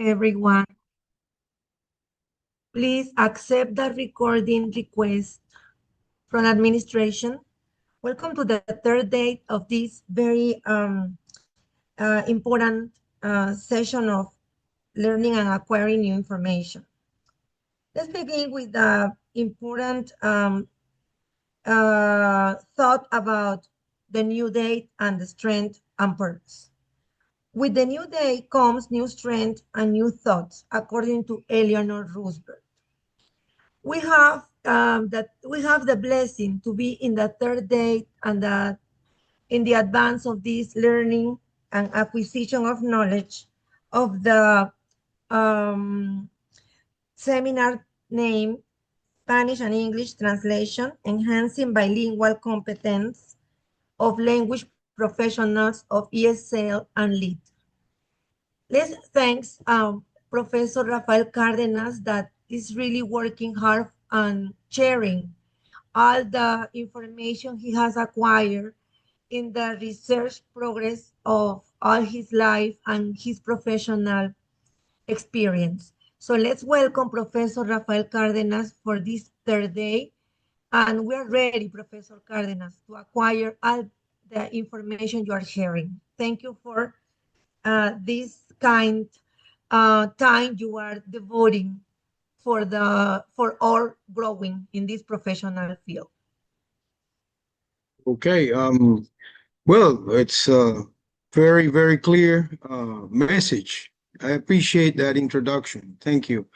everyone. Please accept the recording request from administration. Welcome to the third day of this very important session of learning and acquiring new information. Let's begin with the important thought about the new date and the strength and purpose. With the new day comes new strength and new thoughts, according to Eleanor Roosevelt. We have the blessing to be in the third day and in the advance of this learning and acquisition of knowledge of the seminar named Spanish and English Translation, Enhancing Bilingual Competence of Language Professionals of ESL and LEAD. Let's thank Professor Rafael Cárdenas that is really working hard on sharing all the information he has acquired in the research progress of all his life and his professional experience. So let's welcome Professor Rafael Cárdenas for this third day. And we're ready, Professor Cárdenas, to acquire all the information you are sharing. Thank you for this kind time you are devoting for all growing in this professional field. Okay. Well, it's a very, very clear message. I appreciate that introduction. Thank you.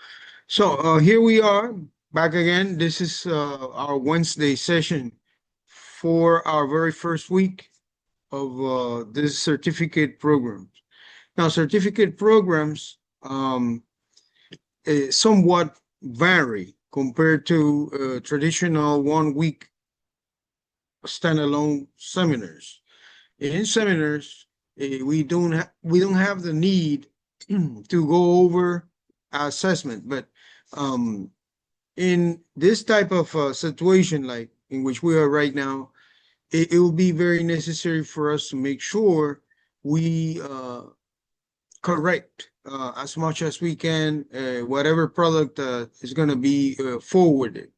So here we are back again. This is our Wednesday session for our very first week of this certificate program. Now, certificate programs somewhat vary compared to traditional 1 week standalone seminars. In seminars, we don't have the need to go over assessment, but in this type of situation, like in which we are right now, it will be very necessary for us to make sure we correct as much as we can whatever product is going to be forwarded.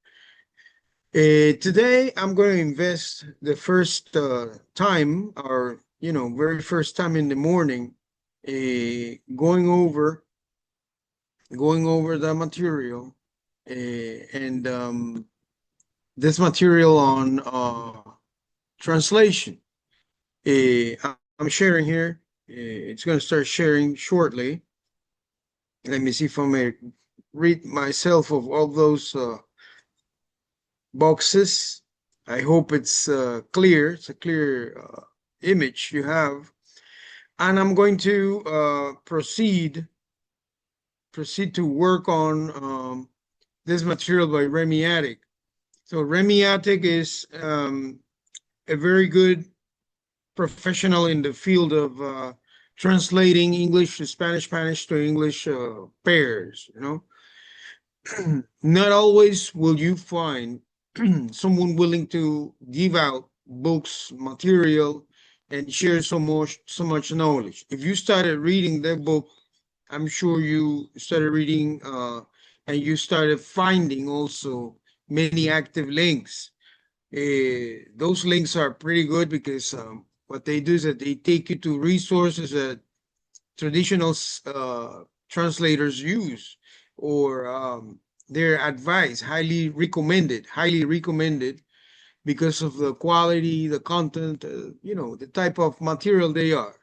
Today, I'm going to invest the first time, or very first time in the morning, going over the material and this material on translation. I'm sharing here. It's going to start sharing shortly. Let me see if I may rid myself of all those boxes. I hope it's clear. It's a clear image you have. And I'm going to proceed to work on this material by Remy Attic. So Remy Attic is a very good professional in the field of translating English to Spanish, Spanish to English pairs. Not always will you find someone willing to give out books, material, and share so much knowledge. If you started reading that book, I'm sure you started reading and you started finding also many active links. Those links are pretty good because what they do is that they take you to resources that traditional translators use, or their advice, highly recommended because of the quality, the content, the type of material they are.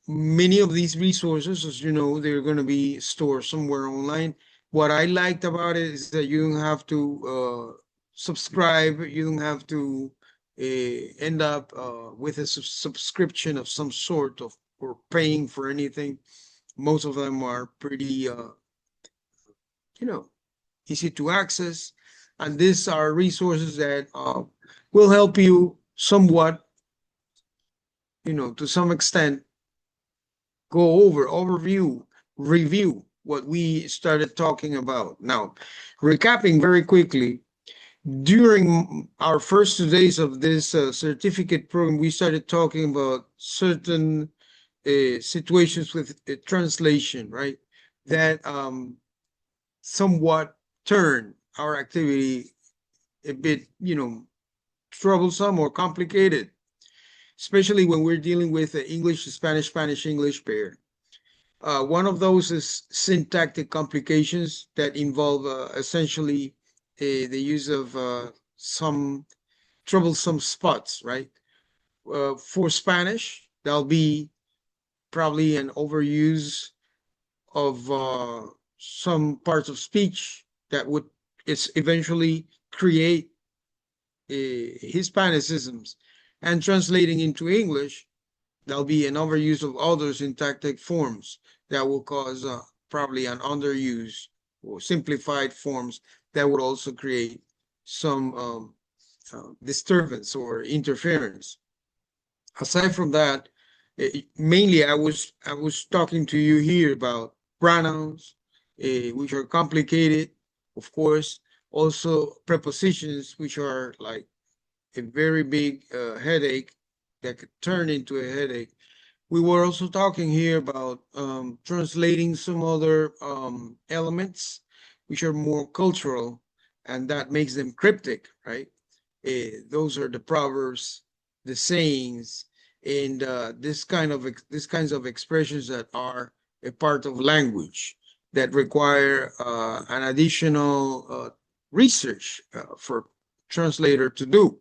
Many of these resources, as you know, they're going to be stored somewhere online. What I liked about it is that you don't have to subscribe. You don't have to end up with a subscription of some sort or paying for anything. Most of them are pretty, easy to access. And these are resources that will help you somewhat, to some extent, review what we started talking about. Now, recapping very quickly, during our first 2 days of this certificate program, we started talking about certain situations with translation, right? That somewhat turn our activity a bit, troublesome or complicated, especially when we're dealing with English, Spanish, Spanish, English pair. One of those is syntactic complications that involve essentially the use of some troublesome spots, right? For Spanish, there'll be probably an overuse of some parts of speech that would it's eventually create Hispanicisms, and translating into English, there'll be an overuse of other syntactic forms that will cause probably an underuse or simplified forms that would also create some disturbance or interference. Aside from that, mainly I was talking to you here about pronouns, which are complicated, of course. Also prepositions, which are like a very big headache that could turn into a headache. We were also talking here about translating some other elements which are more cultural, and that makes them cryptic, right? Those are the proverbs, the sayings, and these kinds of expressions that are a part of language that require an additional research for translator to do.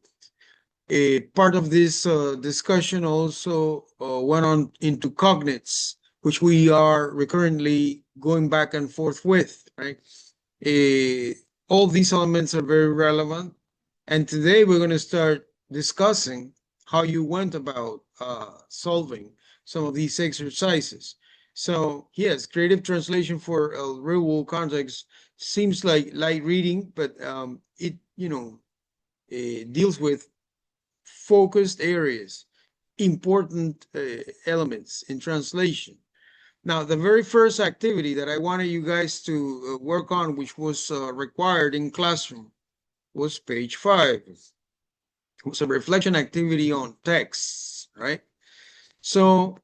A part of this discussion also went on into cognates, which we are recurrently going back and forth with, right? All these elements are very relevant. And today we're going to start discussing how you went about solving some of these exercises. So yes, creative translation for a real world context seems like light reading, but it, deals with focused areas, important elements in translation. Now, the very first activity that I wanted you guys to work on, which was required in classroom, was page 5. It was a reflection activity on texts, right? So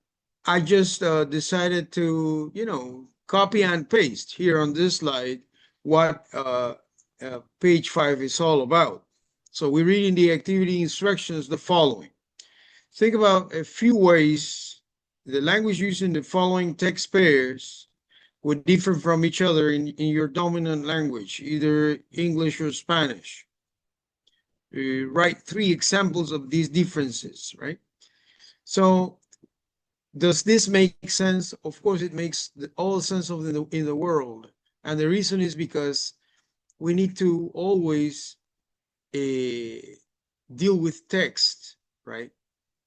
I just decided to, copy and paste here on this slide what page 5 is all about. So we read in the activity instructions the following. Think about a few ways the language used in the following text pairs would differ from each other in your dominant language, either English or Spanish. Write 3 examples of these differences, right? So does this make sense? Of course, it makes all sense of in the world. And the reason is because we need to always deal with text, right?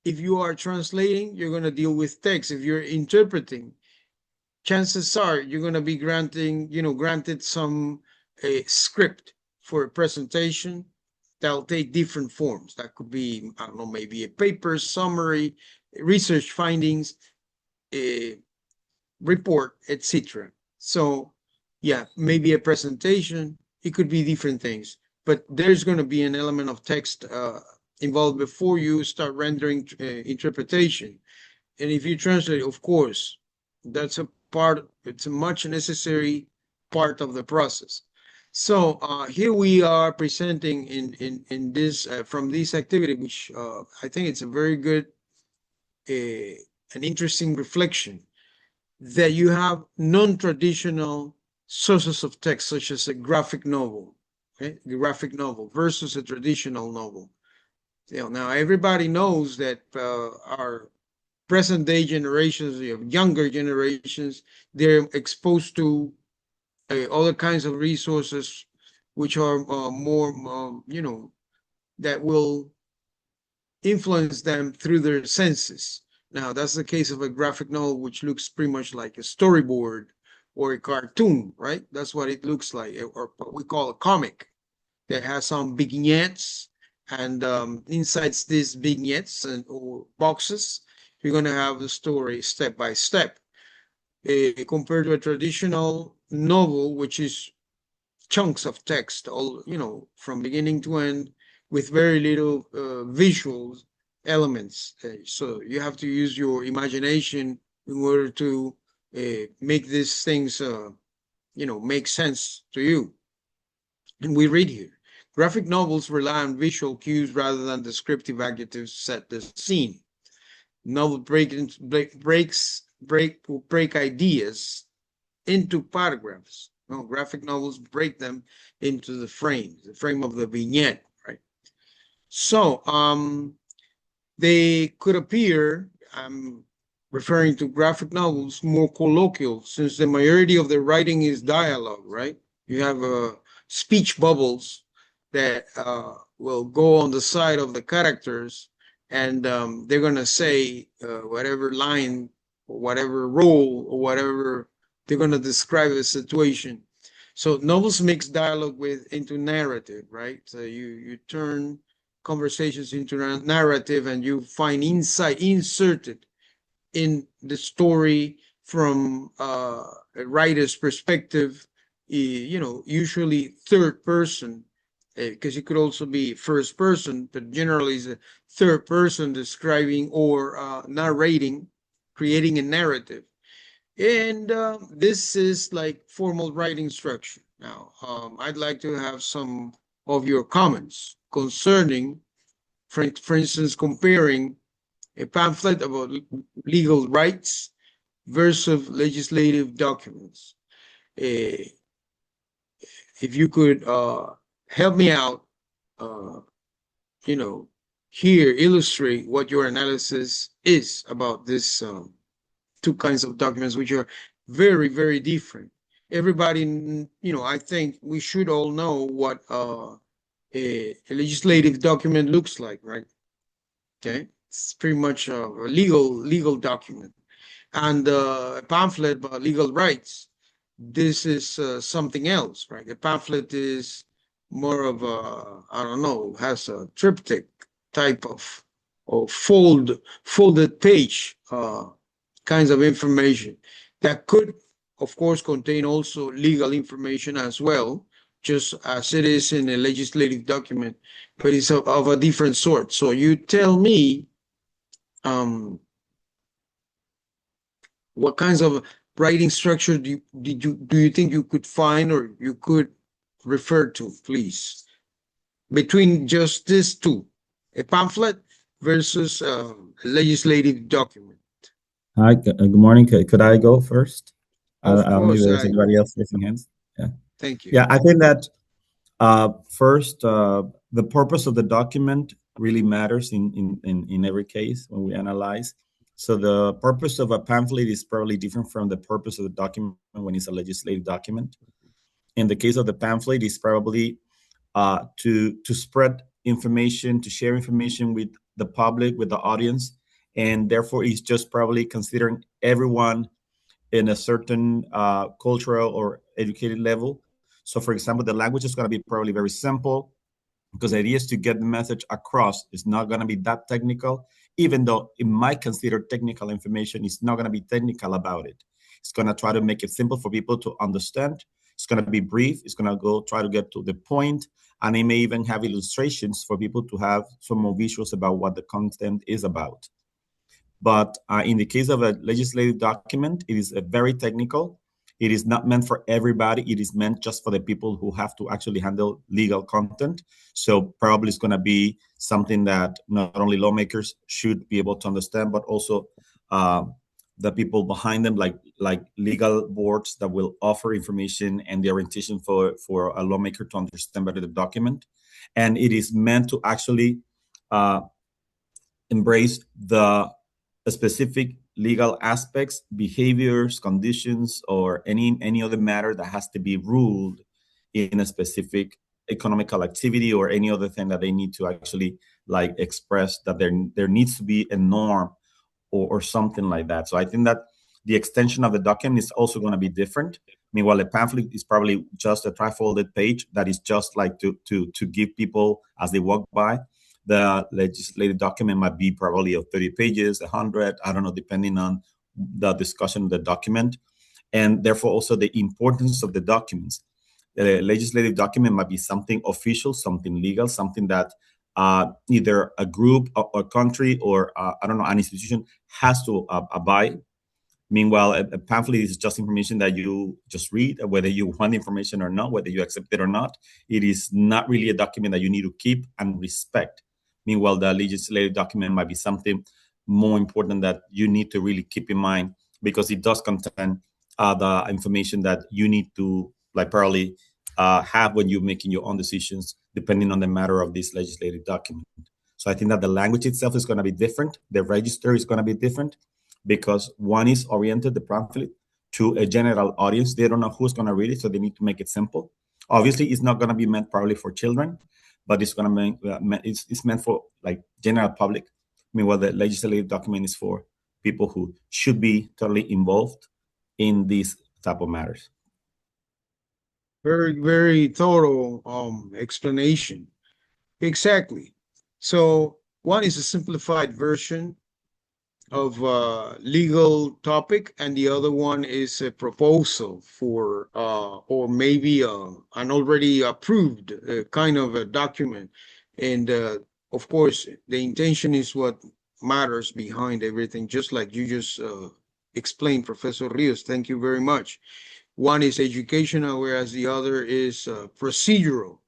If you are translating, you're going to deal with text. If you're interpreting, chances are you're going to be granted some script for a presentation that'll take different forms. That could be, I don't know, maybe a paper, summary, research findings, a report, etc. So yeah, maybe a presentation. It could be different things, but there's going to be an element of text involved before you start rendering interpretation. And if you translate, of course, that's a part, it's a much necessary part of the process. So here we are presenting in this from this activity, which I think it's a very good, an interesting reflection, that you have non-traditional sources of text, such as a graphic novel, okay? The graphic novel versus a traditional novel. Now everybody knows that our present day generations, younger generations, they're exposed to other kinds of resources which are more, that will influence them through their senses. Now, that's the case of a graphic novel, which looks pretty much like a storyboard or a cartoon, right? That's what it looks like, or what we call a comic that has some vignettes, and inside these vignettes or boxes, you're going to have the story step by step. Compared to a traditional novel, which is chunks of text, all from beginning to end, with very little visuals elements. So you have to use your imagination in order to make these things, make sense to you. And we read here, graphic novels rely on visual cues rather than descriptive adjectives to set the scene. Novel break ideas into paragraphs. No, graphic novels break them into the frame of the vignette, right? So, they could appear, I'm referring to graphic novels, more colloquial, since the majority of the writing is dialogue, right? You have speech bubbles that will go on the side of the characters, and they're going to say whatever line or whatever role or whatever they're going to describe a situation. So novels mix dialogue into narrative, right? So you turn conversations into a narrative, and you find insight inserted in the story from a writer's perspective, usually third person, because it could also be first person, but generally it's a third person describing or narrating, creating a narrative. And this is like formal writing structure. Now, I'd like to have some of your comments concerning, for instance, comparing a pamphlet about legal rights versus legislative documents. Uh, if you could help me out, uh, here illustrate what your analysis is about this two kinds of documents, which are very, very different. Everybody, I think we should all know what a legislative document looks like, right? Okay, it's pretty much a legal document, and a pamphlet about legal rights. This is something else, right? A pamphlet is more of a, I don't know, has a triptych type of folded page kinds of information that could, of course, contain also legal information as well, just as it is in a legislative document, but it's of a different sort. So you tell me, what kinds of writing structure do you think you could find or you could refer to, please, between just these two, a pamphlet versus a legislative document? Hi, good morning. Could I go first? I Of don't know if course, there's I anybody else raising hands. Yeah. thank you. Yeah, I think that first, the purpose of the document really matters in every case when we analyze. So the purpose of a pamphlet is probably different from the purpose of the document when it's a legislative document. In the case of the pamphlet, it's probably to spread information, to share information with the public, with the audience, and therefore it's just probably considering everyone in a certain cultural or educated level. So, for example, the language is going to be probably very simple because the idea is to get the message across. It's not going to be that technical, even though it might consider technical information. It's not going to be technical about it. It's going to try to make it simple for people to understand. It's going to be brief. It's going to try to get to the point, and it may even have illustrations for people to have some more visuals about what the content is about. But in the case of a legislative document, it is very technical. It is not meant for everybody. It is meant just for the people who have to actually handle legal content. So probably it's going to be something that not only lawmakers should be able to understand, but also the people behind them, like legal boards that will offer information and the orientation for a lawmaker to understand better the document. And it is meant to actually embrace the specific legal aspects, behaviors, conditions, or any other matter that has to be ruled in a specific economical activity or any other thing that they need to actually like express that there needs to be a norm or something like that. So I think that the extension of the document is also going to be different. Meanwhile, a pamphlet is probably just a trifolded page that is just like to give people as they walk by. The legislative document might be probably of 30 pages, 100, I don't know, depending on the discussion of the document. And therefore also the importance of the documents. The legislative document might be something official, something legal, something that either a group or country or I don't know, an institution has to abide. Meanwhile, a pamphlet is just information that you just read, whether you want information or not, whether you accept it or not. It is not really a document that you need to keep and respect. Meanwhile, the legislative document might be something more important that you need to really keep in mind, because it does contain the information that you need to, like, probably have when you're making your own decisions, depending on the matter of this legislative document. So I think that the language itself is going to be different. The register is going to be different, because one is oriented, the pamphlet, to a general audience. They don't know who's going to read it, so they need to make it simple. Obviously, it's not going to be meant probably for children, but it's going to it's meant for like general public. Meanwhile, the legislative document is for people who should be totally involved in these type of matters. Very, very thorough explanation. Exactly. So one is a simplified version of legal topic, and the other one is a proposal for or maybe an already approved kind of a document. And of course, the intention is what matters behind everything, just like you just explained, Professor Rios. Thank you very much. One is educational, whereas the other is procedural,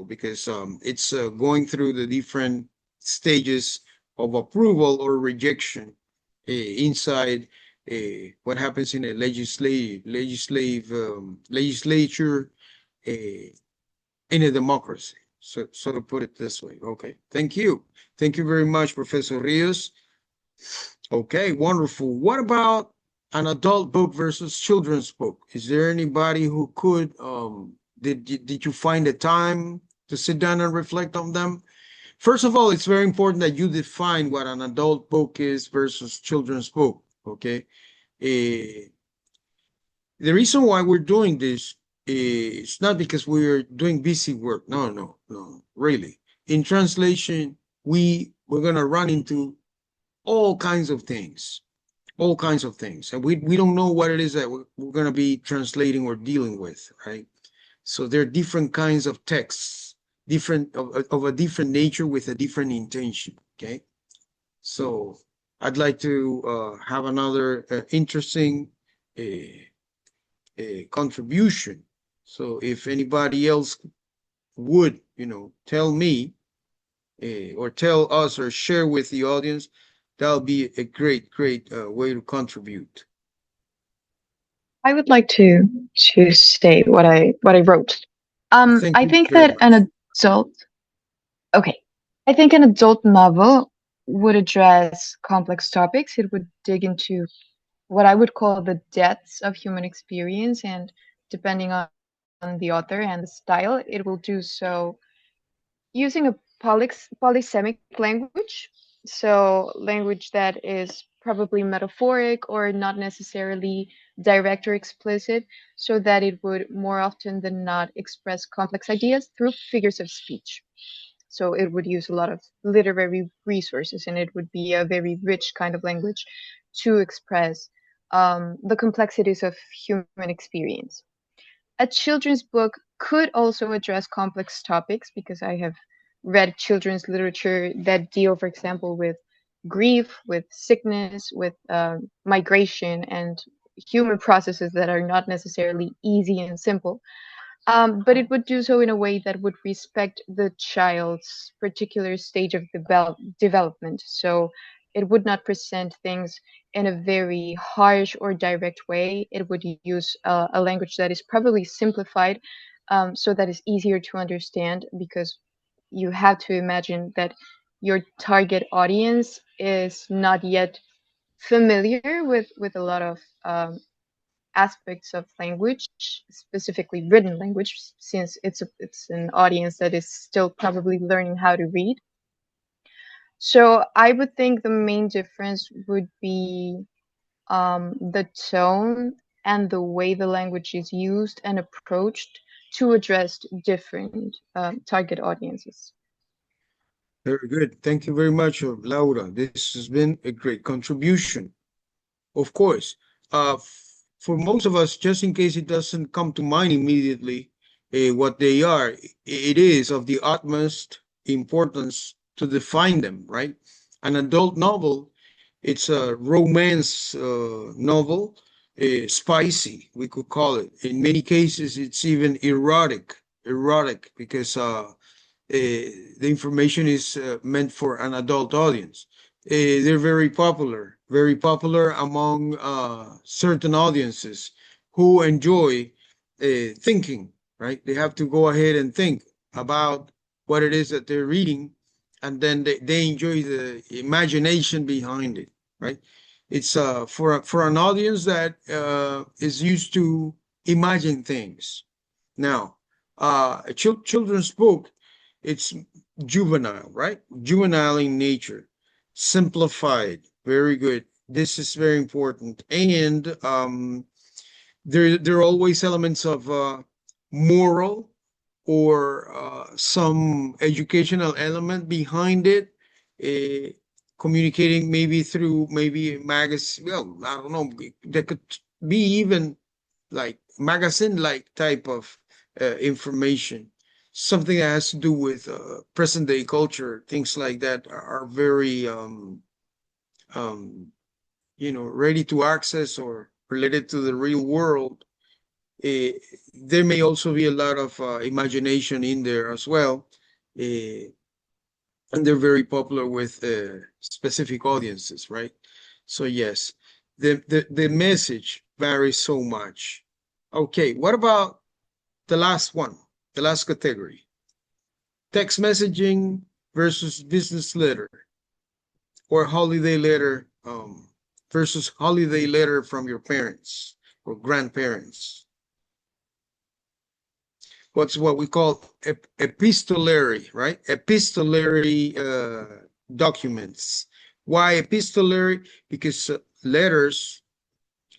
because it's going through the different stages of approval or rejection inside what happens in a legislature in a democracy. So to put it this way. Okay, thank you very much, Professor Rios. Okay, wonderful. What about an adult book versus children's book? Is there anybody who could did you find the time to sit down and reflect on them? First of all, it's very important that you define what an adult book is versus children's book, okay? The reason why we're doing this is not because we're doing busy work. No, really. In translation, we're gonna run into all kinds of things, and we don't know what it is that we're gonna be translating or dealing with, right? So there are different kinds of texts, different of a different nature with a different intention. Okay, so I'd like to have another interesting contribution. So if anybody else would, tell me or tell us or share with the audience, that'll be a great way to contribute. I would like to say what I wrote. Thank I you think very that an much. adult, okay, I think an adult novel would address complex topics. It would dig into what I would call the depths of human experience, and depending on the author and the style, it will do so using a polysemic language. So language that is probably metaphoric or not necessarily direct or explicit, so that it would more often than not express complex ideas through figures of speech. So it would use a lot of literary resources, and it would be a very rich kind of language to express the complexities of human experience. A children's book could also address complex topics, because I have read children's literature that deal, for example, with grief, with sickness, with migration, and human processes that are not necessarily easy and simple. But it would do so in a way that would respect the child's particular stage of development. So it would not present things in a very harsh or direct way. It would use a language that is probably simplified, so that is easier to understand, because you have to imagine that your target audience is not yet familiar with a lot of aspects of language, specifically written language, since it's an audience that is still probably learning how to read. So I would think the main difference would be the tone and the way the language is used and approached to address different target audiences. Very good. Thank you very much, Laura. This has been a great contribution. Of course, for most of us, just in case it doesn't come to mind immediately what they are, it is of the utmost importance to define them, right? An adult novel, it's a romance novel, spicy, we could call it. In many cases, it's even erotic because the information is meant for an adult audience. They're very popular among certain audiences who enjoy thinking, right? They have to go ahead and think about what it is that they're reading, and then they enjoy the imagination behind it, right? It's for an audience that is used to imagine things. Now, a children's book, it's juvenile, right? Juvenile in nature, simplified, very good. This is very important, and there are always elements of moral or some educational element behind it, uh, communicating maybe through maybe magazine. Well, I don't know. That could be even like magazine-like type of information. Something that has to do with present-day culture, things like that are very, um, ready to access or related to the real world. There may also be a lot of imagination in there as well, and they're very popular with specific audiences, right? So yes, the message varies so much. Okay, what about the last one, the last category? Text messaging versus business letter, or holiday letter versus holiday letter from your parents or grandparents. What's what we call epistolary, right? Epistolary documents. Why epistolary? Because letters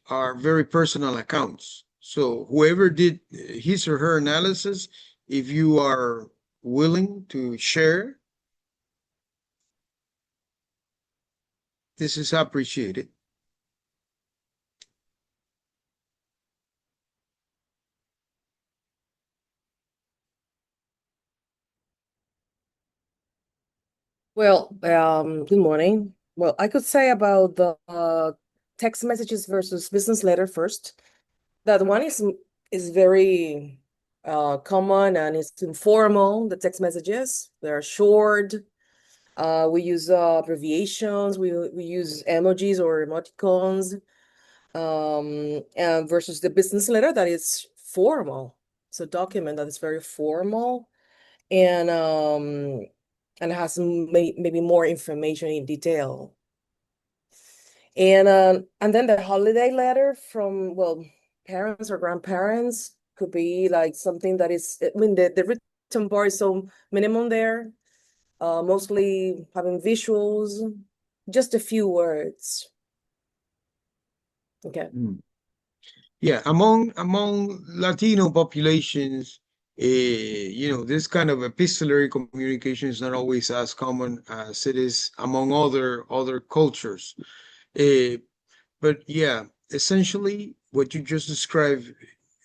are very personal accounts. So whoever did his or her analysis, if you are willing to share, this is appreciated. Well, good morning. Well, I could say about the text messages versus business letter first. That one is very common and it's informal. The text messages, they're short. We use abbreviations. We use emojis or emoticons. And versus the business letter that is formal. It's a document that is very formal and has maybe more information in detail. And then the holiday letter from, well, parents or grandparents could be like something that is, I mean, the written part is so minimum there, mostly having visuals, just a few words. Okay. Yeah, among Latino populations, this kind of epistolary communication is not always as common as it is among other cultures. But yeah, essentially what you just described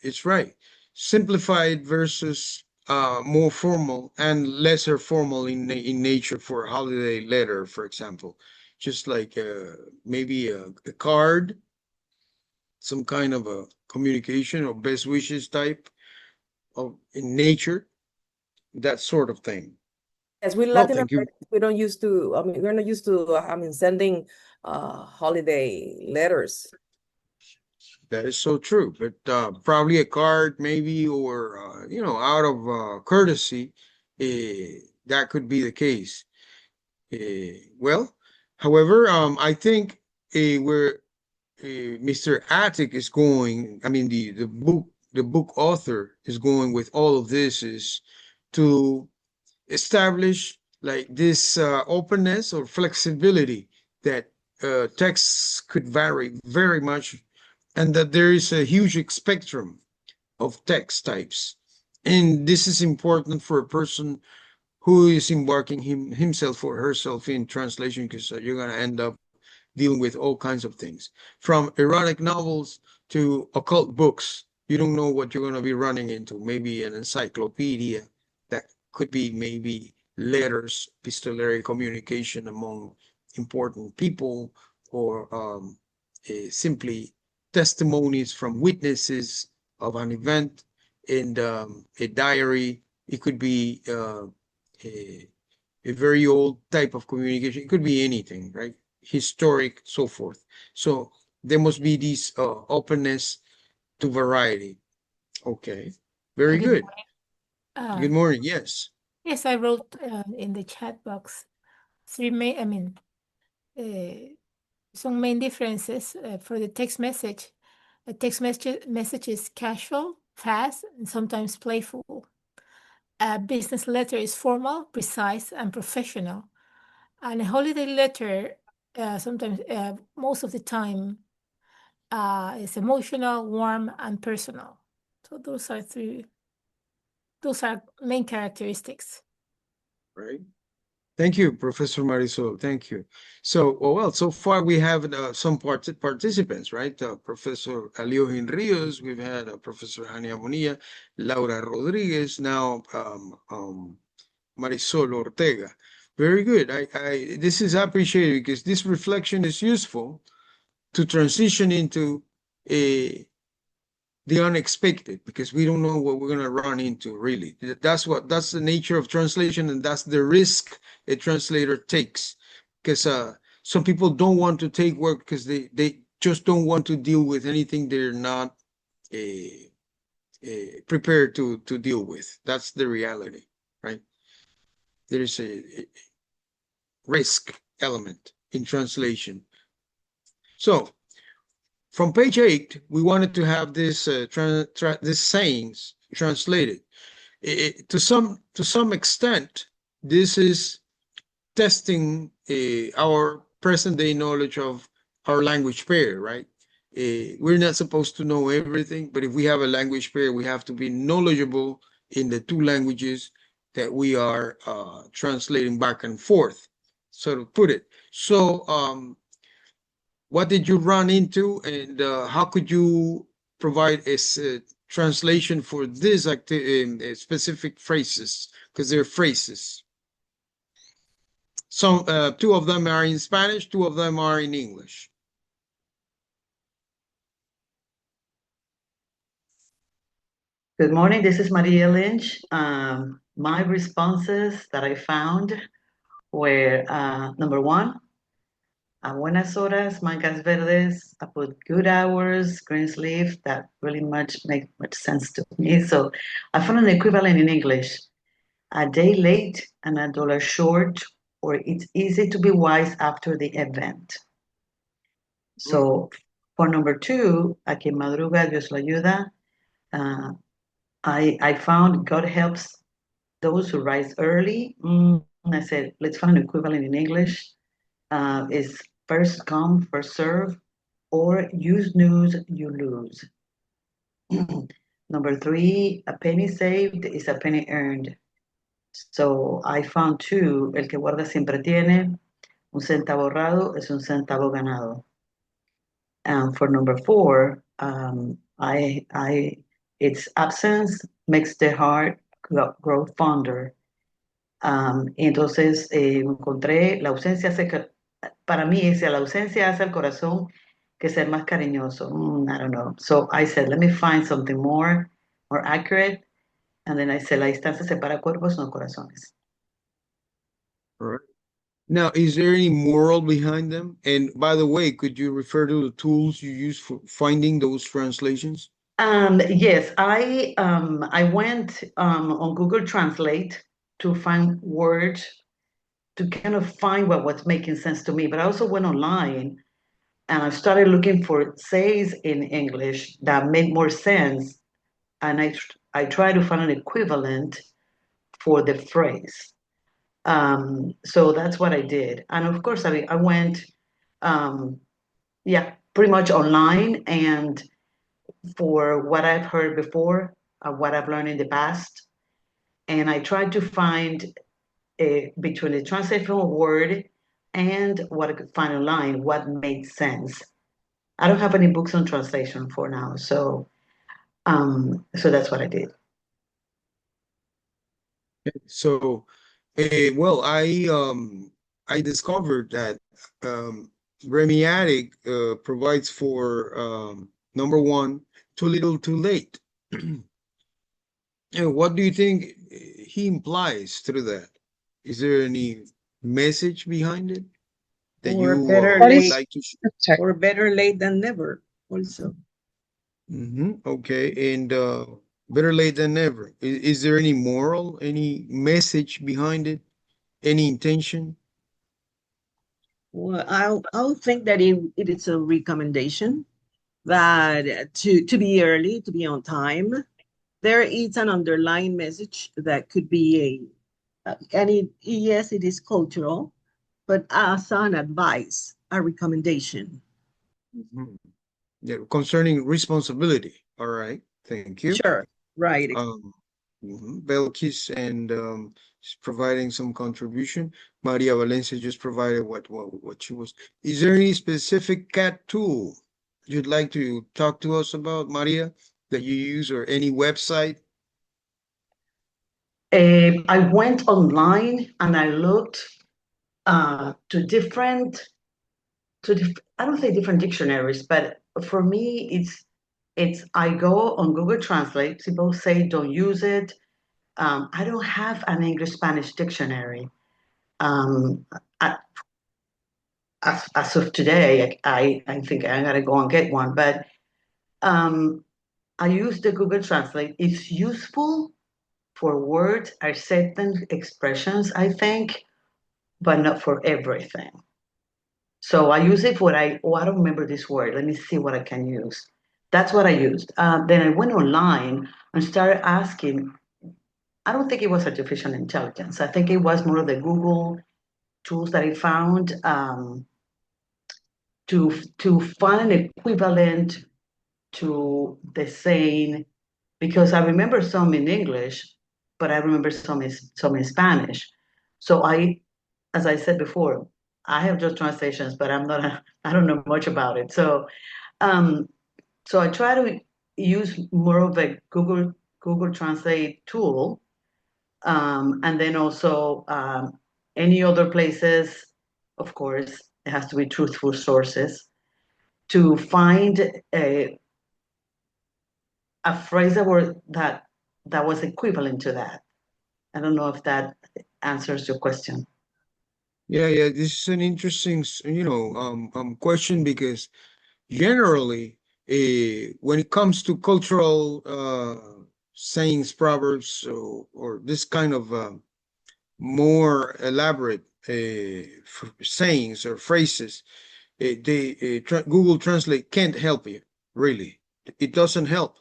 is right. Simplified versus more formal and lesser formal in nature for a holiday letter, for example. Just like maybe a card, some kind of a communication or best wishes type of in nature, that sort of thing. As we Oh, Latin thank you. Americans, we don't used to, I mean, we're not used to, sending holiday letters. That is so true. But probably a card, maybe, or out of courtesy, that could be the case. Well, however, I think where Mr. Attic is going, I mean, the book author is going with all of this is to establish like this openness or flexibility that texts could vary very much, and that there is a huge spectrum of text types. And this is important for a person who is embarking himself or herself in translation, because you're going to end up dealing with all kinds of things, from erotic novels to occult books. You don't know what you're going to be running into. Maybe an encyclopedia that could be maybe letters, epistolary communication among important people, or simply testimonies from witnesses of an event, and a diary. It could be a very old type of communication. It could be anything, right? Historic, so forth. So there must be this openness to variety. Okay, very Good good. morning. Good morning. Yes. Yes, I wrote in the chat box some main differences for the text message. A text message is casual, fast, and sometimes playful. A business letter is formal, precise, and professional. And a holiday letter, sometimes, most of the time, is emotional, warm, and personal. So those are main characteristics. Right. Thank you, Professor Marisol. Thank you. So, well, so far we have some participants, right? Professor Aliohin Rios, we've had Professor Hania Bonilla, Laura Rodriguez, now Marisol Ortega. Very good. This is appreciated because this reflection is useful to transition into the unexpected, because we don't know what we're going to run into, really. That's the nature of translation, and that's the risk a translator takes, because some people don't want to take work because they just don't want to deal with anything they're not prepared to deal with. That's the reality, right? There is a risk element in translation. So from page 8, we wanted to have this this sayings translated. To some extent, this is testing our present day knowledge of our language pair, right? We're not supposed to know everything, but if we have a language pair, we have to be knowledgeable in the two languages that we are translating back and forth, so to put it. So what did you run into, and how could you provide a translation for this specific phrases? Because they're phrases. So two of them are in Spanish, two of them are in English. Good morning, this is Maria Lynch. My responses that I found were number 1, buenas horas, mangas verdes. I put good hours, green sleeve. That really make much sense to me. So I found an equivalent in English. A day late and a dollar short, or it's easy to be wise after the event. So for number 2, a quien madruga, Dios lo ayuda. I found God helps those who rise early. I said, let's find an equivalent in English. Is first come, first serve, or use news, you lose. Number 3, a penny saved is a penny earned. So I found 2, el que guarda siempre tiene, un centavo ahorrado es un centavo ganado. And for number 4, its absence makes the heart grow fonder. Entonces encontré, la ausencia hace que, para mí, la ausencia hace al corazón que ser más cariñoso. I don't know. So I said, let me find something more accurate. And then I said, la distancia separa cuerpos, no corazones. All right. Now, is there any moral behind them? And by the way, could you refer to the tools you use for finding those translations? Yes, I went on Google Translate to find words to kind of find what was making sense to me. But I also went online and I started looking for says in English that made more sense. And I tried to find an equivalent for the phrase. So that's what I did. And of course, I went, pretty much online, and for what I've heard before, what I've learned in the past. And I tried to find between the translation of word and what I could find online, what made sense. I don't have any books on translation for now, so that's what I did. So Well, I discovered that Remiatic provides for number one, too little, too late. And what do you think he implies through that? Is there any message behind it that Or you better What would is, late, like to? sorry. or better late than never also. Okay, and better late than never. Is there any moral, any message behind it, any intention? Well, I'll think that it is a recommendation that to be early, to be on time. There is an underlying message that could be and yes, it is cultural, but as an advice, a recommendation. Mhm. Yeah, concerning responsibility. All right, thank you. Sure, right. Um, Belkis and is providing some contribution. Maria Valencia just provided what she was. Is there any specific cat tool you'd like to talk to us about, Maria, that you use or any website? I went online and I looked to different I don't say different dictionaries, but for me it's I go on Google Translate. People say don't use it. I don't have an English Spanish dictionary. Um, I, as of today, I think I gotta go and get one. But um, I use the Google Translate. It's useful for words or certain expressions, I think, but not for everything. So I use it for I don't remember this word. Let me see what I can use. That's what I used. Then I went online and started asking. I don't think it was artificial intelligence. I think it was more of the Google tools that I found to find an equivalent to the saying, because I remember some in English, but I remember some in Spanish. So as I said before, I have just translations, but I don't know much about it. Um, so I try to use more of a Google Translate tool, and then also any other places. Of course, it has to be truthful sources to find a phrase that was equivalent to that. I don't know if that answers your question. Yeah, this is an interesting, question because generally, when it comes to cultural sayings, proverbs, or this kind of more elaborate sayings or phrases, Google Translate can't help you, really. It doesn't help.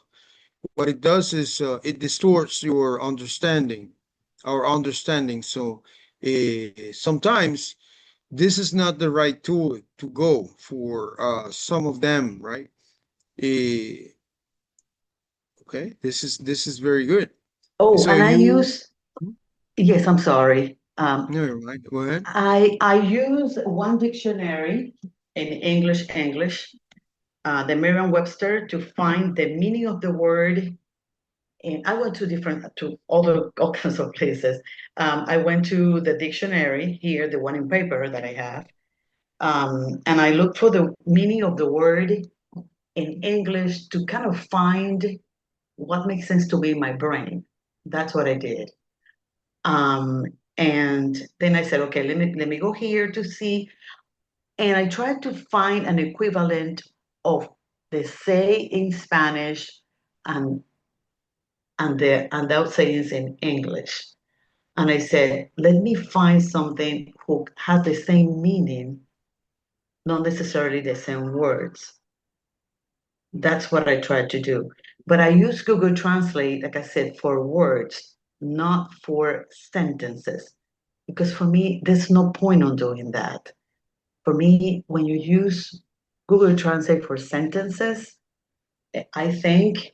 What it does is it distorts your understanding, our understanding. So sometimes this is not the right tool to go for some of them, right? Uh, okay, this is very good. Oh, So and I you, use, yes, I'm sorry. never mind. Go ahead. I use one dictionary in English, the Merriam-Webster, to find the meaning of the word. And I went to all kinds of places. I went to the dictionary here, the one in paper that I have, and I looked for the meaning of the word in English to kind of find what makes sense to me in my brain. That's what I did. Um, and then I said, okay, let me go here to see. And I tried to find an equivalent of the say in Spanish and those sayings in English. And I said, let me find something who has the same meaning, not necessarily the same words. That's what I tried to do. But I use Google Translate, like I said, for words, not for sentences. Because for me, there's no point on doing that. For me, when you use Google Translate for sentences, I think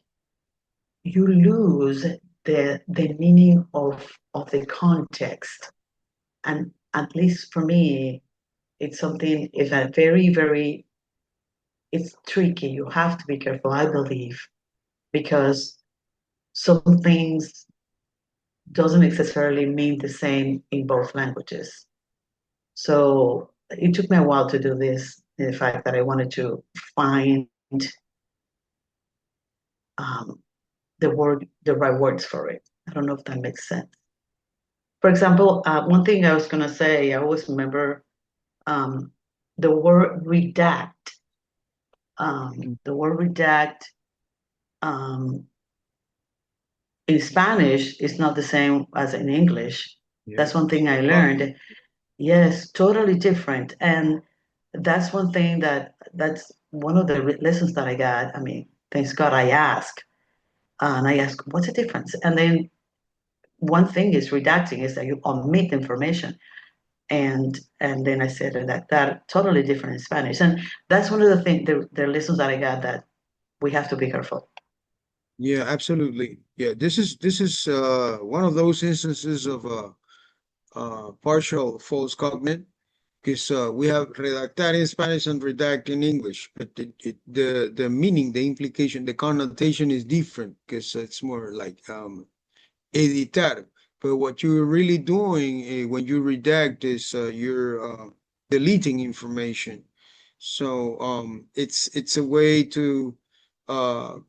you lose the meaning of the context. And at least for me, it's a very, very, it's tricky. You have to be careful, I believe, because some things doesn't necessarily mean the same in both languages. So it took me a while to do this, the fact that I wanted to find the right words for it. I don't know if that makes sense. For example, one thing I was gonna say, I always remember the word redact. The word redact in Spanish is not the same as in English. That's one thing I learned. Yes, totally different. And that's one thing that's one of the lessons that I got. I mean, thanks God I asked. And I asked, what's the difference? And then one thing is redacting is that you omit information. And then I said that totally different in Spanish. And that's one of the things, the lessons that I got, that we have to be careful. Yeah, absolutely. Yeah, this is one of those instances of partial false cognate, because we have redactar in Spanish and redact in English, but the meaning, the implication, the connotation is different, because it's more like editar. But what you're really doing when you redact is you're deleting information. So it's a way to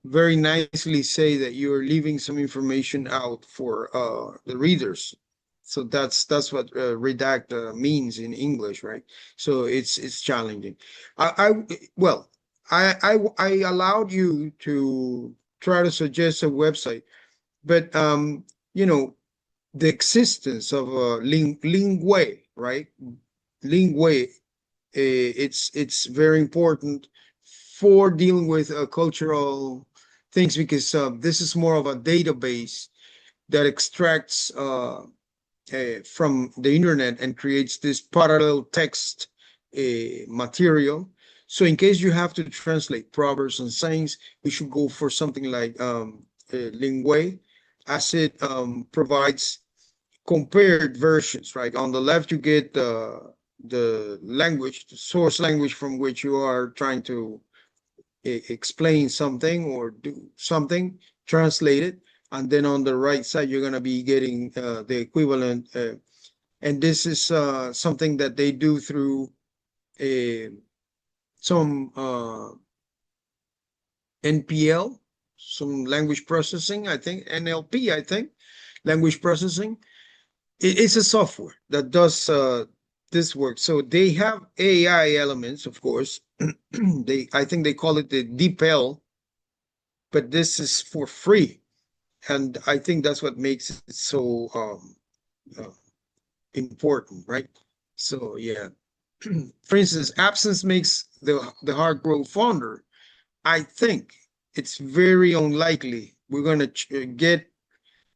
very nicely say that you're leaving some information out for the readers. So that's what redact means in English, right? So it's challenging. Well, I allowed you to try to suggest a website, but you know, the existence of lingue, right? Lingue, it's very important for dealing with cultural things, because this is more of a database that extracts from the internet and creates this parallel text material. So in case you have to translate proverbs and sayings, we should go for something like Lingue, as it provides compared versions, right? On the left, you get the language, the source language from which you are trying to explain something or do something, translate it. And then on the right side, you're going to be getting the equivalent. And this is something that they do through some NPL, some language processing, I think, NLP, I think, language processing. It's a software that does this work. So they have AI elements, of course. I think they call it the DeepL, but this is for free. And I think that's what makes it so important, right? So yeah. For instance, absence makes the heart grow fonder. I think it's very unlikely we're going to get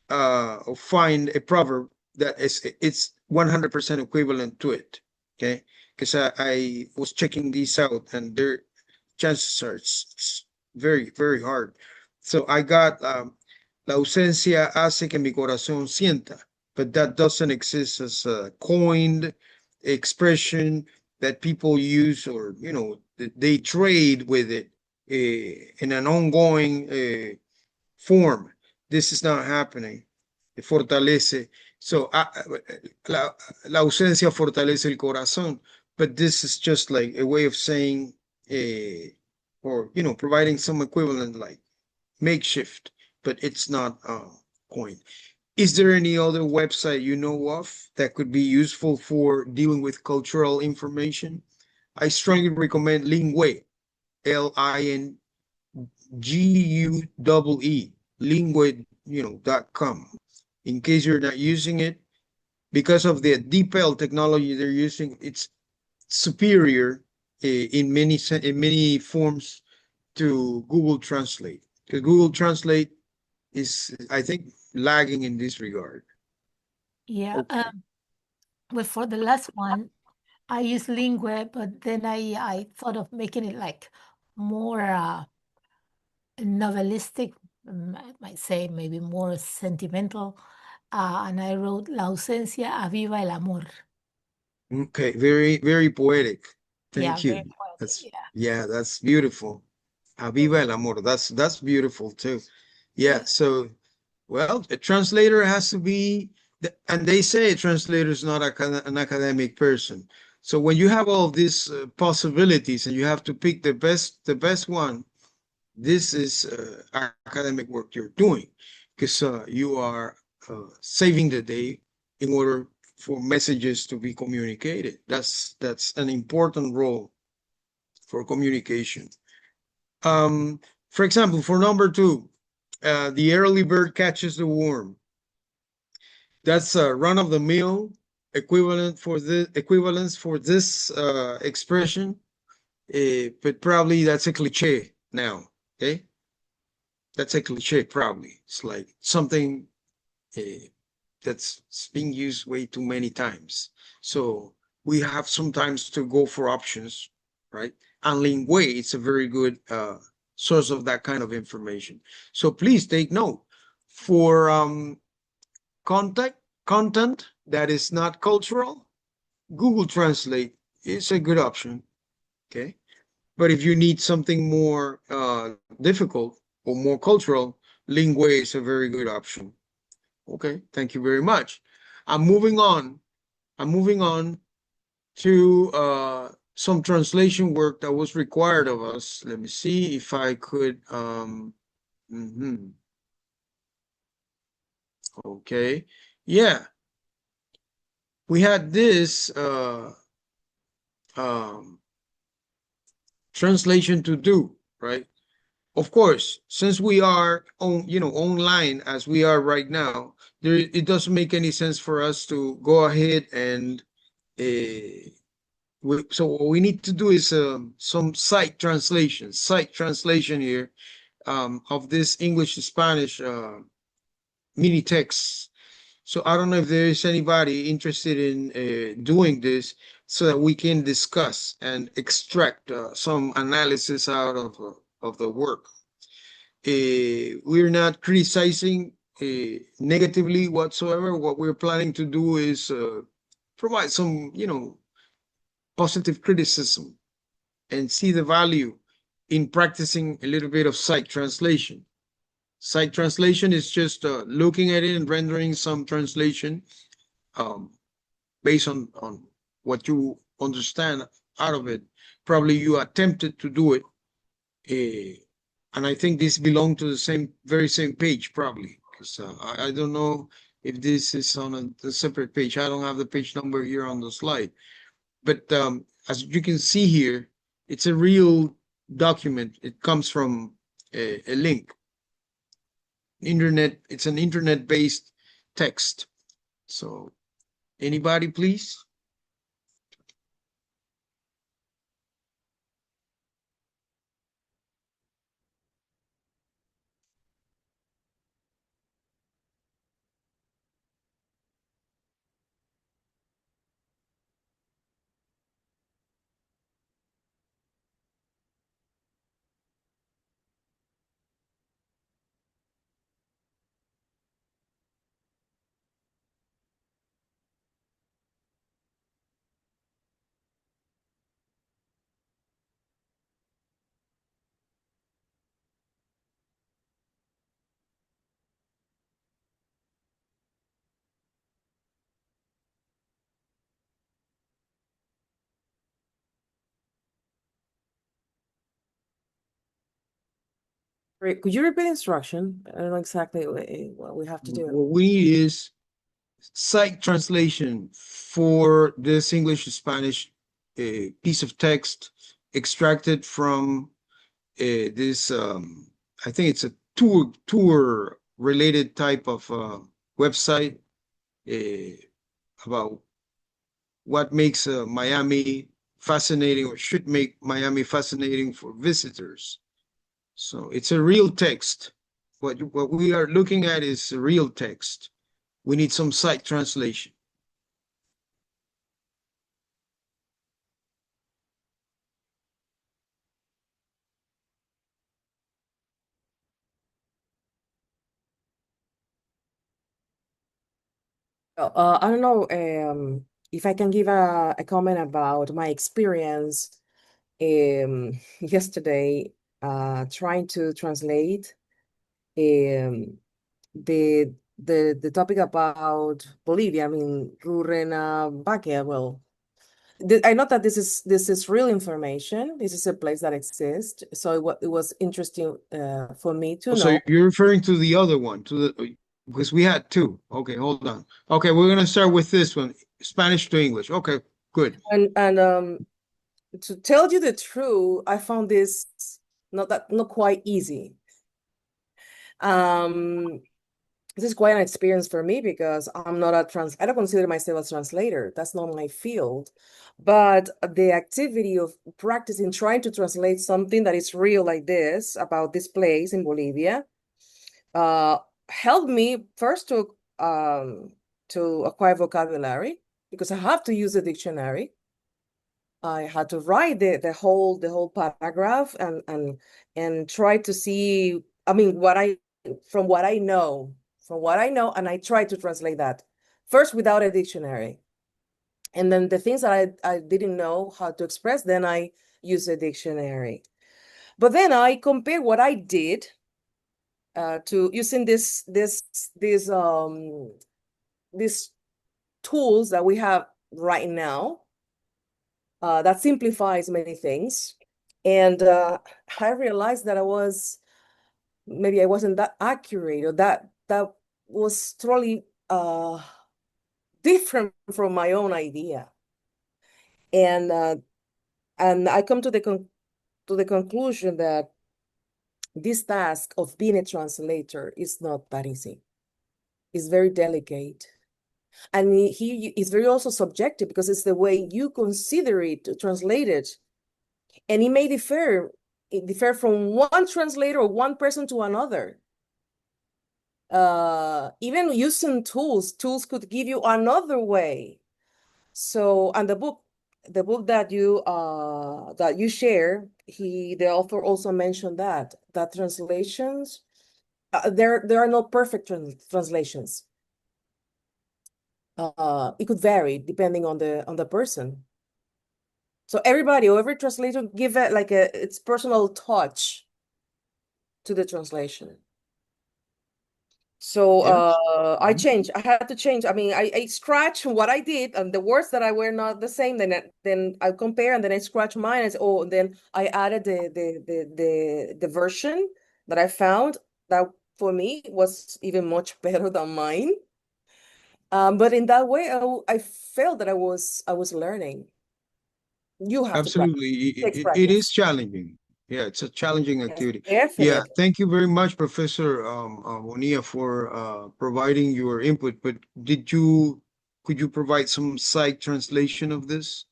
or find a proverb that it's 100% equivalent to it. Okay, because I was checking these out, and their chances are it's very, very hard. So I got la ausencia hace que mi corazón sienta, but that doesn't exist as a coined expression that people use, or they trade with it in an ongoing form. This is not happening. Fortalece. So la ausencia fortalece el corazón, but this is just like a way of saying, or providing some equivalent, like makeshift, but it's not coined. Is there any other website you know of that could be useful for dealing with cultural information? I strongly recommend Lingue, LINGUE, lingue.com. In case you're not using it, because of the DeepL technology they're using, it's superior in many forms to Google Translate. Because Google Translate is, I think, lagging in this regard. Yeah. Okay. Well, for the last one, I use Lingue, but then I thought of making it like more novelistic, I might say maybe more sentimental. And I wrote La ausencia aviva el amor. Okay, very, very poetic. Yeah, Thank very you. poetic. That's Yeah. that's beautiful. Aviva el amor. That's beautiful too. Yeah. Yeah. So, Well, a translator has to be, and they say a translator is not an academic person. So when you have all of these possibilities and you have to pick the best one, this is academic work you're doing, because you are saving the day in order for messages to be communicated. That's an important role for communication. For example, for number 2, the early bird catches the worm. That's a run-of-the-mill equivalence for this expression, but probably that's a cliche now. Okay, that's a cliche. Probably it's like something that's being used way too many times. So we have sometimes to go for options, right? And Lingway, it's a very good source of that kind of information. So please take note. For content that is not cultural, Google Translate is a good option. Okay. But if you need something more difficult or more cultural, Lingway is a very good option. Okay, thank you very much. I'm moving on to some translation work that was required of us. Let me see if I could okay. Yeah. We had this translation to do, right? Of course, since we are online as we are right now, it doesn't make any sense for us to go ahead and so what we need to do is some site translation here of this English to Spanish mini text. So I don't know if there is anybody interested in doing this so that we can discuss and extract some analysis out of the work. We're not criticizing negatively whatsoever. What we're planning to do is provide some, positive criticism and see the value in practicing a little bit of site translation. Site translation is just looking at it and rendering some translation based on what you understand out of it. Probably you attempted to do it. And I think this belongs to the very same page, probably, because I don't know if this is on a separate page. I don't have the page number here on the slide. But as you can see here, it's a real document. It comes from a link. It's an internet-based text. So anybody, please? Could you repeat the instruction? I don't know exactly what we have to do. What we need is site translation for this English to Spanish piece of text extracted from this, I think it's a tour related type of website about what makes Miami fascinating or should make Miami fascinating for visitors. So it's a real text. What we are looking at is a real text. We need some site translation. I don't know if I can give a comment about my experience yesterday trying to translate the topic about Bolivia. I mean, Rurrenabaquia. Well, I know that this is real information. This is a place that exists. So it was interesting for me to So know. you're referring to the other one, to the, because we had two. Okay, hold on. Okay, we're gonna start with this one, Spanish to English. Okay, good. And to tell you the truth, I found this not quite easy. This is quite an experience for me because I'm not I don't consider myself a translator. That's not my field. But the activity of practicing, trying to translate something that is real like this about this place in Bolivia, helped me first to acquire vocabulary because I have to use a dictionary. I had to write the whole paragraph and try to see, I mean, from what I know, and I try to translate that first without a dictionary. And then the things that I didn't know how to express, then I use a dictionary. But then I compare what I did to using these tools that we have right now that simplifies many things. And I realized that maybe I wasn't that accurate, or that was totally different from my own idea. And I come to the conclusion that this task of being a translator is not that easy. It's very delicate. And it's very also subjective because it's the way you consider it translated. And it may differ from one translator or one person to another. Even using tools could give you another way. So, and the book that you share, the author also mentioned that translations, there are no perfect translations. It could vary depending on the person. So every translator give it like its personal touch to the translation. So I had to change. I mean, I scratch what I did, and the words that I were not the same. Then I compare, and then I scratch mine. And oh, and then I added the version that I found that for me was even much better than mine. But in that way, I felt that I was learning. You have to practice. Absolutely. It takes It is practice. challenging. Yeah, it's a challenging Yes, activity. Yeah, definitely. thank you very much, Professor Bonilla, for providing your input. But could you provide some side translation of this?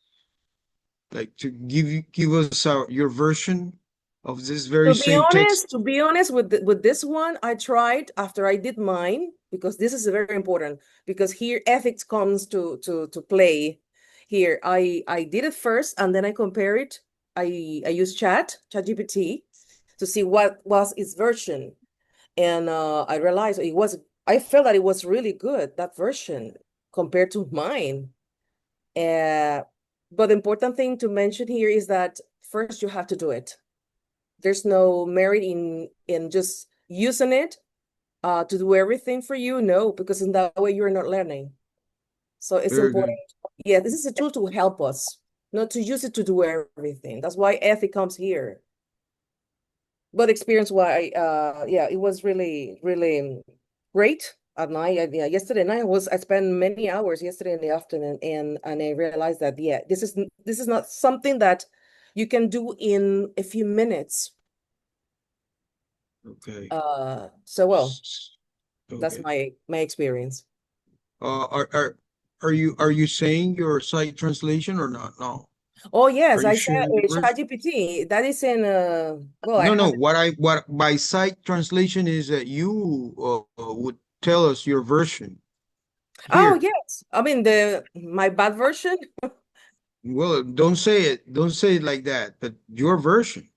Like to give us your version of this very same text? To be honest with this one, I tried after I did mine, because this is very important, because here ethics comes to play. Here I did it first, and then I compare it. I used ChatGPT to see what was its version, and I realized I felt that it was really good, that version, compared to mine. But the important thing to mention here is that first you have to do it. There's no merit in just using it to do everything for you. No, because in that way you're not learning. So it's Very important. good. Yeah, this is a tool to help us, not to use it to do everything. That's why ethic comes here. But experience why, yeah, it was really, really great at night. Yeah, yesterday night I spent many hours yesterday in the afternoon, and I realized that this is not something that you can do in a few minutes. Okay. So well, that's Okay. my experience. Are you saying your site translation or not? No. Oh Are yes, you I said sharing your version? ChatGPT. That is in well, I No, no. have What by site translation is that you would tell us your version oh here. yes. I mean my bad version. Well, don't say it. Don't say it like that. But your version,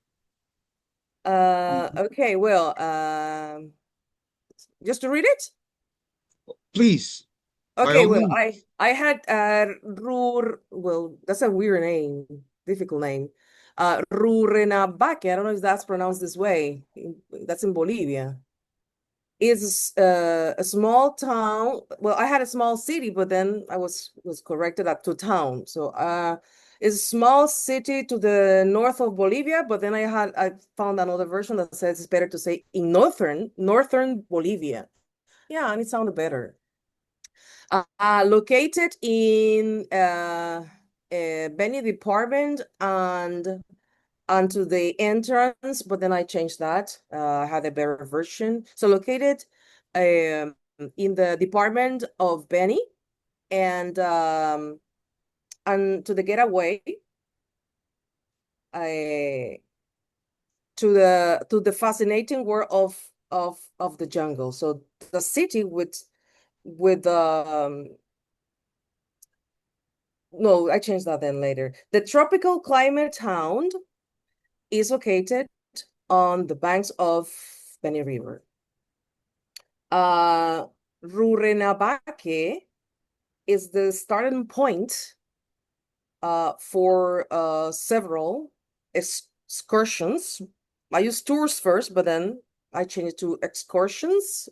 Okay, well, just to read it. please, by Okay, all well, means. I had well, that's a weird name, difficult name. Rurrenabaque. I don't know if that's pronounced this way. That's in Bolivia. is a small town. Well, I had a small city, but then I was corrected up to town. So it's a small city to the north of Bolivia, but then I found another version that says it's better to say in northern Bolivia. Yeah, and it sounded better. Located in Beni department and to the entrance, but then I changed that. I had a better version. So located in the department of Beni and to the getaway to the fascinating world of the jungle. So the city with no, I changed that then later. The tropical climate town is located on the banks of Beni River. Rurenabaque is the starting point for several excursions. I used tours first, but then I changed it to excursions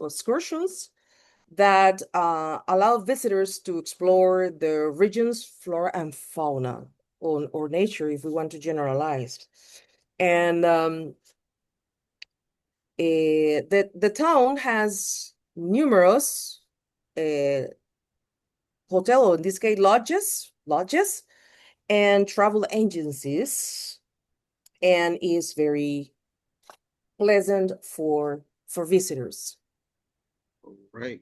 that allow visitors to explore the region's flora and fauna or nature, if we want to generalize. And the town has numerous hotel, or in this case lodges and travel agencies, and is very pleasant for visitors. Right.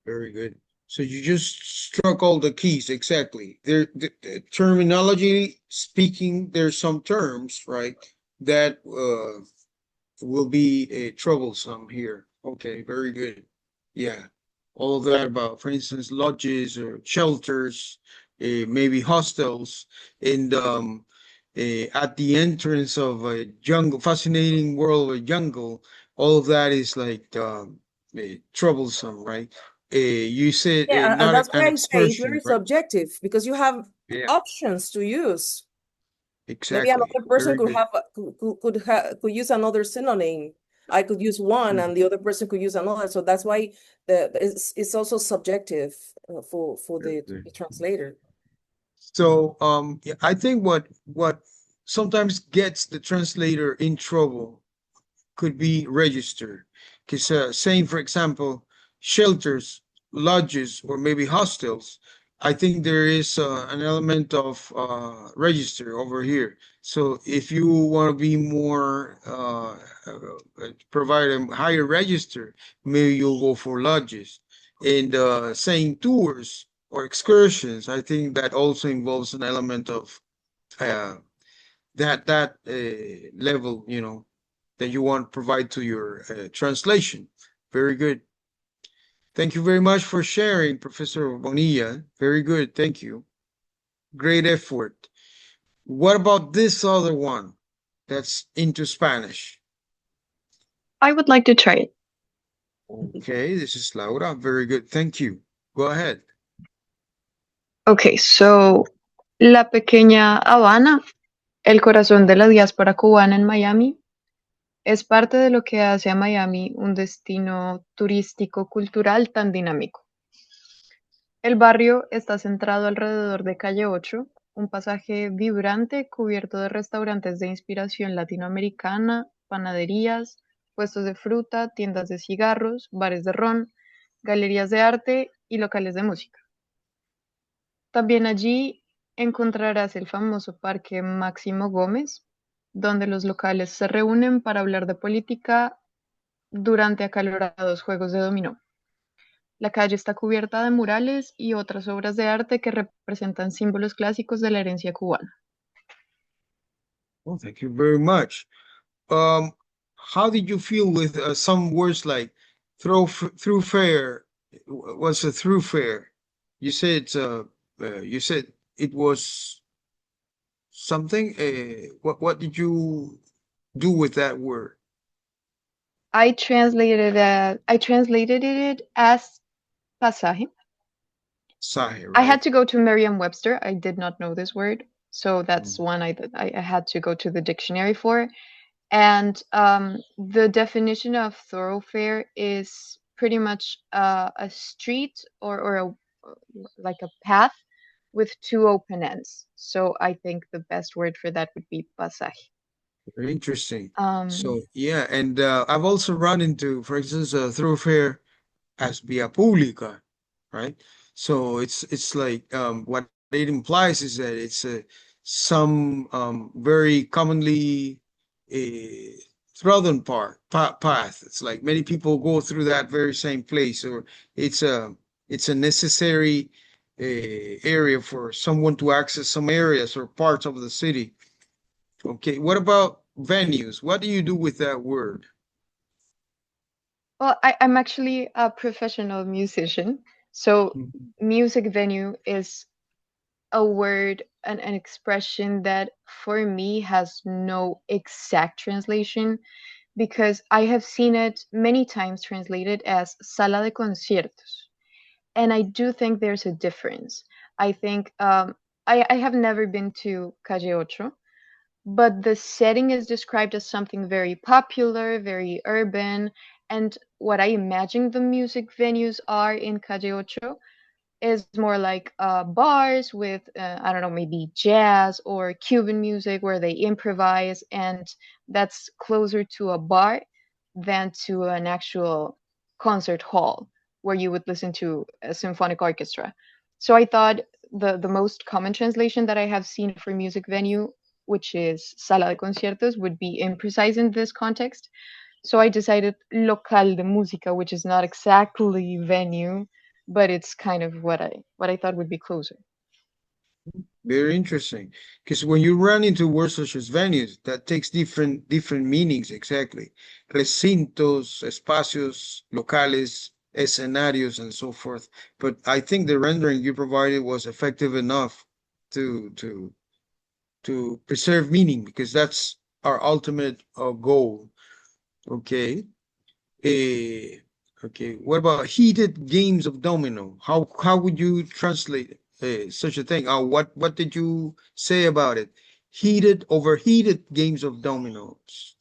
Very good. So you just struck all the keys exactly. The terminology speaking, there's some terms, right, that will be troublesome here. Okay, very good. Yeah, all of that about, for instance, lodges or shelters, maybe hostels, and at the entrance of a jungle, fascinating world of a jungle. All of that is like troublesome, right? You said Yeah, and not that's an why I say it's excursion, very right? subjective, because you have Yeah, options to use. Maybe exactly. another person Very could good. have could use another synonym. I could use one, Mhm. and the other person could use another. So that's why it's also subjective for Very the good. translator. So, yeah, I think what sometimes gets the translator in trouble could be register, because saying, for example, shelters, lodges, or maybe hostels, I think there is an element of register over here. So if you want to be more provide a higher register, maybe you'll go for lodges. And saying tours or excursions, I think that also involves an element of uh, that level, that you want to provide to your translation. Very good. Thank you very much for sharing, Professor Bonilla. Very good. Thank you. Great effort. What about this other one that's into Spanish? I would like to try it. Okay, this is Laura. Very good. Thank you. Go ahead. Okay, so La Pequeña Habana, el corazón de la diáspora cubana en Miami, es parte de lo que hace a Miami un destino turístico cultural tan dinámico. El barrio está centrado alrededor de Calle 8, un pasaje vibrante cubierto de restaurantes de inspiración latinoamericana, panaderías, puestos de fruta, tiendas de cigarros, bares de ron, galerías de arte y locales de música. También allí encontrarás el famoso Parque Máximo Gómez, donde los locales se reúnen para hablar de política durante acalorados juegos de dominó. La calle está cubierta de murales y otras obras de arte que representan símbolos clásicos de la herencia cubana. Well, thank you very much. How did you feel with some words like through fair? What's a through fair? You said you said it was something. What did you do with that word? I translated it as pasaje. Sahe, I had right? to go to Merriam-Webster. I did not know this word, so that's one I had to go to the dictionary for. And the definition of thoroughfare is pretty much a street or like a path with two open ends. So I think the best word for that would be pasaje. Very interesting. Um, So yeah, and I've also run into, for instance, a thoroughfare as via pública, right? So it's like what it implies is that it's some very commonly trodden path. It's like many people go through that very same place, or it's a necessary area for someone to access some areas or parts of the city. Okay, what about venues? What do you do with that word? well, I'm actually a professional musician, so Mhm. music venue is a word, an expression that for me has no exact translation because I have seen it many times translated as sala de conciertos. And I do think there's a difference. I think I have never been to Calle Ocho, but the setting is described as something very popular, very urban. And what I imagine the music venues are in Calle Ocho is more like bars with I don't know, maybe jazz or Cuban music where they improvise, and that's closer to a bar than to an actual concert hall where you would listen to a symphonic orchestra. So I thought the most common translation that I have seen for music venue, which is sala de conciertos, would be imprecise in this context. So I decided local de música, which is not exactly venue, but it's kind of what I thought would be closer. Very interesting. Because when you run into words such as venues, that takes different meanings exactly. Recintos, espacios locales, escenarios, and so forth. But I think the rendering you provided was effective enough to to to preserve meaning because that's our ultimate goal. Okay. Eh, okay. What about heated games of domino? How would you translate such a thing? What did you say about it? Overheated games of dominoes.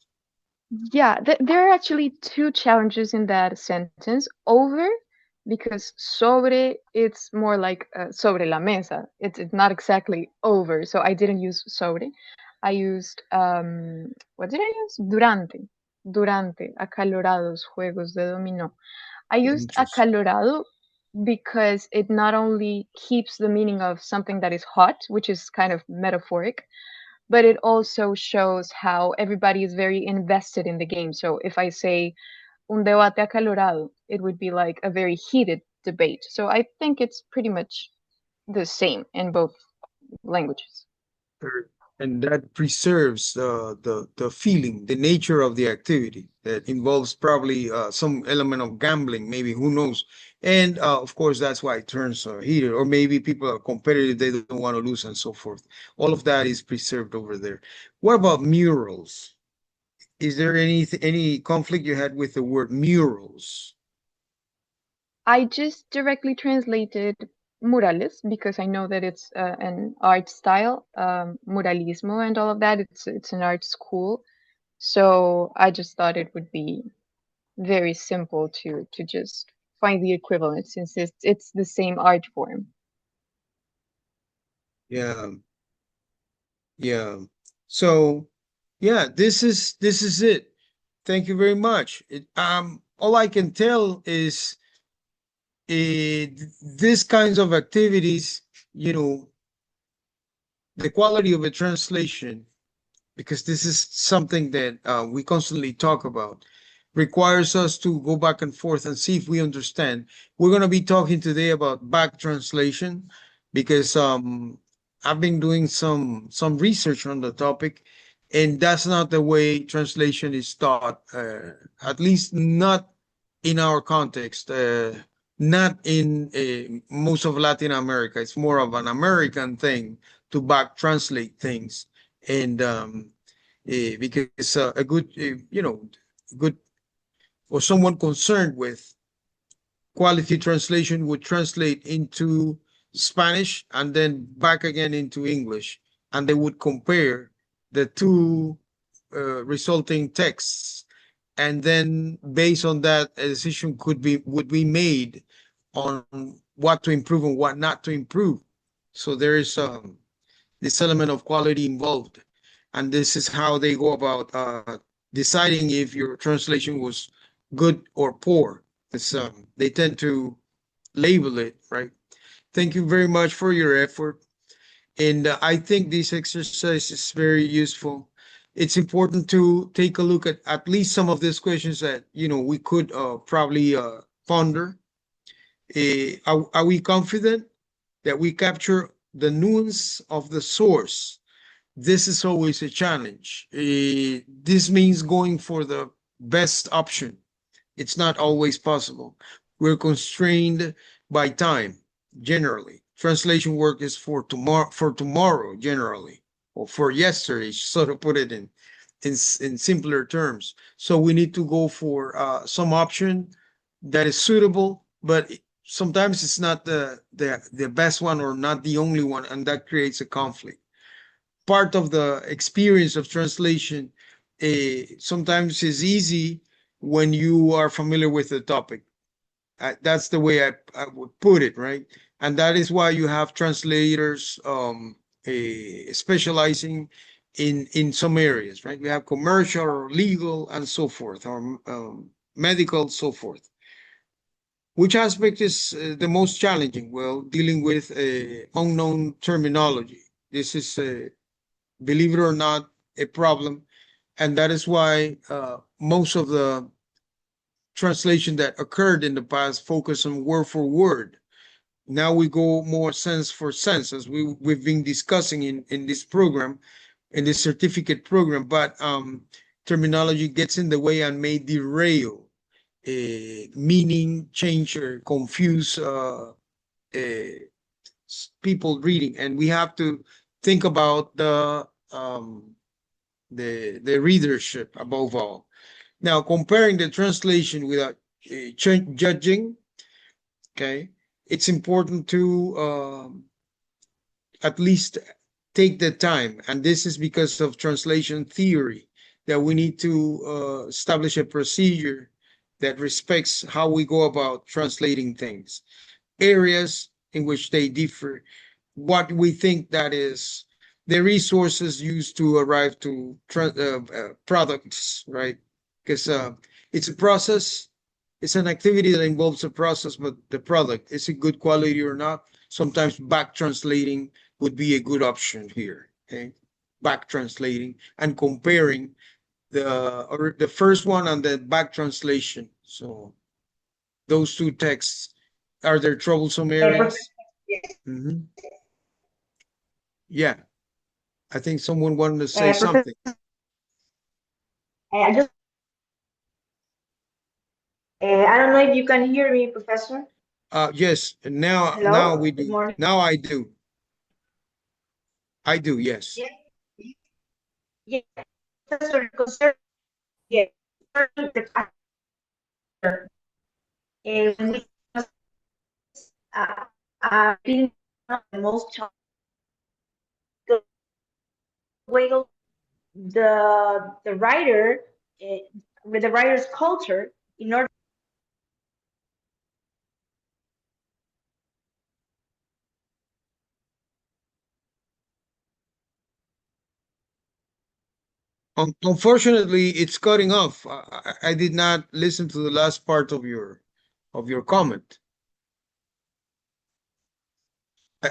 Yeah, there are actually two challenges in that sentence. Over, because sobre, it's more like sobre la mesa. It's not exactly over, so I didn't use sobre. I used, what did I use? Durante, acalorados juegos de dominó. I used Interesting. acalorado because it not only keeps the meaning of something that is hot, which is kind of metaphoric, but it also shows how everybody is very invested in the game. So if I say un debate acalorado, it would be like a very heated debate. So I think it's pretty much the same in both languages. Sure. And that preserves the feeling, the nature of the activity that involves probably some element of gambling, maybe, who knows? And of course, that's why it turns heated, or maybe people are competitive, they don't want to lose, and so forth. All of that is preserved over there. What about murals? Is there any conflict you had with the word murals? I just directly translated murales because I know that it's an art style, muralismo and all of that. It's an art school, so I just thought it would be very simple to just find the equivalent since it's the same art form. Yeah, yeah. So, yeah, this is it. Thank you very much. All I can tell is these kinds of activities, you know, the quality of a translation, because this is something that we constantly talk about, requires us to go back and forth and see if we understand. We're going to be talking today about back translation because I've been doing some research on the topic, and that's not the way translation is taught, at least not in our context, not in most of Latin America. It's more of an American thing to back translate things, and because a good, good, or someone concerned with quality translation would translate into Spanish and then back again into English, and they would compare the two resulting texts, and then based on that, a decision would be made on what to improve and what not to improve. So there is this element of quality involved, and this is how they go about deciding if your translation was good or poor. It's they tend to label it, right? Thank you very much for your effort. And I think this exercise is very useful. It's important to take a look at least some of these questions that, we could probably ponder. Are we confident that we capture the nuance of the source? This is always a challenge. This means going for the best option. It's not always possible. We're constrained by time, generally. Translation work is for tomorrow, generally, or for yesterday, so to put it in simpler terms. So we need to go for some option that is suitable, but sometimes it's not the best one or not the only one, and that creates a conflict. Part of the experience of translation sometimes is easy when you are familiar with the topic. That's the way I would put it, right? And that is why you have translators specializing in some areas, right? We have commercial or legal and so forth, or medical, so forth. Which aspect is the most challenging? Well, dealing with unknown terminology. This is, believe it or not, a problem. And that is why most of the translation that occurred in the past focus on word for word. Now we go more sense for sense, as we've been discussing in this program, in this certificate program, but terminology gets in the way and may derail meaning, change, or confuse people reading. And we have to think about the readership above all. Now, comparing the translation without judging, okay, it's important to at least take the time. And this is because of translation theory, that we need to establish a procedure that respects how we go about translating things. Areas in which they differ, what we think that is the resources used to arrive to products, right? Because it's a process, it's an activity that involves a process, but the product, is it good quality or not? Sometimes back translating would be a good option here, okay? Back translating and comparing the first one and the back translation. So those two texts, are there troublesome areas? Mm-hmm. Yeah, I think someone wanted to say something. I just, I don't know if you can hear me, Professor. Yes, now Hello? now we Good do. morning. Now I do. I do, yes. Yeah, Professor, concern, yeah, when we being the most challenging way the writer with the writer's culture in order. Unfortunately, it's cutting off. I did not listen to the last part of your comment.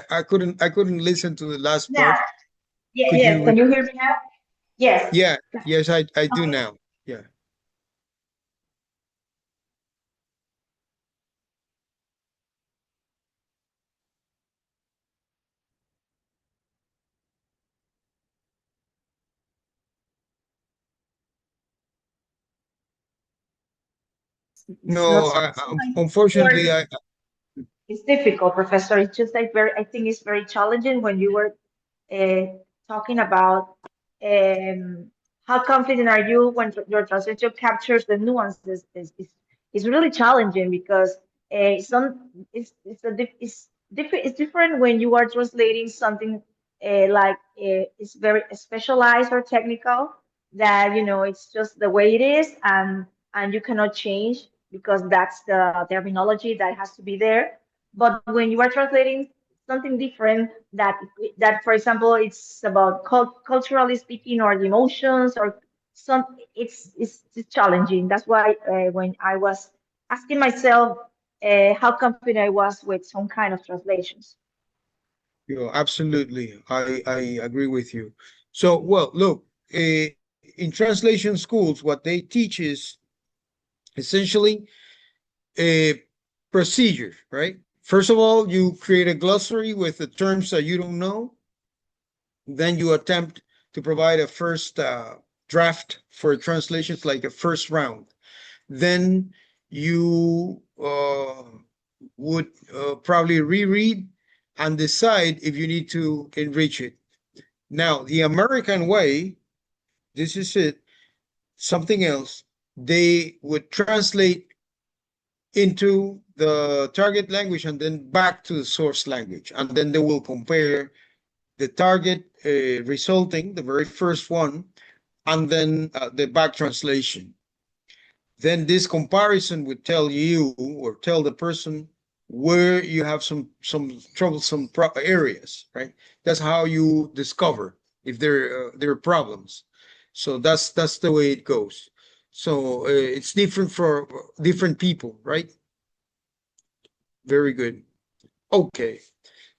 I couldn't listen to the last Now, part. yeah, Could yes. you Can you hear me now? Yes. Yeah, yes, I do Okay. now. Yeah. It's not No, sometimes unfortunately, it's difficult, Professor. It's just like I think it's very challenging when you were talking about how confident are you when your translation captures the nuances. Is really challenging because it's different when you are translating something it's very specialized or technical, that it's just the way it is, and you cannot change because that's the terminology that has to be there. But when you are translating something different, that for example it's about culturally speaking, or the emotions, or some, it's challenging. That's why when I was asking myself how confident I was with some kind of translations. Absolutely. I agree with you. So, well, look, in translation schools, what they teach is essentially a procedure, right? First of all, you create a glossary with the terms that you don't know. Then you attempt to provide a first draft for translations, like a first round. Then you would probably reread and decide if you need to enrich it. Now, the American way, this is it, something else, they would translate into the target language and then back to the source language. And then they will compare the target resulting, the very first one, and then the back translation. Then this comparison would tell you or tell the person where you have some troublesome areas, right? That's how you discover if there are problems. So that's the way it goes. So it's different for different people, right? Very good. Okay.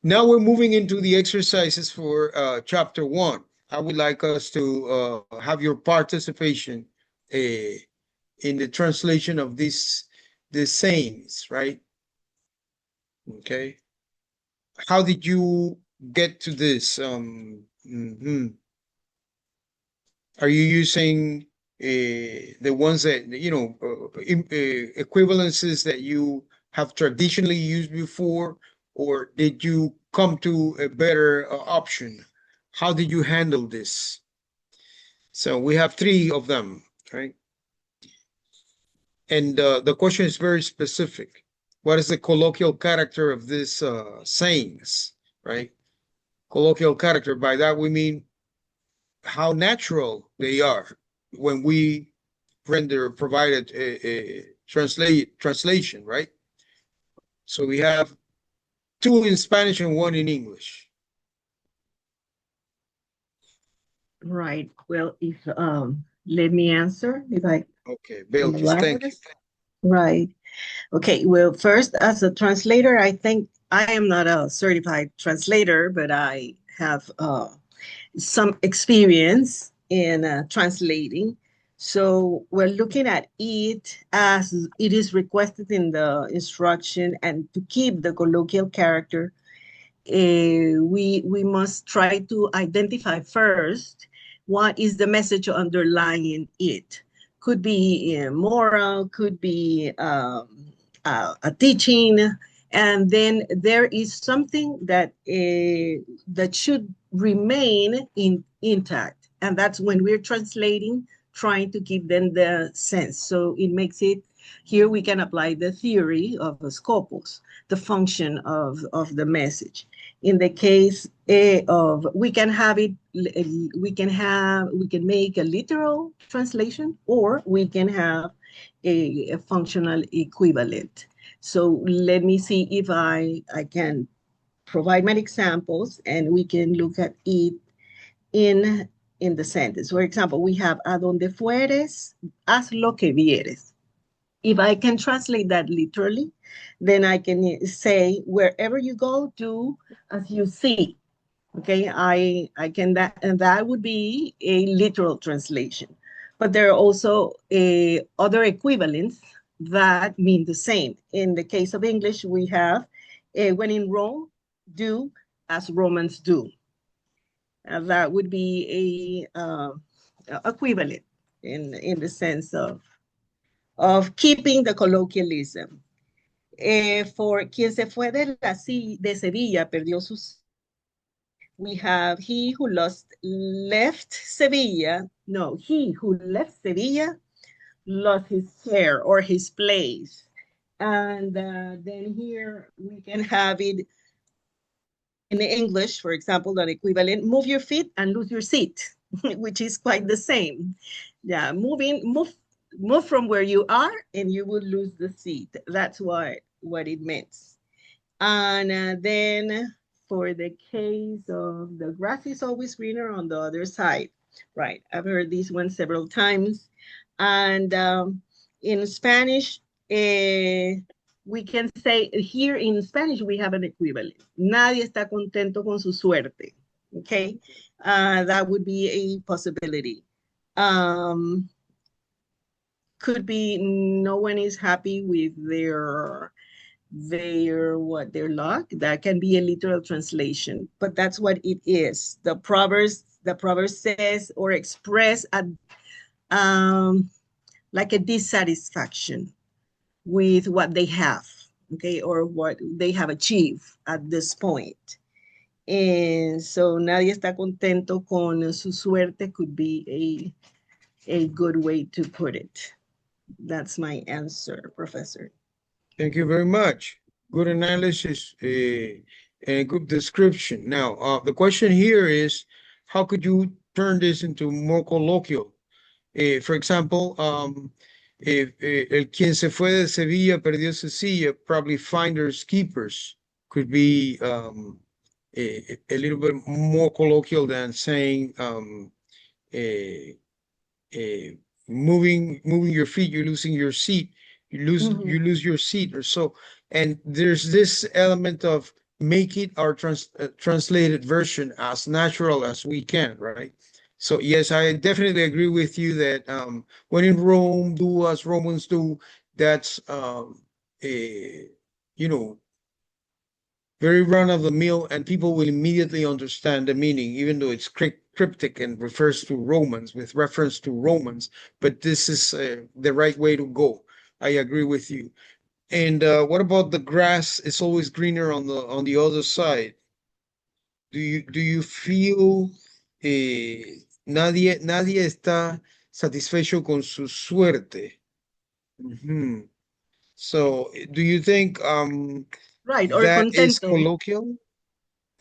Now we're moving into the exercises for chapter 1. I would like us to have your participation in the translation of these sayings, right? Okay. How did you get to this? Are you using the ones that, equivalences that you have traditionally used before, or did you come to a better option? How did you handle this? So we have 3 of them, right? And the question is very specific. What is the colloquial character of these sayings, right? Colloquial character, by that we mean how natural they are when we provided a translation, right? So we have 2 in Spanish and 1 in English. Right. Well, if let me answer if I Okay, Belkis, thank you. Right. Okay. Well, first, as a translator, I think I am not a certified translator, but I have some experience in translating. So we're looking at it as it is requested in the instruction, and to keep the colloquial character, we must try to identify first what is the message underlying it. Could be moral, could be a teaching, and then there is something that that should remain intact, and that's when we're translating, trying to give them the sense. So it makes it, here we can apply the theory of the scopus, the function of the message. In the case of, we can have it, we can make a literal translation, or we can have a functional equivalent. So let me see if I can provide my examples, and we can look at it in the sentence. For example, we have a donde fueres, haz lo que vieres. If I can translate that literally, then I can say, wherever you go, do as you see. Okay, I can, that, and that would be a literal translation. But there are also other equivalents that mean the same. In the case of English, we have, when in Rome, do as Romans do. That would be a equivalent in the sense of keeping the colloquialism. For quien se fue de Sevilla perdió sus. We have he who left Sevilla. No, he who left Sevilla lost his chair or his place. And then here we can have it in English, for example, the equivalent, move your feet and lose your seat. which is quite the same. Yeah, move from where you are and you will lose the seat. That's what it means. And then for the case of the grass is always greener on the other side. Right, I've heard this one several times. And in Spanish, we can say, here in Spanish, we have an equivalent. Nadie está contento con su suerte. Okay, that would be a possibility. Could be no one is happy with their luck. That can be a literal translation, but that's what it is. The proverb says or express like a dissatisfaction with what they have, okay, or what they have achieved at this point. And so nadie está contento con su suerte could be a good way to put it. That's my answer, Professor. Thank you very much. Good analysis and good description. Now, the question here is, how could you turn this into more colloquial? For example, if el quien se fue de Sevilla perdió su silla, probably finders keepers could be a little bit more colloquial than saying moving your feet, you're losing your seat. You lose your seat or so. And there's this element of make it our translated version as natural as we can, right? So yes, I definitely agree with you that when in Rome, do as Romans do. That's you know, very run of the mill, and people will immediately understand the meaning, even though it's cryptic and refers to Romans, with reference to Romans. But this is the right way to go. I agree with you. And what about the grass is always greener on the other side? Do you feel nadie está satisfecho con su suerte? Mhm. So do you think Right, or that is contento. colloquial?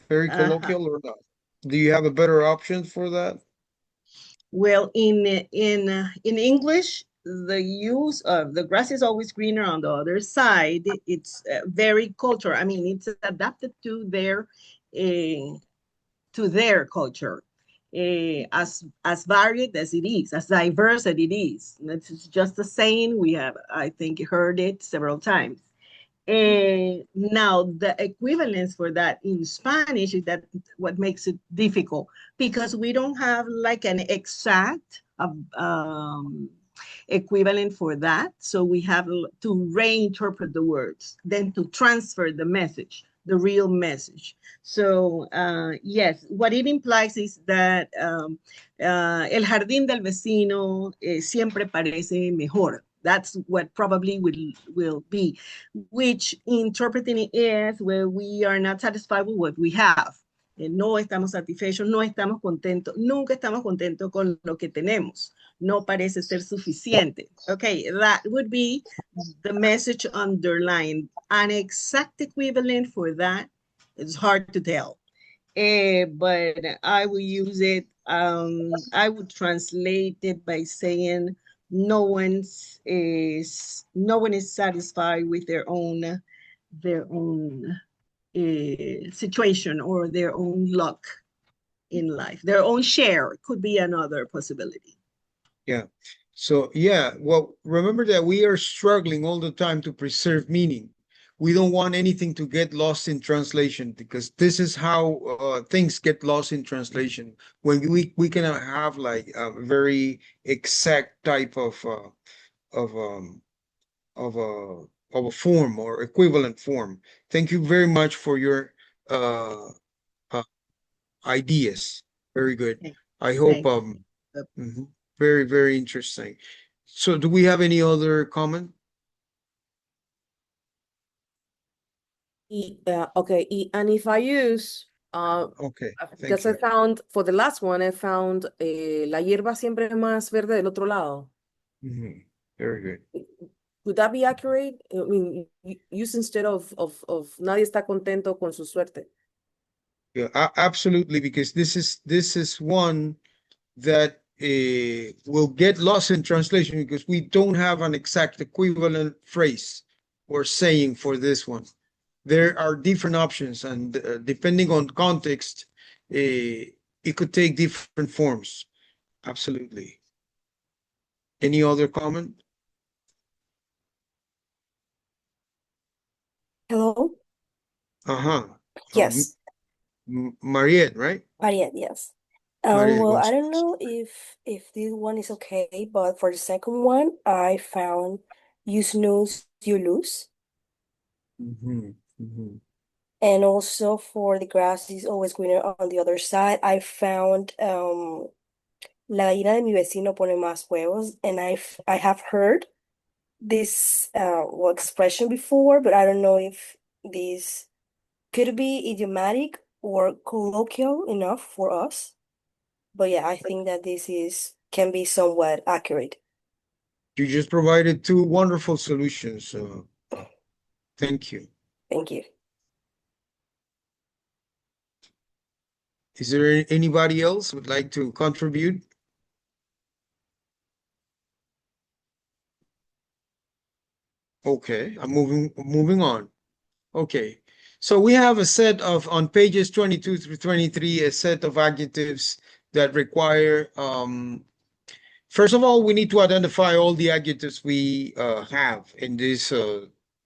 Very colloquial or not? Do you have a better option for that? Well, in English, the use of the grass is always greener on the other side. It's very cultural. I mean, it's adapted to their culture, as varied as it is, as diverse as it is. It's just a saying we have, I think, heard it several times. Now, the equivalence for that in Spanish is that what makes it difficult, because we don't have like an exact equivalent for that. So we have to reinterpret the words, then to transfer the message, the real message. So yes, what it implies is that el jardín del vecino siempre parece mejor. That's what probably will be, which interpreting it is where we are not satisfied with what we have. No estamos satisfechos, no estamos contentos, nunca estamos contentos con lo que tenemos. No parece ser suficiente. Okay, that would be the message underlined. An exact equivalent for that is hard to tell. But I will use it. I would translate it by saying no one is satisfied with their own situation or their own luck in life. Their own share could be another possibility. Yeah. So yeah, well, remember that we are struggling all the time to preserve meaning. We don't want anything to get lost in translation, because this is how things get lost in translation. When we can have like a very exact type of a form or equivalent form. Thank you very much for your uh, ideas. Very good. I hope very, very interesting. So do we have any other comment? Okay, and if I use Okay, because I found for the last one, I found la hierba siempre es más verde del otro lado. Very good. Would that be accurate? I mean, use instead of nadie está contento con su suerte. Yeah, absolutely, because this is one that will get lost in translation because we don't have an exact equivalent phrase or saying for this one. There are different options, and depending on context, it could take different forms. Absolutely. Any other comment? Hello? Uh-huh. Yes, Mariette, right? Mariette, yes. Mariette Well, I Gonzalez. don't know if this one is okay, but for the second one, I found you snooze, you lose. Mhm, mhm. And also for the grass is always greener on the other side, I found La gallina de mi vecino pone más huevos, and I have heard this expression before, but I don't know if this could be idiomatic or colloquial enough for us. But yeah, I think that this is can be somewhat accurate. You just provided two wonderful solutions. Thank you. Thank you. Is there anybody else would like to contribute? Okay, I'm moving on. Okay, so we have a set of, on pages 22 through 23, a set of adjectives that require, first of all, we need to identify all the adjectives we have in these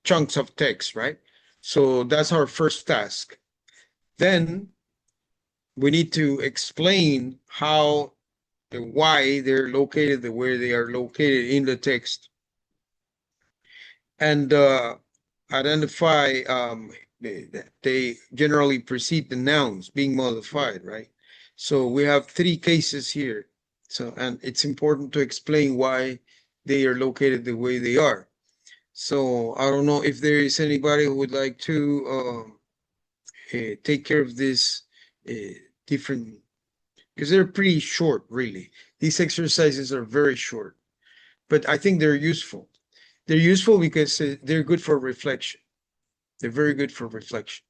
chunks of text, right? So that's our first task. Then we need to explain how and why they're located the way they are located in the text. And identify they generally precede the nouns being modified, right? So we have three cases here. So, and it's important to explain why they are located the way they are. So I don't know if there is anybody who would like to take care of this different, because they're pretty short, really. These exercises are very short, but I think they're useful. They're useful because they're good for reflection. They're very good for reflection.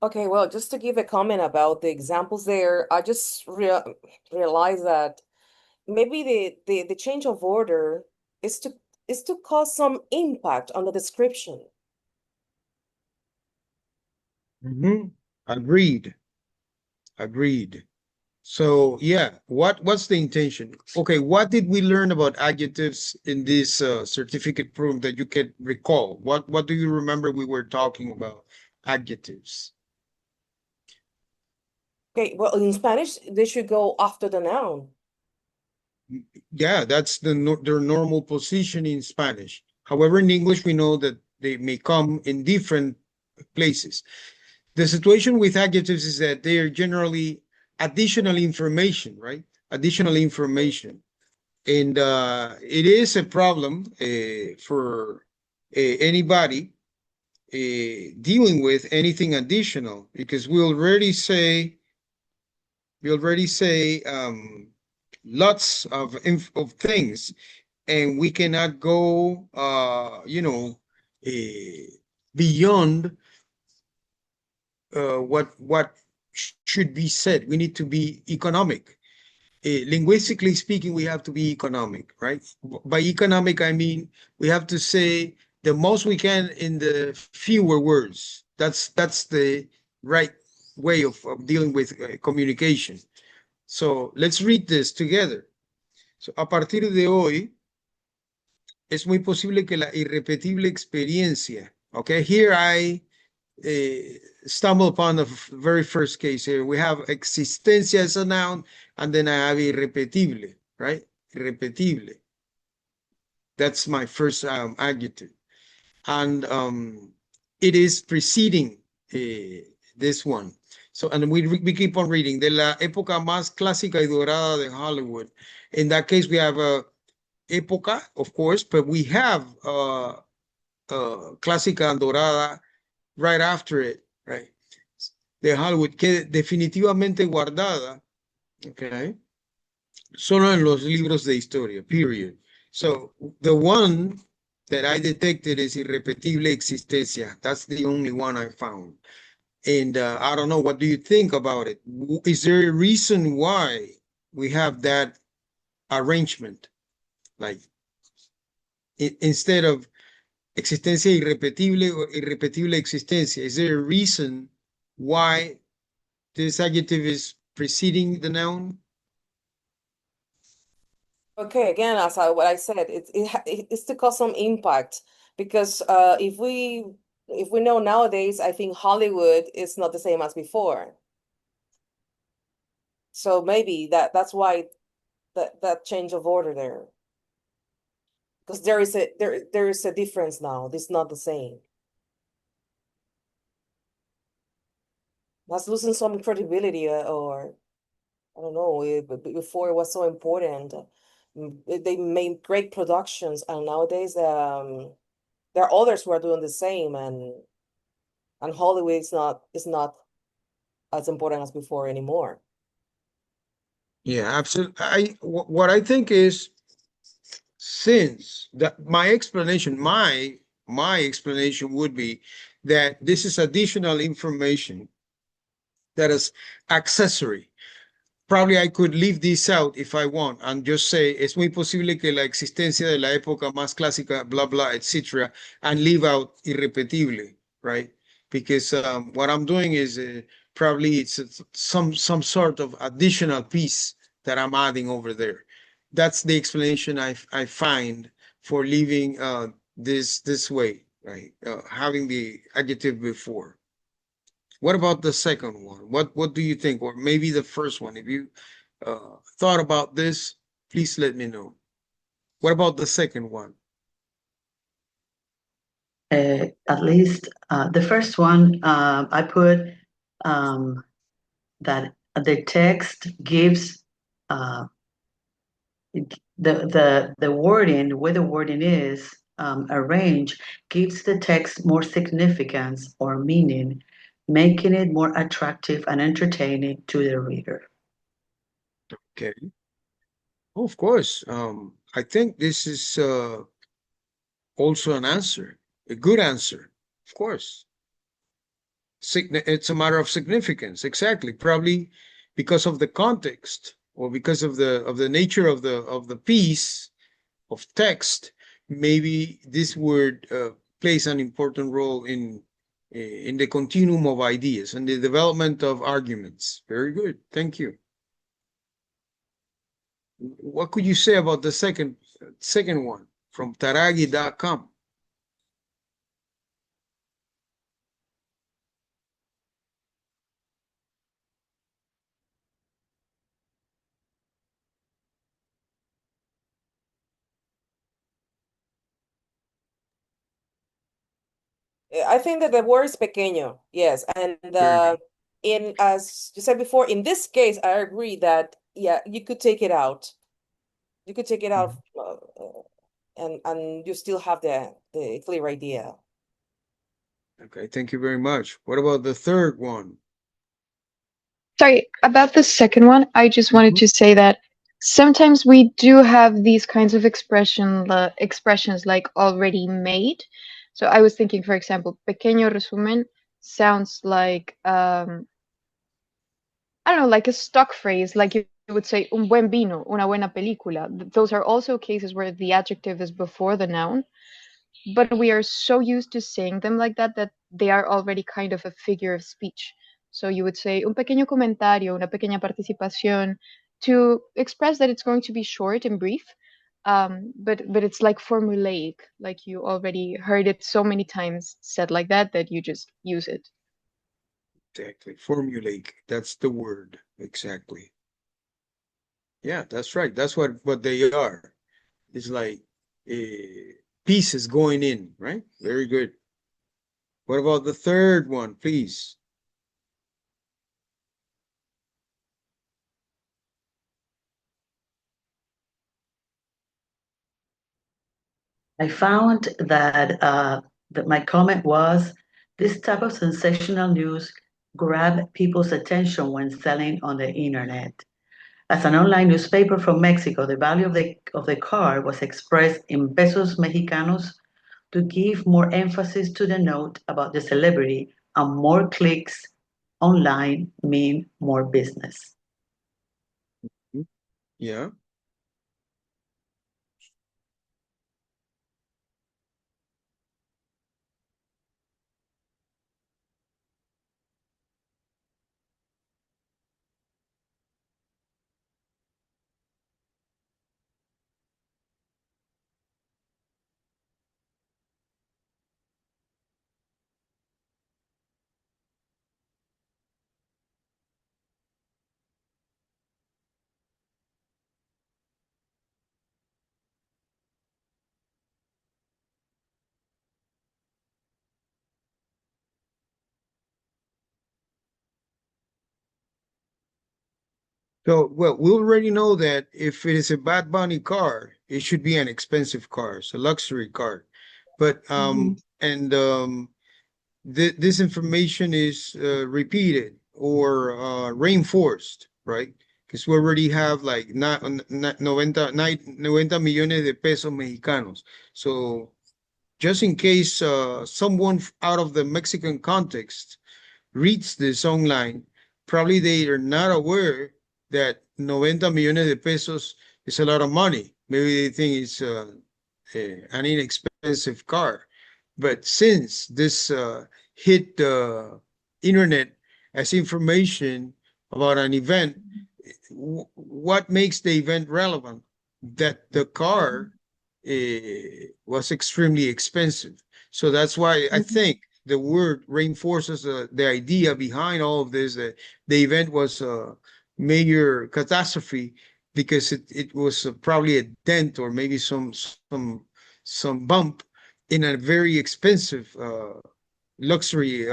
Okay, well, just to give a comment about the examples there, I just realized that maybe the change of order is to cause some impact on the description. Agreed. Agreed. So yeah, what's the intention? Okay, what did we learn about adjectives in this certificate program that you can recall? What do you remember we were talking about adjectives? Okay, well, in Spanish, they should go after the noun. Yeah, that's their normal position in Spanish. However, in English, we know that they may come in different places. The situation with adjectives is that they are generally additional information, right? Additional information. And it is a problem for anybody dealing with anything additional, because we already say lots of things, and we cannot go beyond what should be said. We need to be economic. Linguistically speaking, we have to be economic, right? By economic, I mean we have to say the most we can in the fewer words. That's the right way of dealing with communication. So let's read this together. So, a partir de hoy, es muy posible que la irrepetible experiencia, okay, here I stumble upon the very first case here. We have existencia as a noun, and then I have irrepetible, right? Irrepetible. That's my first adjective. And it is preceding this one. So, and we keep on reading. De la época más clásica y dorada de Hollywood. In that case, we have a época, of course, but we have clásica and dorada right after it, right? De Hollywood, que definitivamente guardada, okay, solo en los libros de historia, period. So the one that I detected is irrepetible existencia. That's the only one I found. And I don't know, what do you think about it? Is there a reason why we have that arrangement? Like, instead of existencia irrepetible or irrepetible existencia, is there a reason why this adjective is preceding the noun? Okay, again, what I said, it's to cause some impact, because if we know nowadays, I think Hollywood is not the same as before. So maybe that's why that change of order there, because there is a difference now. It's not the same. That's losing some credibility, or I don't know. Before it was so important. They made great productions, and nowadays there are others who are doing the same, and Hollywood is not as important as before anymore. Yeah, absolutely. What I think is, since that my explanation would be that this is additional information that is accessory. Probably I could leave this out if I want and just say es muy posible que la existencia de la época más clásica, blah blah, etc., and leave out irrepetible, right? Because what I'm doing is probably it's some sort of additional piece that I'm adding over there. That's the explanation I find for leaving this way, right? Having the adjective before. What about the second one? What do you think? Or maybe the first one? If you thought about this, please let me know. What about the second one? At least the first one, I put that the text gives the wording, where the wording is arranged, gives the text more significance or meaning, making it more attractive and entertaining to the reader. Okay. Of course. I think this is also an answer, a good answer. Of course. It's a matter of significance. Exactly. Probably because of the context, or because of the nature of the piece of text. Maybe this word plays an important role in the continuum of ideas and the development of arguments. Very good. Thank you. What could you say about the second one from taragi.com? I think that the word is pequeño, yes. And Very good. as you said before, in this case, I agree that yeah, you could take it out. You could take it out, and you still have the clear idea. Okay, thank you very much. What about the third one? Sorry, about the second one, I just wanted to say that sometimes we do have these kinds of expressions like already made. So I was thinking, for example, pequeño resumen sounds like I don't know, like a stock phrase, like you would say un buen vino, una buena película. Those are also cases where the adjective is before the noun, but we are so used to saying them like that that they are already kind of a figure of speech. So you would say un pequeño comentario, una pequeña participación, to express that it's going to be short and brief. But it's like formulaic, like you already heard it so many times said like that that you just use it. Exactly. Formulaic. That's the word. Exactly. Yeah, that's right. That's what they are. It's like pieces going in, right? Very good. What about the third one, please? I found that my comment was this type of sensational news grab people's attention when selling on the internet. As an online newspaper from Mexico, the value of the car was expressed in pesos mexicanos to give more emphasis to the note about the celebrity, and more clicks online mean more business. Yeah. So, well, we already know that if it is a Bad Bunny car, it should be an expensive car, it's a luxury car. But this information is repeated or reinforced, right? Because we already have like 90 millones de pesos mexicanos. So just in case someone out of the Mexican context reads this online, probably they are not aware that 90 millones de pesos is a lot of money. Maybe they think it's an inexpensive car. But since this hit the internet as information about an event, what makes the event relevant? That the car was extremely expensive. So that's why I think the word reinforces the idea behind all of this, that the event was a major catastrophe because it was probably a dent or maybe some bump in a very expensive luxury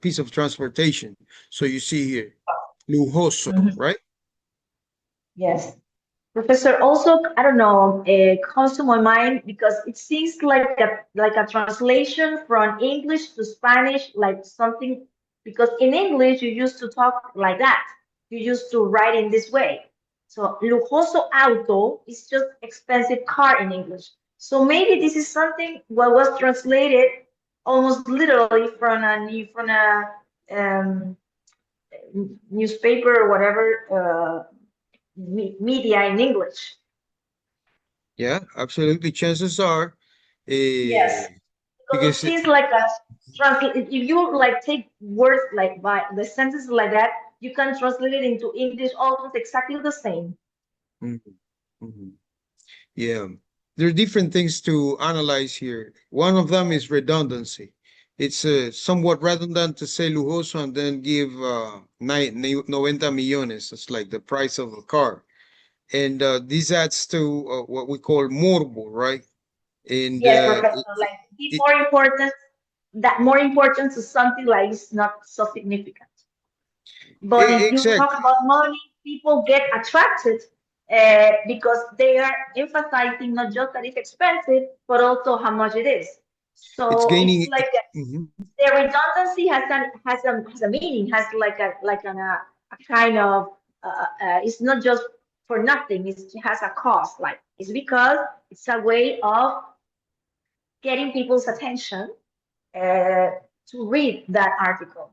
piece of transportation. So you see here, lujoso, right? Yes. Professor, also, I don't know, comes to my mind because it seems like a translation from English to Spanish, like something, because in English you used to talk like that. You used to write in this way. So lujoso auto is just expensive car in English. So maybe this is something what was translated almost literally from a newspaper or whatever media in English. Yeah, absolutely. Chances are, Yes, because it because seems like a translate. If you like take words like by the sentences like that, you can translate it into English almost exactly the same. Mhm, mhm. Yeah, there are different things to analyze here. One of them is redundancy. It's somewhat redundant to say lujoso and then give 90 millones. It's like the price of a car. And this adds to what we call morbo, right? And Yes, professor. Like be it, more important that more important to something like is not so significant. But if you talk Exactly. about money, people get attracted because they are emphasizing not just that it's expensive, but also how much it is. It's So it's gaining. like Mhm. the redundancy has a meaning, has a kind of it's not just for nothing. It has a cost. Like it's because it's a way of getting people's attention uh, to read that article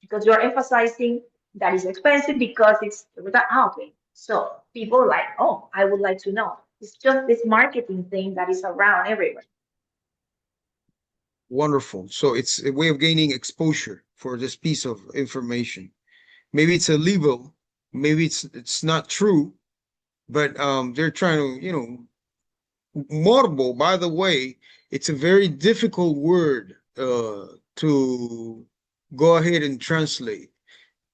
because you're emphasizing that it's expensive because it's okay. So people like, oh, I would like to know. It's just this marketing thing that is around everywhere. Wonderful. So it's a way of gaining exposure for this piece of information. Maybe it's a libel, maybe it's not true, but they're trying to, morbo, by the way, it's a very difficult word to go ahead and translate.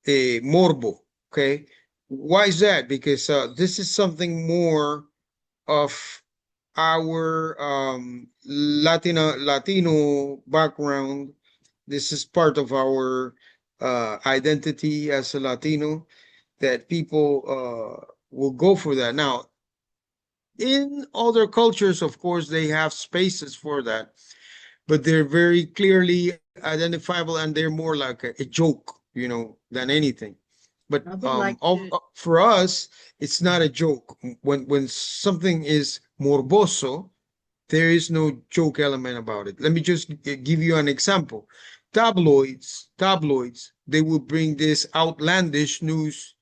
Morbo, okay? Why is that? Because this is something more of our Latino background. This is part of our identity as a Latino that people will go for that. Now, in other cultures, of course, they have spaces for that, but they're very clearly identifiable and they're more like a joke, than anything. But I would like to. for us, it's not a joke. When something is morboso, there is no joke element about it. Let me just give you an example. Tabloids, they will bring this outlandish news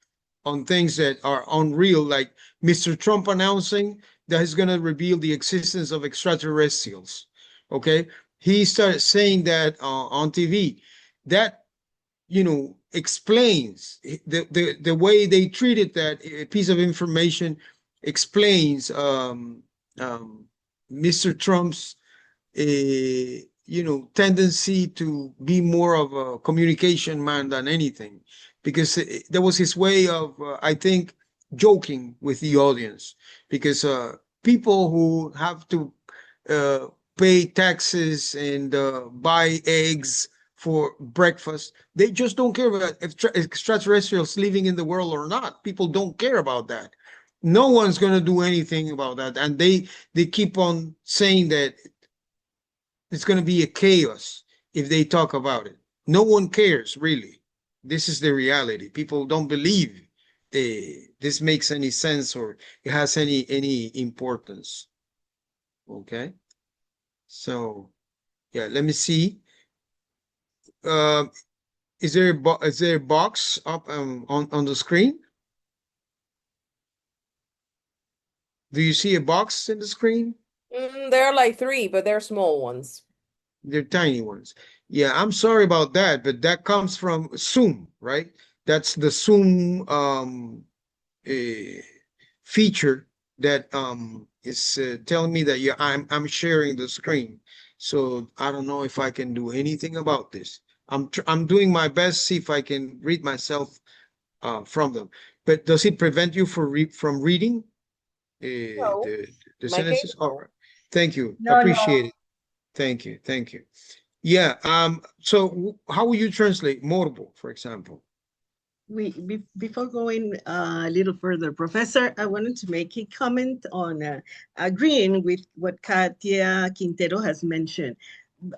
on things that are unreal, like Mr. Trump announcing that he's going to reveal the existence of extraterrestrials. Okay. He started saying that on TV. That, explains the way they treated that piece of information, explains Mr. Trump's tendency to be more of a communication man than anything, because that was his way of, I think, joking with the audience. Because people who have to uh, pay taxes and buy eggs for breakfast, they just don't care about if extraterrestrials living in the world or not. People don't care about that. No one's going to do anything about that, and they keep on saying that it's going to be a chaos if they talk about it. No one cares, really. This is the reality. People don't believe this makes any sense or it has any importance. Okay. So yeah, let me see. Uh, is there a box up on the screen? Do you see a box in the screen? There are like three, but they're small ones. They're tiny ones. Yeah, I'm sorry about that, but that comes from Zoom, right? That's the Zoom feature that is telling me that, yeah, I'm sharing the screen. So I don't know if I can do anything about this. I'm doing my best, see if I can read myself from them. But does it prevent you from reading No, the in my case, sentences? All no. right. Thank you. No, no. Appreciate it. Thank you. Thank you. Yeah. So how will you translate morbo, for example? Before going a little further, Professor, I wanted to make a comment on agreeing with what Katia Quintero has mentioned.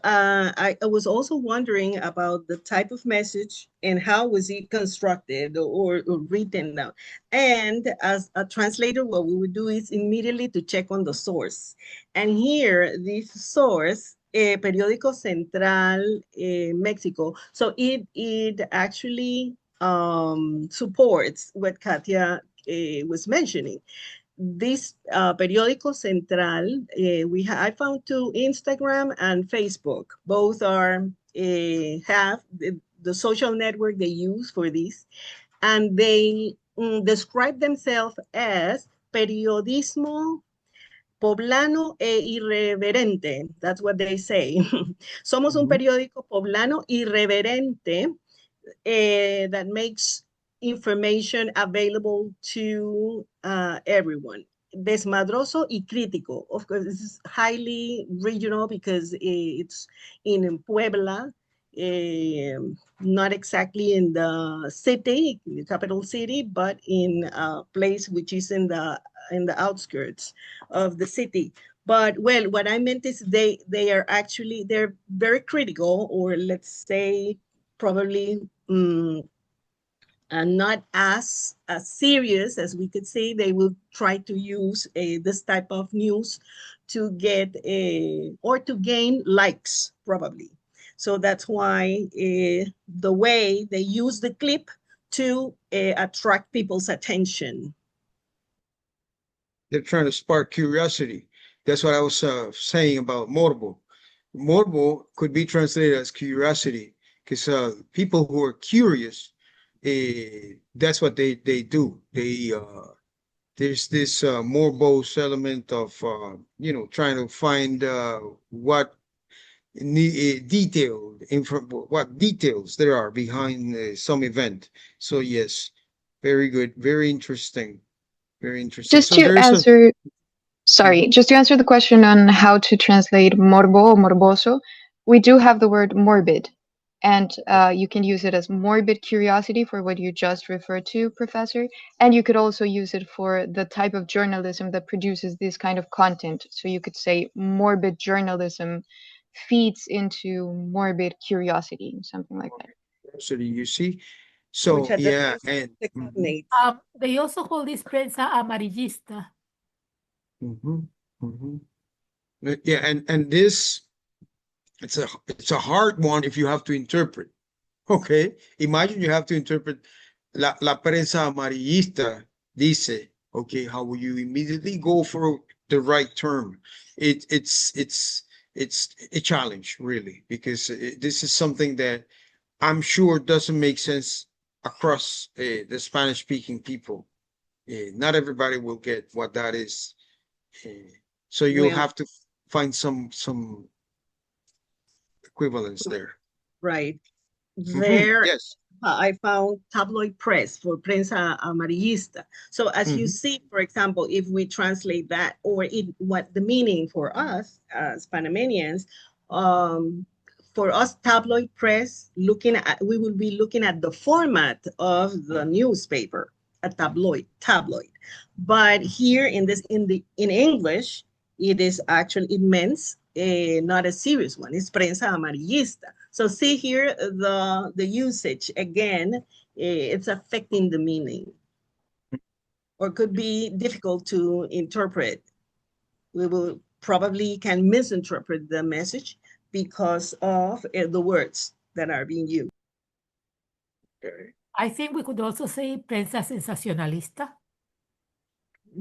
I was also wondering about the type of message and how was it constructed or written down. And as a translator, what we would do is immediately to check on the source. And here, this source, Periódico Central, Mexico. So it actually supports what Katia was mentioning. This Periódico Central, I found two, Instagram and Facebook. Both are have the social network they use for this, and they describe themselves as periodismo poblano e irreverente. That's what they say. Somos un Mhm. periódico poblano irreverente that makes information available to everyone. desmadroso y crítico. Of course, this is highly regional because it's in Puebla, not exactly in the city, the capital city, but in a place which is in the outskirts of the city. But well, what I meant is they are actually, they're very critical, or let's say probably not as serious as we could say. They will try to use this type of news to get or to gain likes, probably. So that's why the way they use the clip to attract people's attention. They're trying to spark curiosity. That's what I was saying about Módulo. Módulo could be translated as curiosity, because people who are curious, that's what they do. They there's this morose element of trying to find what what details there are behind some event. So yes, very good, very interesting, very interesting. Just So to there's a answer, sorry, just to answer the question on how to translate morbo or morboso, we do have the word morbid, and you can use it as morbid curiosity for what you just referred to, Professor, and you could also use it for the type of journalism that produces this kind of content. So you could say morbid journalism feeds into morbid curiosity, something like that. curiosity, you see. Which So at the yeah, time and the cognates. They also call this prensa amarillista. yeah, and this it's a hard one if you have to interpret. Okay, imagine you have to interpret la prensa amarillista dice. Okay, how will you immediately go for the right term? It's a challenge, really, because this is something that I'm sure doesn't make sense across the Spanish-speaking people. Not everybody will get what that is. So you'll Well, have to find some equivalence there. right. There, Yes. I found tabloid press for prensa amarillista. So as you see, for example, if we translate that, or what the meaning for us as Panamanians, for us tabloid press, we will be looking at the format of the newspaper, a tabloid. But here in English, it is actually, it means not a serious one. It's prensa amarillista. So see here the usage again. It's affecting the meaning, or could be difficult to interpret. We will probably can misinterpret the message because of the words that are being used. Okay. I think we could also say prensa sensacionalista.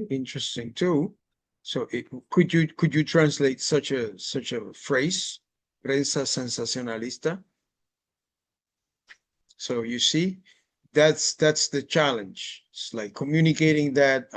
Interesting too. So could you translate such a phrase, prensa sensacionalista? So you see, that's the challenge. It's like communicating that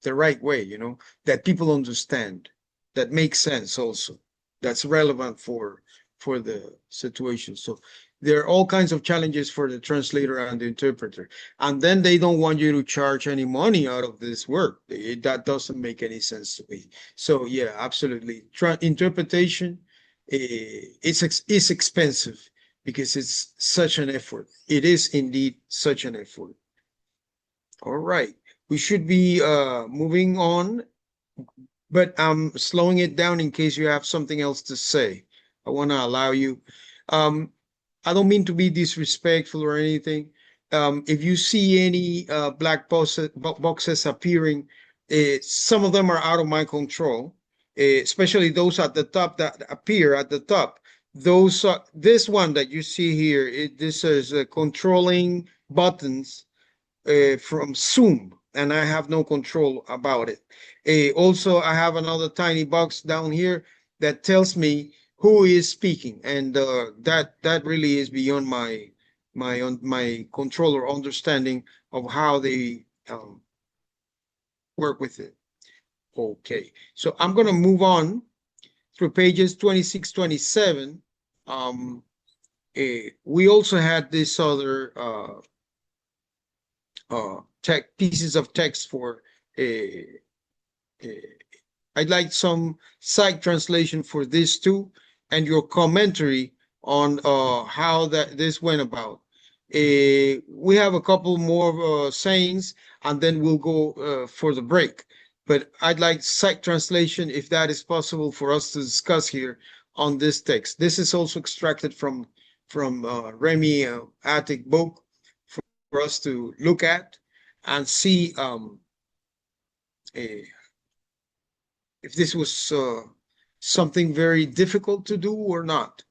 the right way, that people understand, that makes sense also, that's relevant for the situation. So there are all kinds of challenges for the translator and the interpreter, and then they don't want you to charge any money out of this work. That doesn't make any sense to me. So yeah, absolutely, interpretation is expensive because it's such an effort. It is indeed such an effort. All right, we should be moving on, but I'm slowing it down in case you have something else to say. I want to allow you. I don't mean to be disrespectful or anything. If you see any black boxes appearing, some of them are out of my control, especially those at the top that appear at the top. Those this one that you see here, this is controlling buttons from Zoom, and I have no control about it. Also, I have another tiny box down here that tells me who is speaking, and that really is beyond my control or understanding of how they work with it. Okay, so I'm gonna move on through pages 26, 27. We also had this other pieces of text for I'd like some site translation for this too, and your commentary on how this went about. We have a couple more sayings, and then we'll go for the break. But I'd like site translation, if that is possible, for us to discuss here on this text. This is also extracted from Remy Attic book for us to look at and see if this was something very difficult to do or not.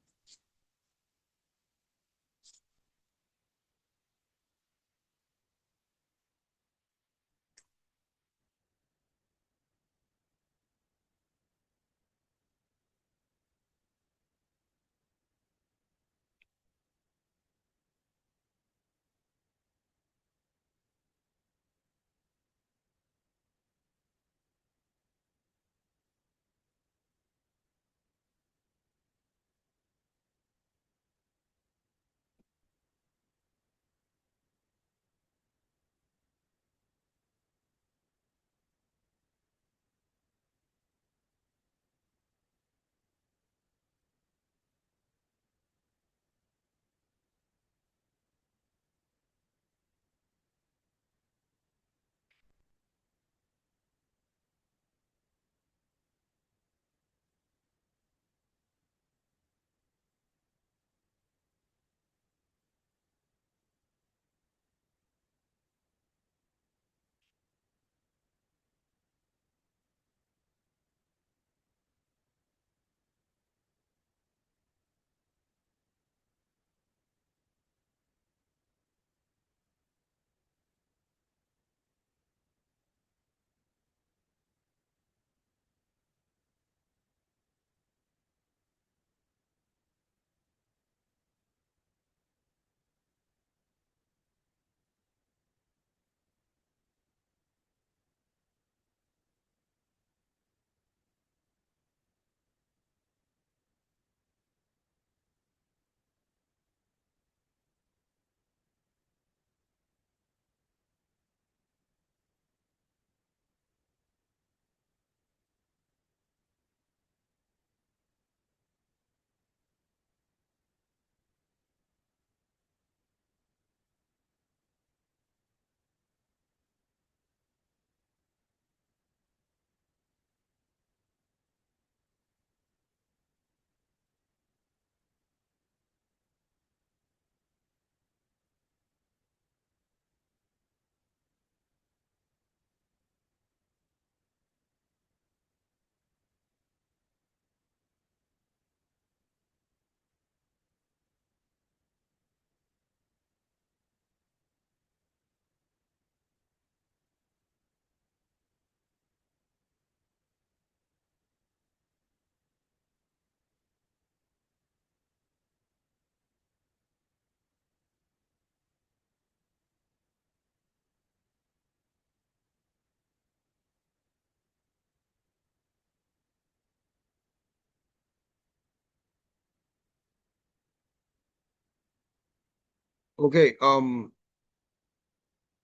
Okay,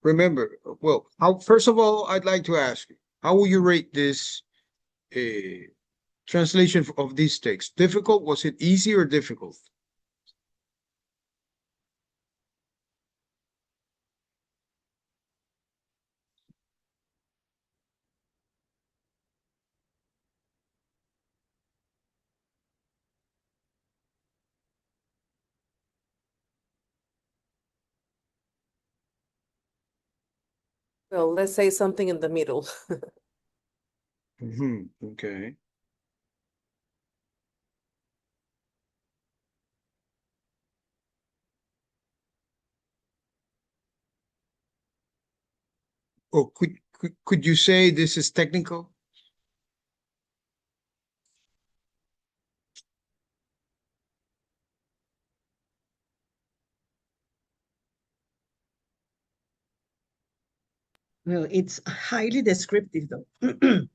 remember, well, first of all, I'd like to ask you, how will you rate this translation of these texts? Difficult? Was it easy or difficult? Well, let's say something in the middle. Okay. Or could you say this is technical? Well, it's highly descriptive, though.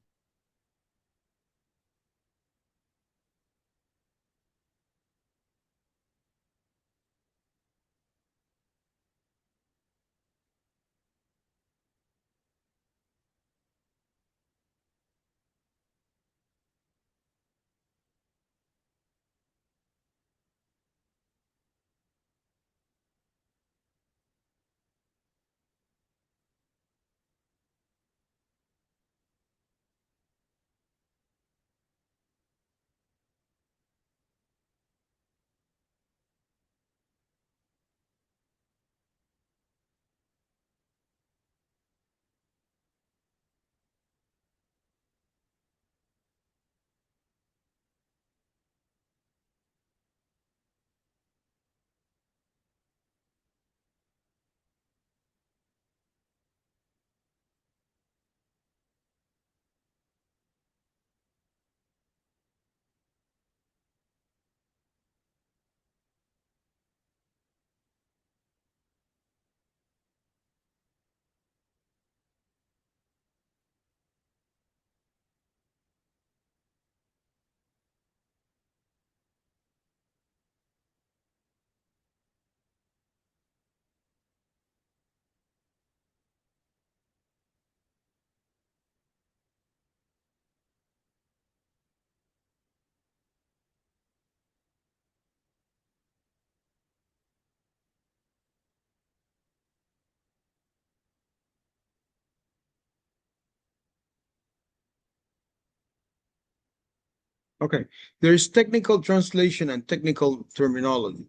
Okay. There's technical translation and technical terminology.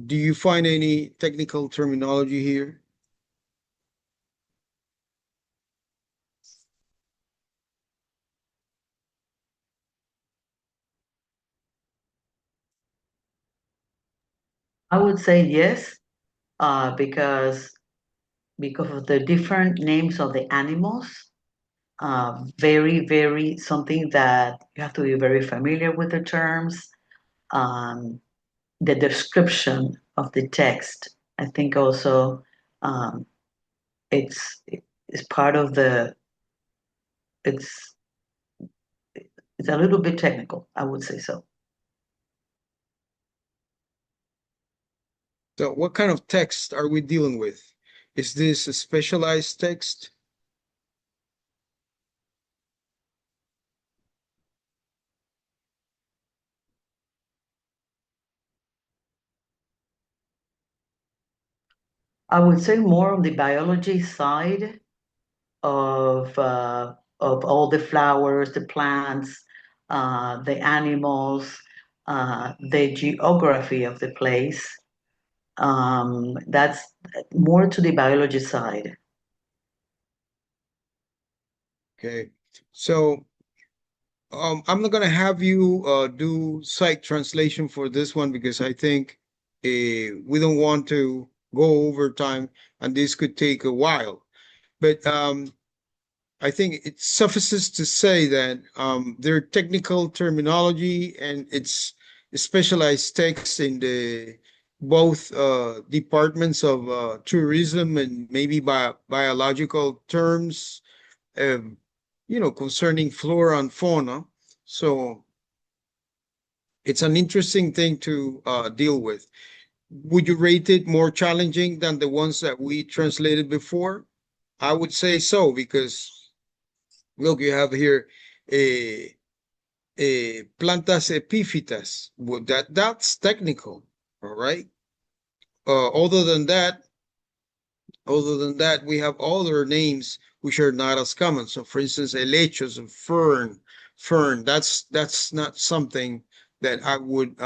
Do you find any technical terminology here? I would say yes, because of the different names of the animals. Very something that you have to be very familiar with the terms. Um, the description of the text. I think also um, it's it's part of the it's it's a little bit technical. I would say so. So what kind of text are we dealing with? Is this a specialized text? I would say more on the biology side of all the flowers, the plants, the animals, the geography of the place. That's more to the biology side. Okay. So I'm not gonna have you do site translation for this one because I think we don't want to go over time and this could take a while. But I think it suffices to say that there are technical terminology and it's specialized text in the both departments of tourism and maybe biological terms, um, concerning flora and fauna. So it's an interesting thing to deal with. Would you rate it more challenging than the ones that we translated before? I would say so because look, you have here a plantas epífitas. Well, that's technical, all right. Uh, other than that, we have other names which are not as common. So, for instance, helechos of fern. That's not something that I would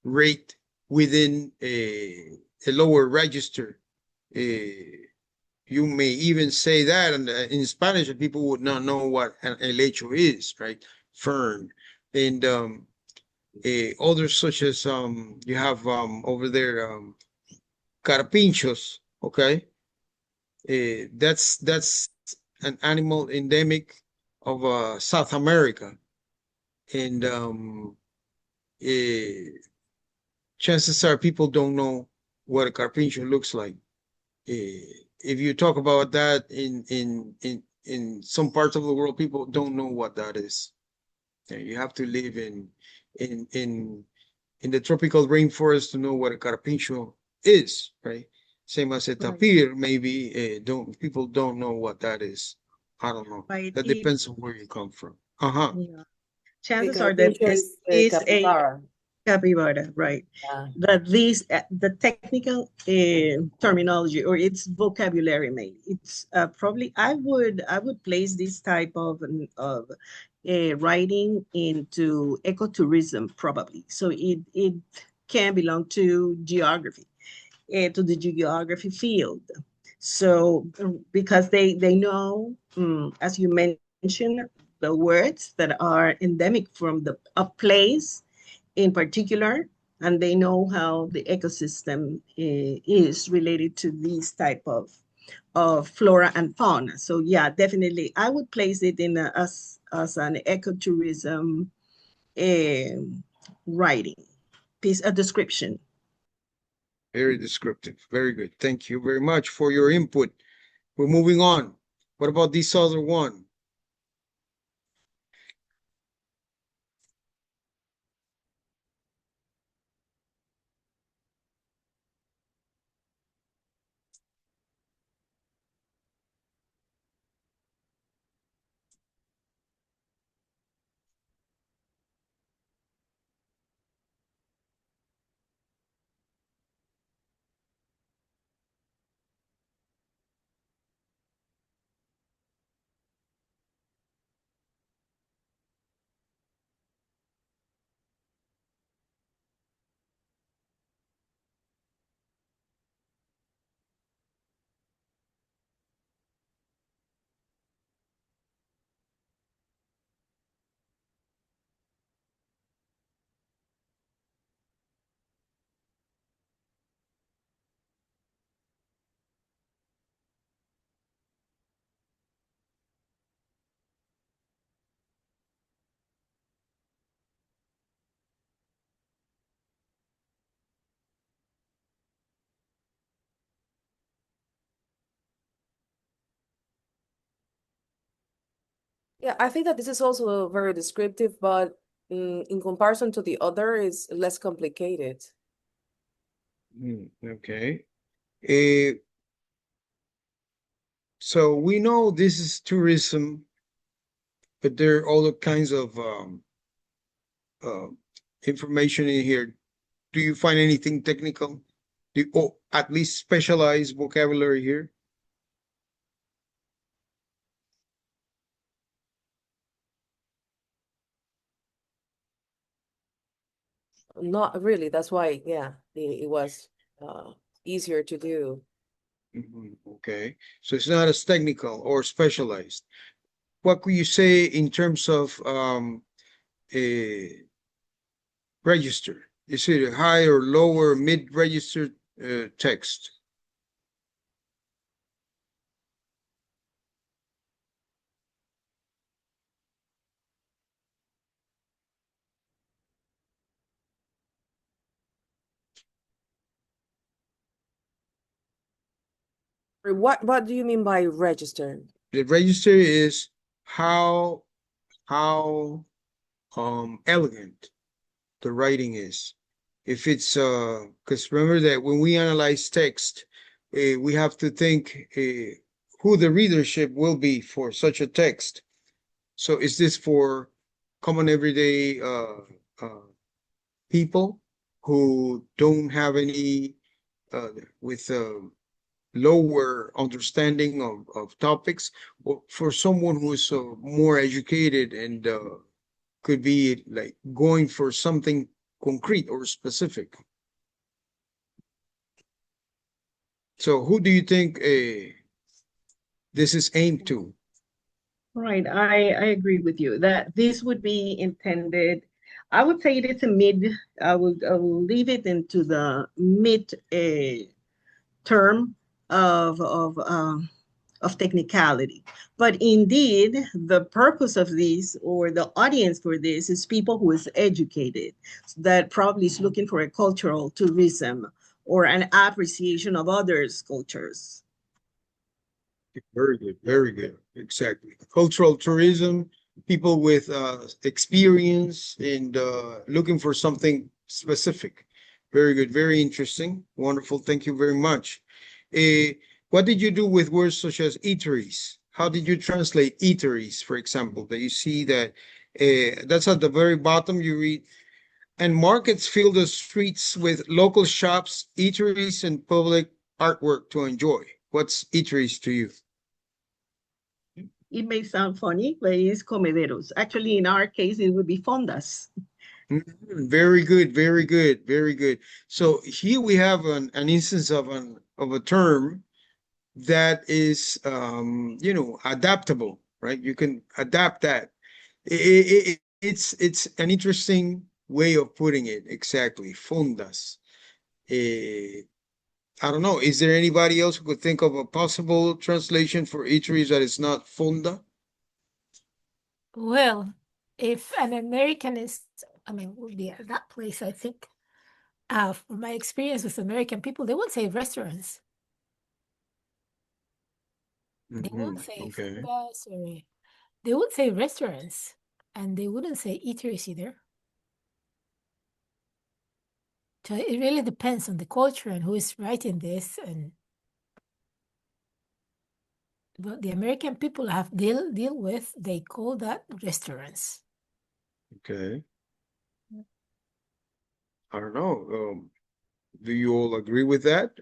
rate within a lower register. You may even say that in Spanish, and people would not know what an helecho is, right? Fern. And others such as you have over there carpinchos, okay? That's an animal endemic of South America, and uh, chances are people don't know what a carpincho looks like. If you talk about that in some parts of the world, people don't know what that is. You have to live in in in the tropical rainforest to know what a carpincho is, right? Same as a Right. tapir, maybe don't people don't know what that is. I don't know. Right. That depends on where you come from. Uh-huh. Yeah. The Chances are that carpincho this is the is a capybara. capybara, right? Yeah. That the technical terminology or its vocabulary, maybe it's probably I would place this type of writing into ecotourism probably. So it can belong to geography, to the geography field. So because they know, as you mentioned, the words that are endemic from a place in particular, and they know how the ecosystem is related to these type of flora and fauna. So yeah, definitely, I would place it in as an ecotourism writing piece, a description. Very descriptive. Very good. Thank you very much for your input. We're moving on. What about this other one? Yeah, I think that this is also very descriptive, but in comparison to the other, is less complicated. Okay. So we know this is tourism, but there are other kinds of uh, information in here. Do you find anything technical? Or at least specialized vocabulary here? Not really. That's why, yeah, it was easier to do. Okay, so it's not as technical or specialized. What could you say in terms of a register? Is it a high or lower mid-register text? What do you mean by register? The register is how elegant the writing is. If it's because remember that when we analyze text, we have to think who the readership will be for such a text. So is this for common everyday people who don't have any with lower understanding of topics, or for someone who is more educated and could be like going for something concrete or specific? So who do you think this is aimed to? Right, I agree with you that this would be intended. I would say it is a mid. I will leave it into the mid term of technicality. But indeed, the purpose of this or the audience for this is people who is educated, that probably is looking for a cultural tourism or an appreciation of others' cultures. Very good, very good. Exactly. Cultural tourism, people with experience and looking for something specific. Very good, very interesting. Wonderful. Thank you very much. What did you do with words such as eateries? How did you translate eateries, for example, that you see that that's at the very bottom you read, and markets fill the streets with local shops, eateries, and public artwork to enjoy. What's eateries to you? It may sound funny, but it is comederos. Actually, in our case, it would be fondas. Very good, very good, very good. So here we have an instance of a term that is adaptable, right? You can adapt that. It's an interesting way of putting it. Exactly, fondas. I don't know. Is there anybody else who could think of a possible translation for eateries that is not fonda? Well, if an American is, would be at that place, I think, from my experience with American people, they would say restaurants. They won't say Okay. fondas, or they would say restaurants, and they wouldn't say eateries either. So it really depends on the culture and who is writing this, and what the American people have deal with, they call that restaurants. Okay. I don't know. Do you all agree with that?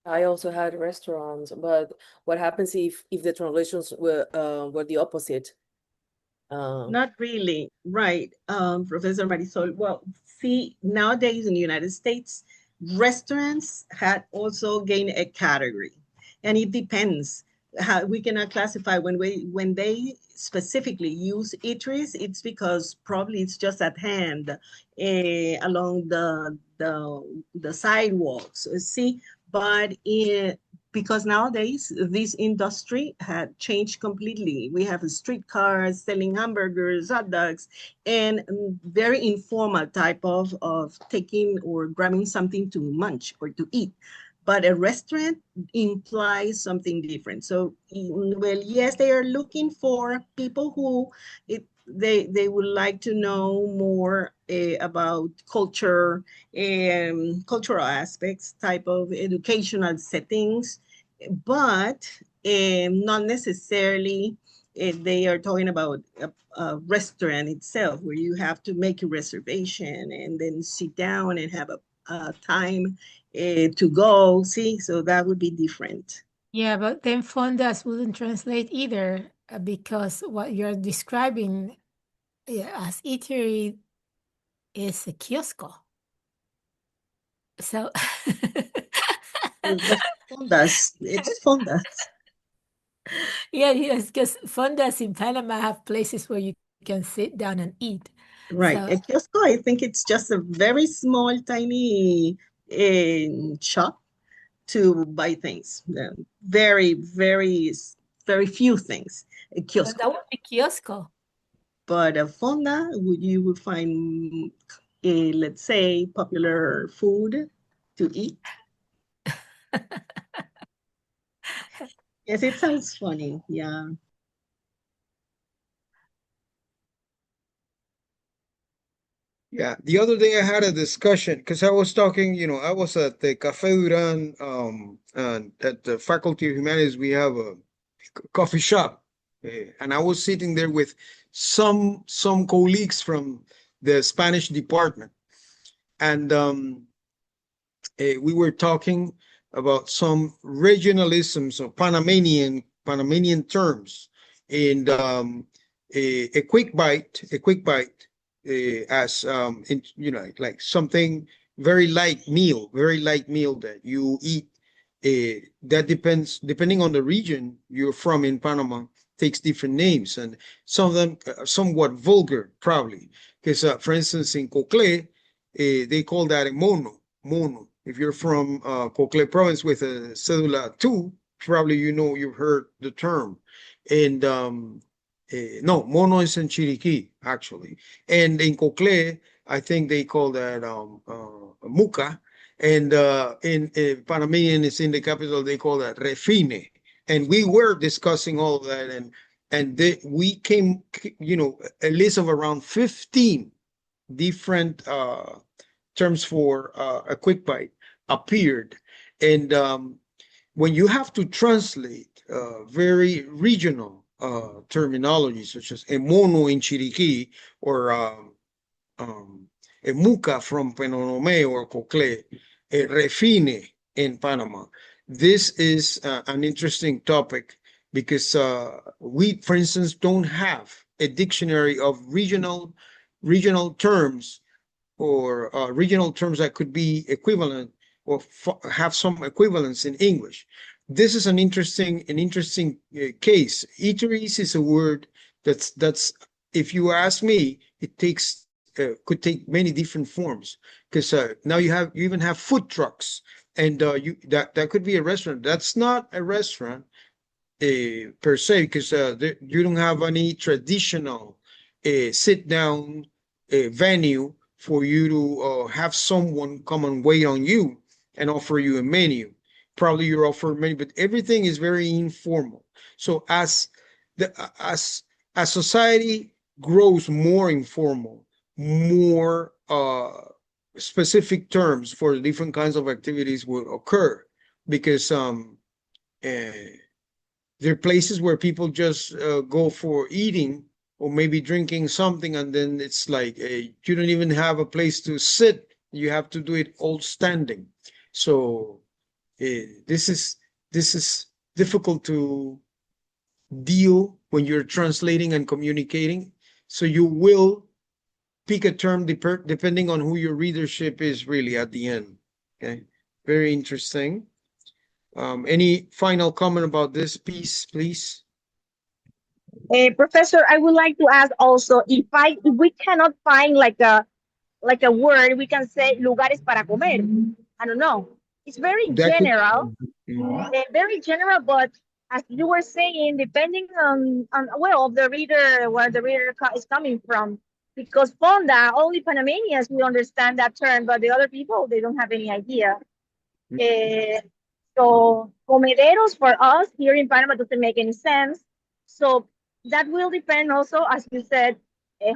I also had restaurants, but what happens if the translations were the opposite? Not really, right, Professor Marisol. Well, see, nowadays in the United States, restaurants had also gained a category, and it depends. How we cannot classify when they specifically use eateries. It's because probably it's just at hand along the sidewalks. See, but because nowadays this industry had changed completely. We have streetcars selling hamburgers, hot dogs, and very informal type of taking or grabbing something to munch or to eat. but a restaurant implies something different. So, well, yes, they are looking for people who they would like to know more about culture and cultural aspects, type of educational settings, but not necessarily they are talking about a restaurant itself where you have to make a reservation and then sit down and have a time to go. See, so that would be different. Yeah, but then fondas wouldn't translate either because what you're describing as eatery is a kiosco. So The fondas, it's fondas. yes, because fondas in Panama have places where you can sit down and eat. Right. So A kiosco, I think it's just a very small, tiny shop to buy things. Very, very, very few things. A that kiosco. would be kiosco. But a fonda, you would find, let's say, popular food to eat. Yes, it sounds funny. Yeah. Yeah, the other day I had a discussion because I was talking, I was at the Café Duran, and at the Faculty of Humanities, we have a coffee shop, and I was sitting there with some colleagues from the Spanish department, and we were talking about some regionalisms or Panamanian terms, and a quick bite, as like something very light meal that you eat. That depending on the region you're from in Panama, takes different names, and some of them are somewhat vulgar, probably, because for instance, in Cocle, they call that a mono. If you're from Cocle province with a cedula 2, probably you've heard the term. And no, mono is in Chiriquí, actually. And in Cocle, I think they call that muca. And in Panamanian, it's in the capital, they call that refine. And we were discussing all of that, and we came, a list of around 15 different terms for a quick bite appeared. And when you have to translate very regional terminology, such as emono in Chiriquí, or emuca from Penonomé or Cocle, refine in Panama, this is an interesting topic because we, for instance, don't have a dictionary of regional terms, or regional terms that could be equivalent or have some equivalence in English. This is an interesting case. Eateries is a word that's if you ask me, it could take many different forms, because now you even have food trucks, and that could be a restaurant. That's not a restaurant per se, because you don't have any traditional sit down venue for you to have someone come and wait on you and offer you a menu. Probably you're offered menu, but everything is very informal. So as society grows more informal, more specific terms for the different kinds of activities will occur, because there are places where people just go for eating or maybe drinking something, and then it's like you don't even have a place to sit. You have to do it all standing. So this is difficult to deal when you're translating and communicating. So you will pick a term depending on who your readership is really at the end. Okay, very interesting. Any final comment about this piece, please? Professor, I would like to ask also if we cannot find like a word, we can say lugares para comer. I don't know. It's very That could, general, but as you were saying, depending on well the reader, where the reader is coming from, because fonda, only Panamanians will understand that term, but the other people, they don't have any idea. So comederos for us here in Panama doesn't make any sense. So that will depend also, as you said,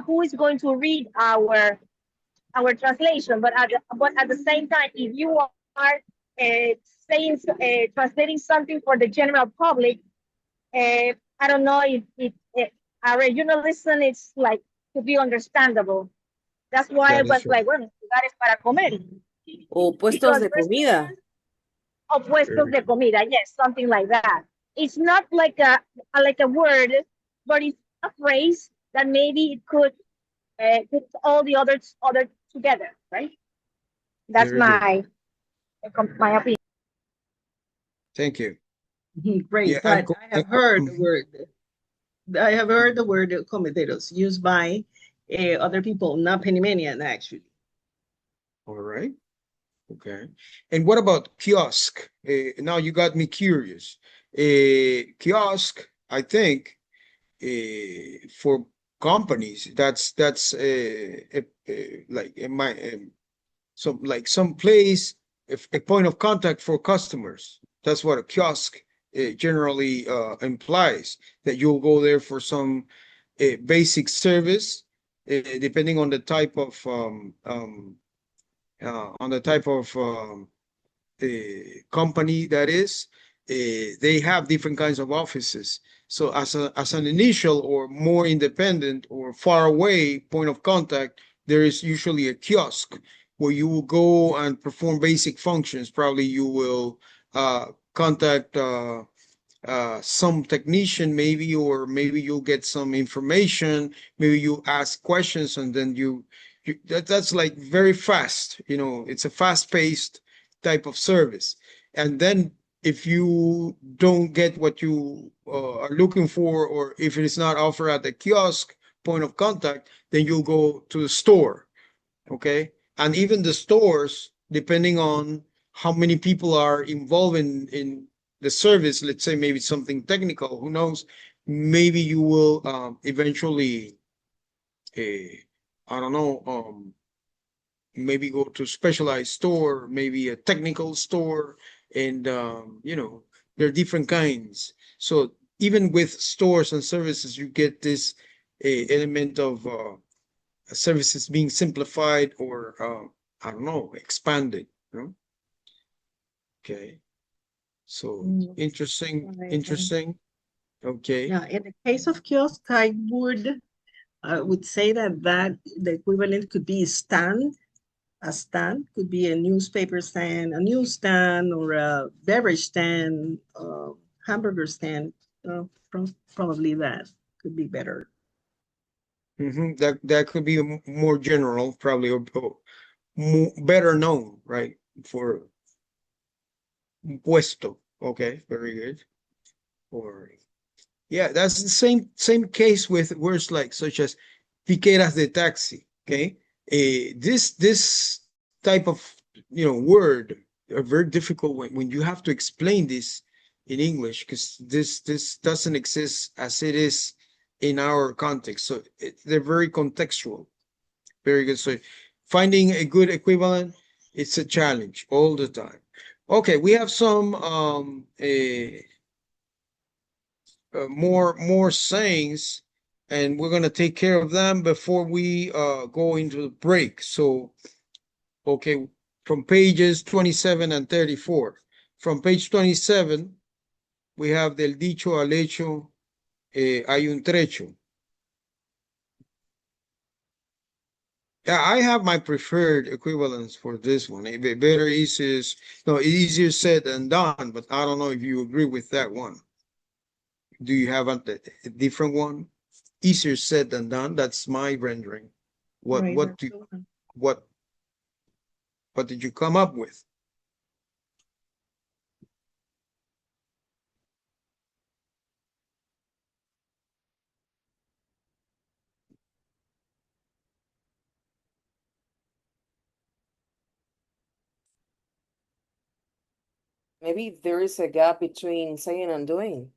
who is going to read our translation. But at the same time, if you are translating something for the general public, I don't know if a regionalism is like to be understandable. That's why I That is was true. like, bueno, lugares para comer. O puestos Because de comida. of puestos de comida, yes, something like that. It's not like a word, but it's a phrase that maybe it could put all the other together, right? That's Very good. my opinion. Thank you. Great, Yeah, but I have heard the mhm. word. I have heard the word comederos used by other people, not Panamanian, actually. All right. Okay. And what about kiosk? Now you got me curious. Kiosk, I think, for companies, that's like in my some place, a point of contact for customers. That's what a kiosk generally implies. That you'll go there for some basic service, depending on the type of company that is. They have different kinds of offices. So as an initial or more independent or far away point of contact, there is usually a kiosk where you will go and perform basic functions. Probably you will contact some technician maybe, or maybe you'll get some information, maybe you ask questions, and then that's like very fast, it's a fast-paced type of service. And then if you don't get what you are looking for, or if it is not offered at the kiosk point of contact, then you'll go to the store. Okay. And even the stores, depending on how many people are involved in the service, let's say maybe something technical, who knows, maybe you will eventually, I don't know, maybe go to a specialized store, maybe a technical store, and there are different kinds. So even with stores and services, you get this element of services being simplified, or I don't know, expanded. Okay. So interesting, Right. interesting. Okay. Yeah, in the case of kiosk, I would say that the equivalent could be stand. A stand could be a newspaper stand, a newsstand, or a beverage stand, hamburger stand. Probably that could be better. That could be more general, probably, or better known, right? For puesto. Okay, very good. Or yeah, that's the same case with words like such as piqueras de taxi. Okay, this type of word are very difficult when you have to explain this in English, because this doesn't exist as it is in our context. So they're very contextual. Very good. So finding a good equivalent, it's a challenge all the time. Okay, we have some more sayings, and we're gonna take care of them before we go into the break. So, okay, from pages 27 and 34. From page 27, we have del dicho al hecho, hay un trecho. Yeah, I have my preferred equivalence for this one. Easier said than done, but I don't know if you agree with that one. Do you have a different one? Easier said than done. That's my rendering. What Right, what do what what did you come up with? Maybe there is a gap between saying and doing.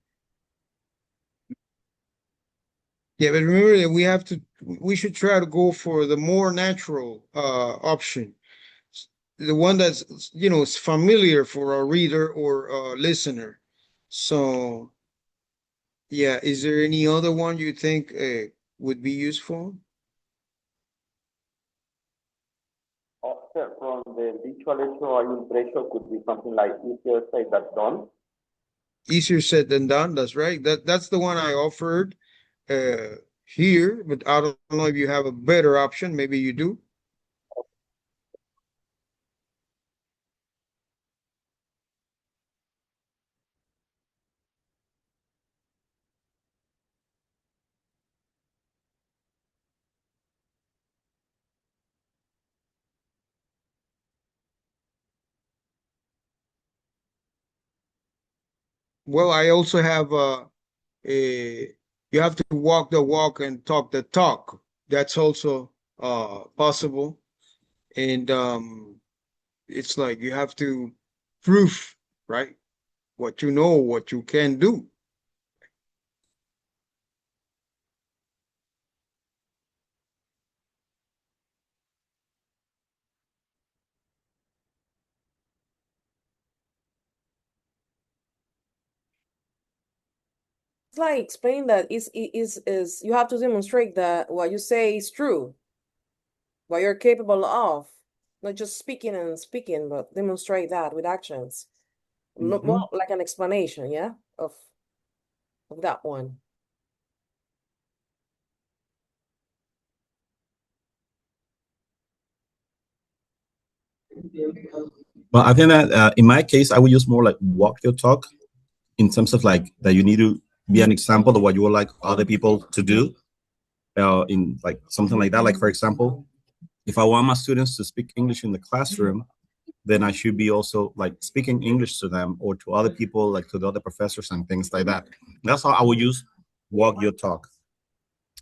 Yeah, but remember that we should try to go for the more natural option. the one that's, you know, is familiar for a reader or a listener. So, yeah, is there any other one you think would be useful? Sir, from the visual hecho hay un trecho could be something like easier said than done. Easier said than done. That's right. That's the one I offered here, but I don't know if you have a better option. Maybe you do. Well, I also have you have to walk the walk and talk the talk. That's also possible. And it's like you have to prove, right? What you know, what you can do. It's like explaining that is you have to demonstrate that what you say is true, what you're capable of, not just speaking and speaking, but demonstrate that with actions. More like an explanation, yeah, of that one. Well, I think that in my case, I would use more like walk your talk in terms of like that you need to be an example of what you would like other people to do in like something like that. Like, for example, if I want my students to speak English in the classroom, then I should be also like speaking English to them or to other people, like to the other professors and things like that. That's how I would use walk your talk.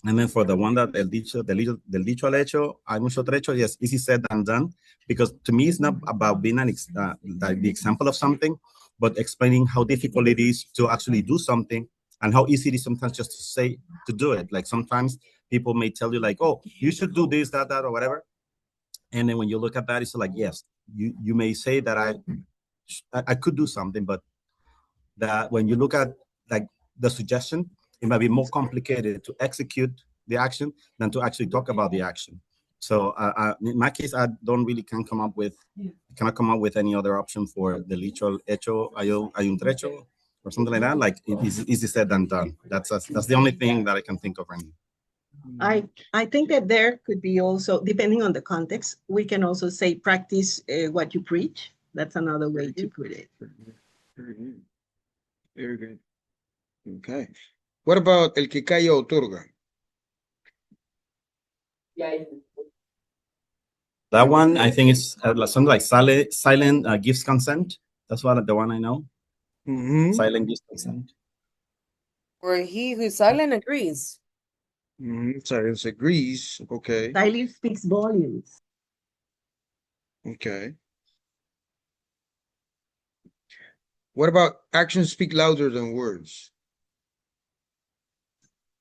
And then for the one that del dicho al hecho, hay mucho trecho. Yes, easy said than done. Because to me, it's not about being like the example of something, but explaining how difficult it is to actually do something and how easy it is sometimes just to say to do it. Like sometimes people may tell you like, oh, you should do this, that, or whatever. And then when you look at that, it's like, yes, you may say that I could do something, but that when you look at like the suggestion, it might be more complicated to execute the action than to actually talk about the action. So in my case, I don't really cannot come up with any other option for the dicho hecho hay un trecho or something like that. Like it is easy said than done. That's the only thing that I can think of right now. I think that there could be also, depending on the context, we can also say practice what you preach. That's another way to put it. Very good. Very good. Okay. What about el que calla otorga? That one, I think it's something like silent gives consent. That's the one I know. Silent gives consent. Or he who's silent agrees. Silence agrees. Okay. Silence speaks volumes. Okay. What about actions speak louder than words?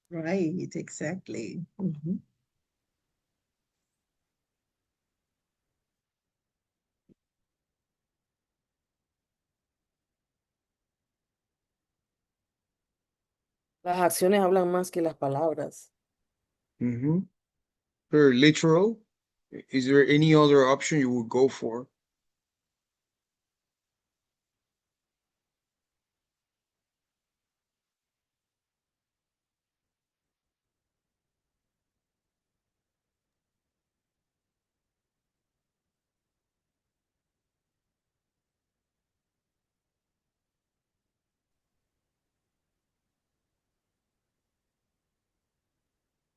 Right, exactly. Las acciones hablan más que las palabras. Very literal. Is there any other option you would go for?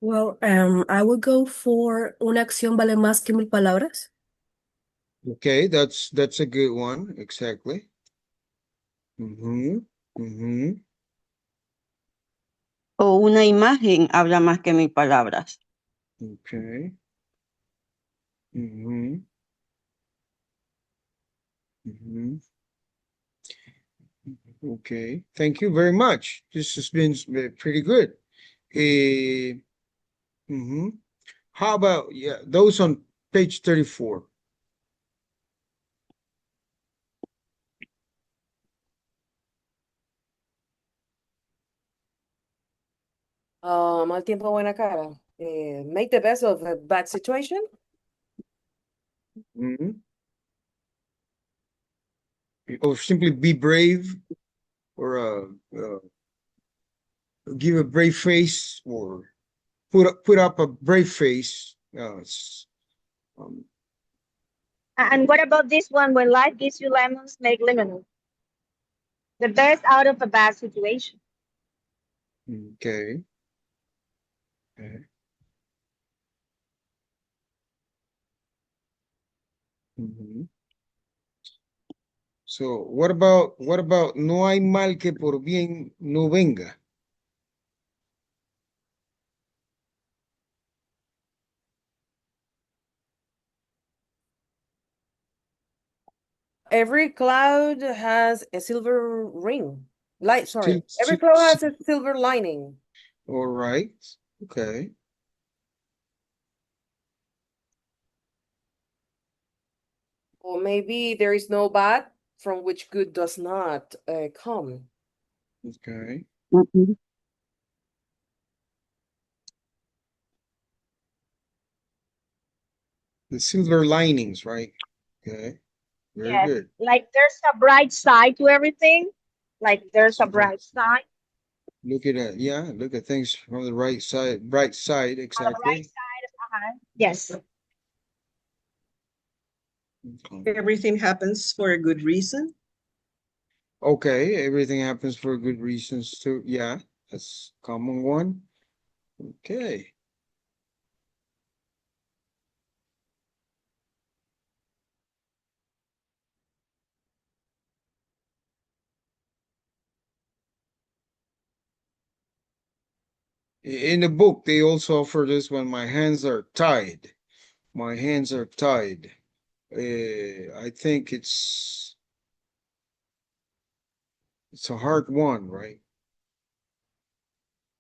Well, I would go for una acción vale más que 1000 palabras. Okay, that's a good one. Exactly. O una imagen habla más que 1000 palabras. Okay. Okay. Thank you very much. This has been pretty good. How about those on page 34? Mal tiempo, buena cara. Make the best of a bad situation. Mhm. Or simply be brave, or give a brave face, or put up a brave face. Um, And what about this one? When life gives you lemons, make lemonade. The best out of a bad situation. okay. Okay. Mhm. So what about no hay mal que por bien no venga? Every cloud has a silver ring. Sorry. Sil- Every sil- cloud has sil- a silver lining. all right. Okay. Or maybe there is no bad from which good does not come. Okay. Mhm. The silver linings, right? Okay. Very Yes. good. Like there's a bright side to everything. Like there's a Right. bright side. Look at things from the right side, bright side, On the bright exactly. side. Yes. Okay. Everything happens for a good reason. Okay, everything happens for good reasons too. Yeah, that's common one. Okay. In the book, they also offer this one. My hands are tied. My hands are tied. I think it's a hard one, right?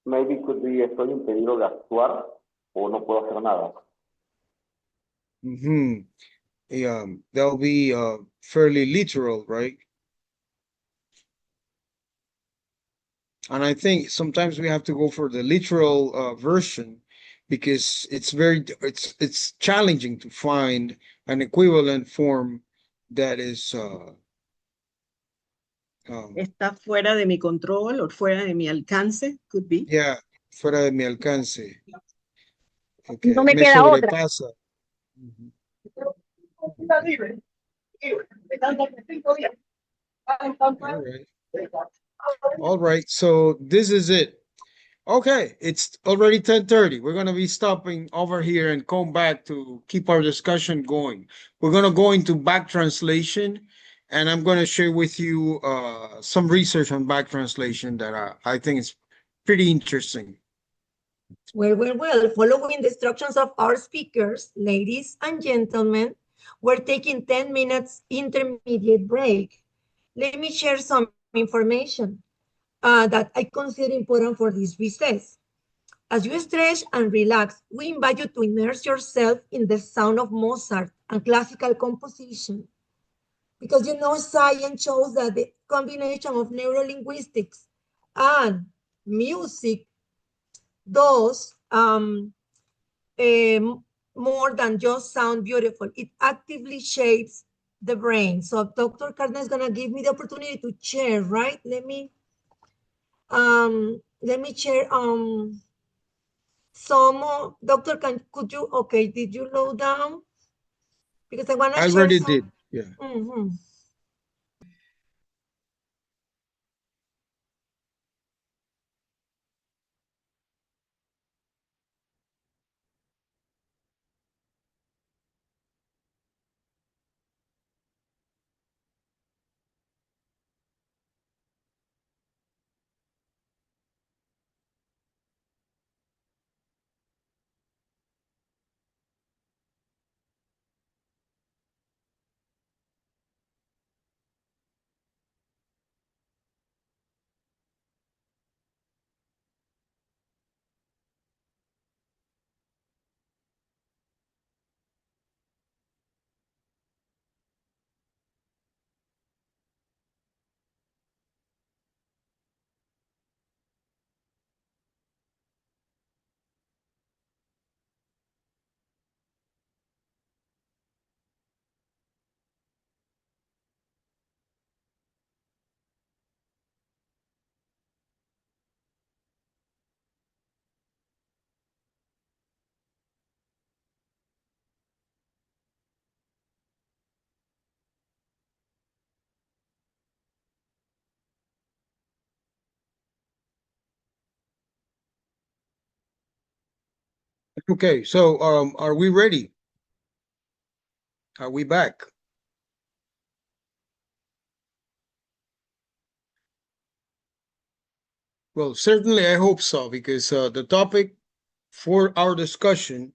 Maybe could be estoy impedido de actuar o no puedo hacer nada. Mm-hmm. Yeah, that'll be fairly literal, right? And I think sometimes we have to go for the literal version because it's challenging to find an equivalent form that is Está fuera de mi control or fuera de mi alcance, could be. yeah, fuera de mi alcance. No Okay, me me queda otra. sobrepasa. Mhm. All right. All right. So this is it. Okay, it's already 10:30. We're gonna be stopping over here and come back to keep our discussion going. We're gonna go into back translation, and I'm gonna share with you some research on back translation that I think is pretty interesting. Well, following the instructions of our speakers, ladies and gentlemen, we're taking 10 minutes intermediate break. Let me share some information that I consider important for this recess. As you stretch and relax, we invite you to immerse yourself in the sound of Mozart and classical composition. Because science shows that the combination of neurolinguistics and music does more than just sound beautiful. It actively shapes the brain. So Dr. Cardinal is gonna give me the opportunity to share, right? Let me share some Doctor, could you, okay, did you load down? Because I wanna I share already some. did. Yeah. Mhm. Okay, so are we ready? Are we back? Well, certainly I hope so, because the topic for our discussion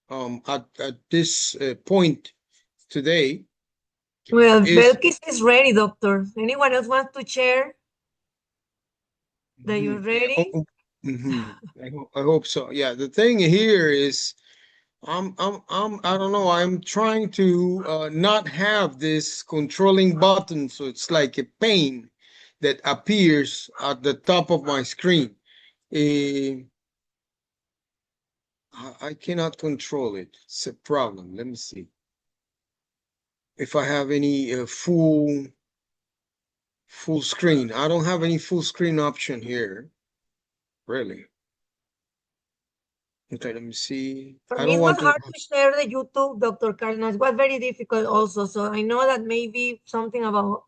at this point today Well, is Belkis is ready, doctor. Anyone else wants to share that you're Mhm. ready? Mhm. I hope so. Yeah, the thing here is I don't know, I'm trying to not have this controlling button, so it's like a pane that appears at the top of my screen. Eh, I cannot control it. It's a problem. Let me see if I have any full screen. I don't have any full screen option here, really. Okay, let me see. For I me, don't it was want to. hard to share the YouTube, Dr. Carlos. It was very difficult also. So I know that maybe something about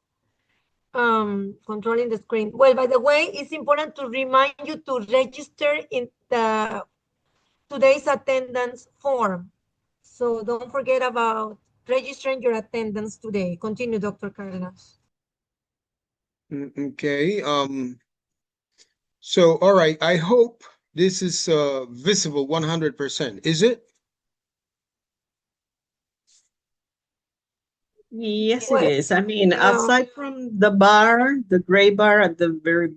controlling the screen. Well, by the way, it's important to remind you to register in the today's attendance form. So don't forget about registering your attendance today. Continue, Dr. Carlos. Okay. So all right. I hope this is visible 100%. Is it? Yes, it Well, is. I mean, yeah. aside from the bar, the gray bar at the very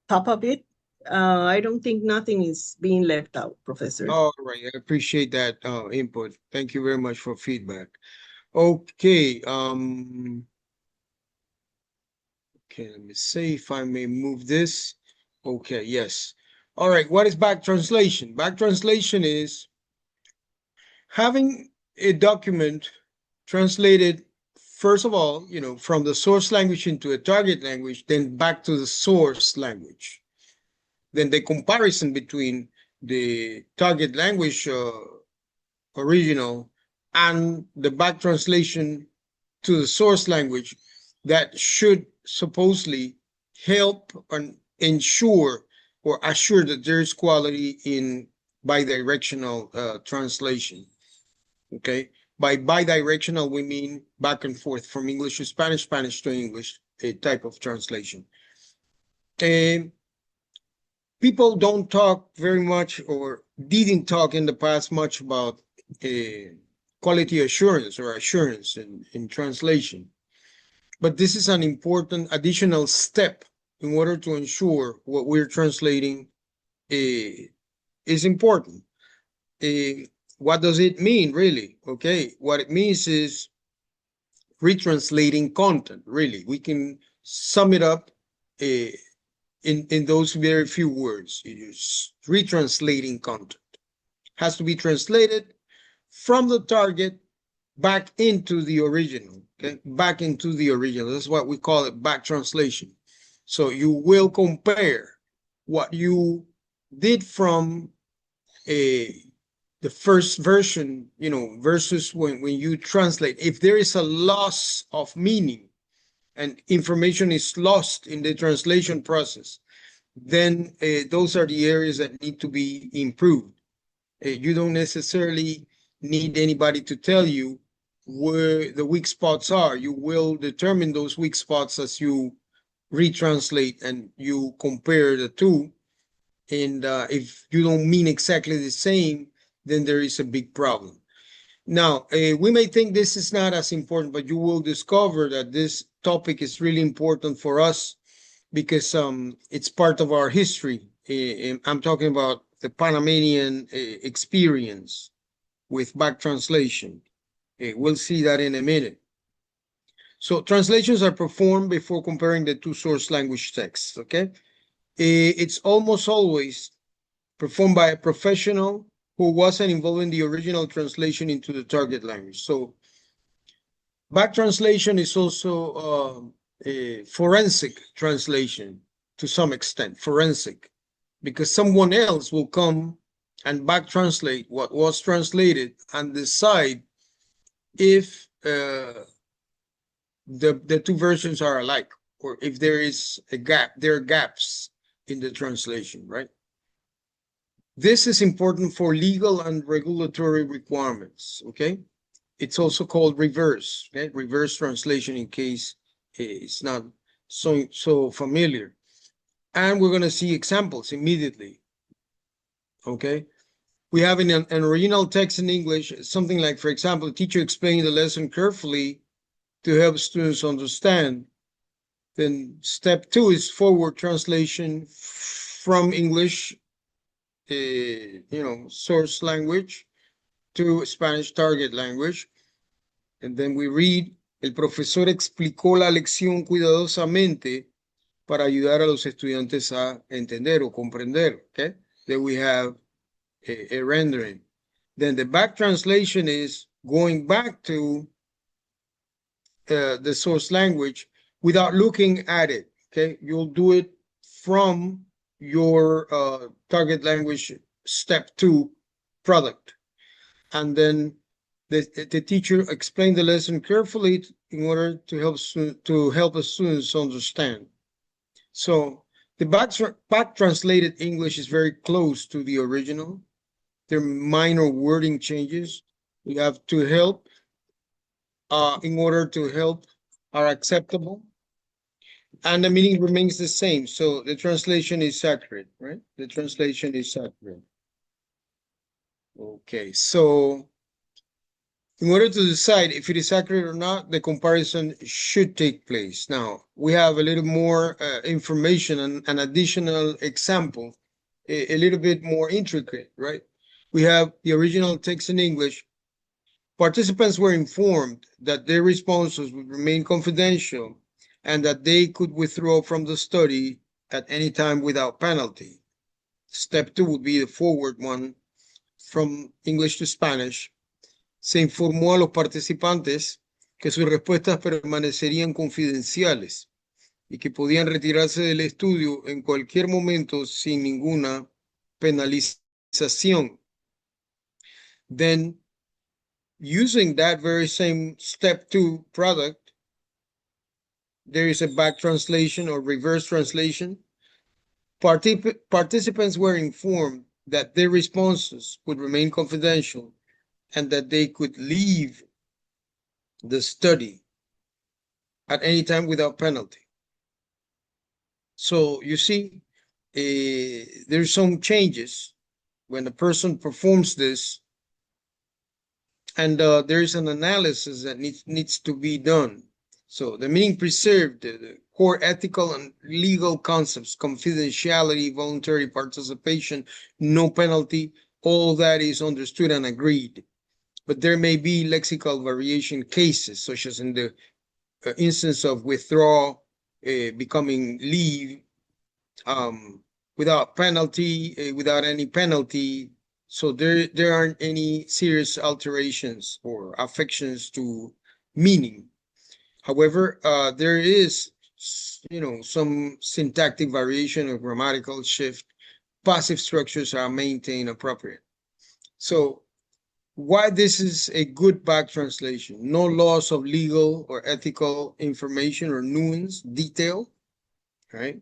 top of it, I don't think nothing is being left out, Professor. All right. I appreciate that input. Thank you very much for feedback. Okay. Okay. Let me see if I may move this. Okay. Yes. All right. What is back translation? Back translation is having a document translated, first of all, from the source language into a target language, then back to the source language. Then the comparison between the target language original and the back translation to the source language that should supposedly help and ensure or assure that there is quality in bidirectional translation. Okay, by bidirectional we mean back and forth from English to Spanish, Spanish to English, a type of translation. And people don't talk very much or didn't talk in the past much about quality assurance or assurance in translation. But this is an important additional step in order to ensure what we're translating is important. What does it mean, really? Okay, what it means is retranslating content, really. We can sum it up in those very few words. It is retranslating content. Has to be translated from the target back into the original, okay? Back into the original. That's what we call it, back translation. So you will compare what you did from the first version, versus when you translate. If there is a loss of meaning and information is lost in the translation process, then those are the areas that need to be improved. You don't necessarily need anybody to tell you where the weak spots are. You will determine those weak spots as you retranslate and you compare the two. And if you don't mean exactly the same, then there is a big problem. Now, we may think this is not as important, but you will discover that this topic is really important for us because it's part of our history. I'm talking about the Panamanian experience with back translation. We'll see that in a minute. So translations are performed before comparing the two source language texts, okay? It's almost always performed by a professional who wasn't involved in the original translation into the target language. So back translation is also a forensic translation to some extent, forensic, because someone else will come and back translate what was translated and decide if the two versions are alike or if there is a gap, there are gaps in the translation, right? This is important for legal and regulatory requirements, okay? It's also called reverse, okay? Reverse translation in case it's not so familiar. And we're gonna see examples immediately, okay? We have in an original text in English, something like, for example, teacher explaining the lesson carefully to help students understand. Then step 2 is forward translation from English, source language to Spanish target language. And then we read, el profesor explicó la lección cuidadosamente para ayudar a los estudiantes a entender o comprender, okay? Then we have a rendering. Then the back translation is going back to the source language without looking at it, okay? You'll do it from your target language step 2 product. And then the teacher explained the lesson carefully in order to help the students understand. So the back translated English is very close to the original. There are minor wording changes. You have to help in order to help are acceptable. And the meaning remains the same. So the translation is accurate, right? The translation is accurate. Okay, so in order to decide if it is accurate or not, the comparison should take place. Now, we have a little more information and an additional example, a little bit more intricate, right? We have the original text in English. Participants were informed that their responses would remain confidential and that they could withdraw from the study at any time without penalty. Step 2 would be the forward one from English to Spanish. Se informó a los participantes que sus respuestas permanecerían confidenciales y que podían retirarse del estudio en cualquier momento sin ninguna penalización. Then, using that very same step 2 product, there is a back translation or reverse translation. Participants were informed that their responses would remain confidential and that they could leave the study at any time without penalty. So you see, there's some changes when a person performs this, and there's an analysis that needs to be done. So the meaning preserved, the core ethical and legal concepts, confidentiality, voluntary participation, no penalty, all that is understood and agreed. But there may be lexical variation cases, such as in the instance of withdraw becoming leave, without penalty, without any penalty. So there aren't any serious alterations or affections to meaning. However, there is, some syntactic variation or grammatical shift. Passive structures are maintained appropriate. So why this is a good back translation? No loss of legal or ethical information or nuance, detail, right?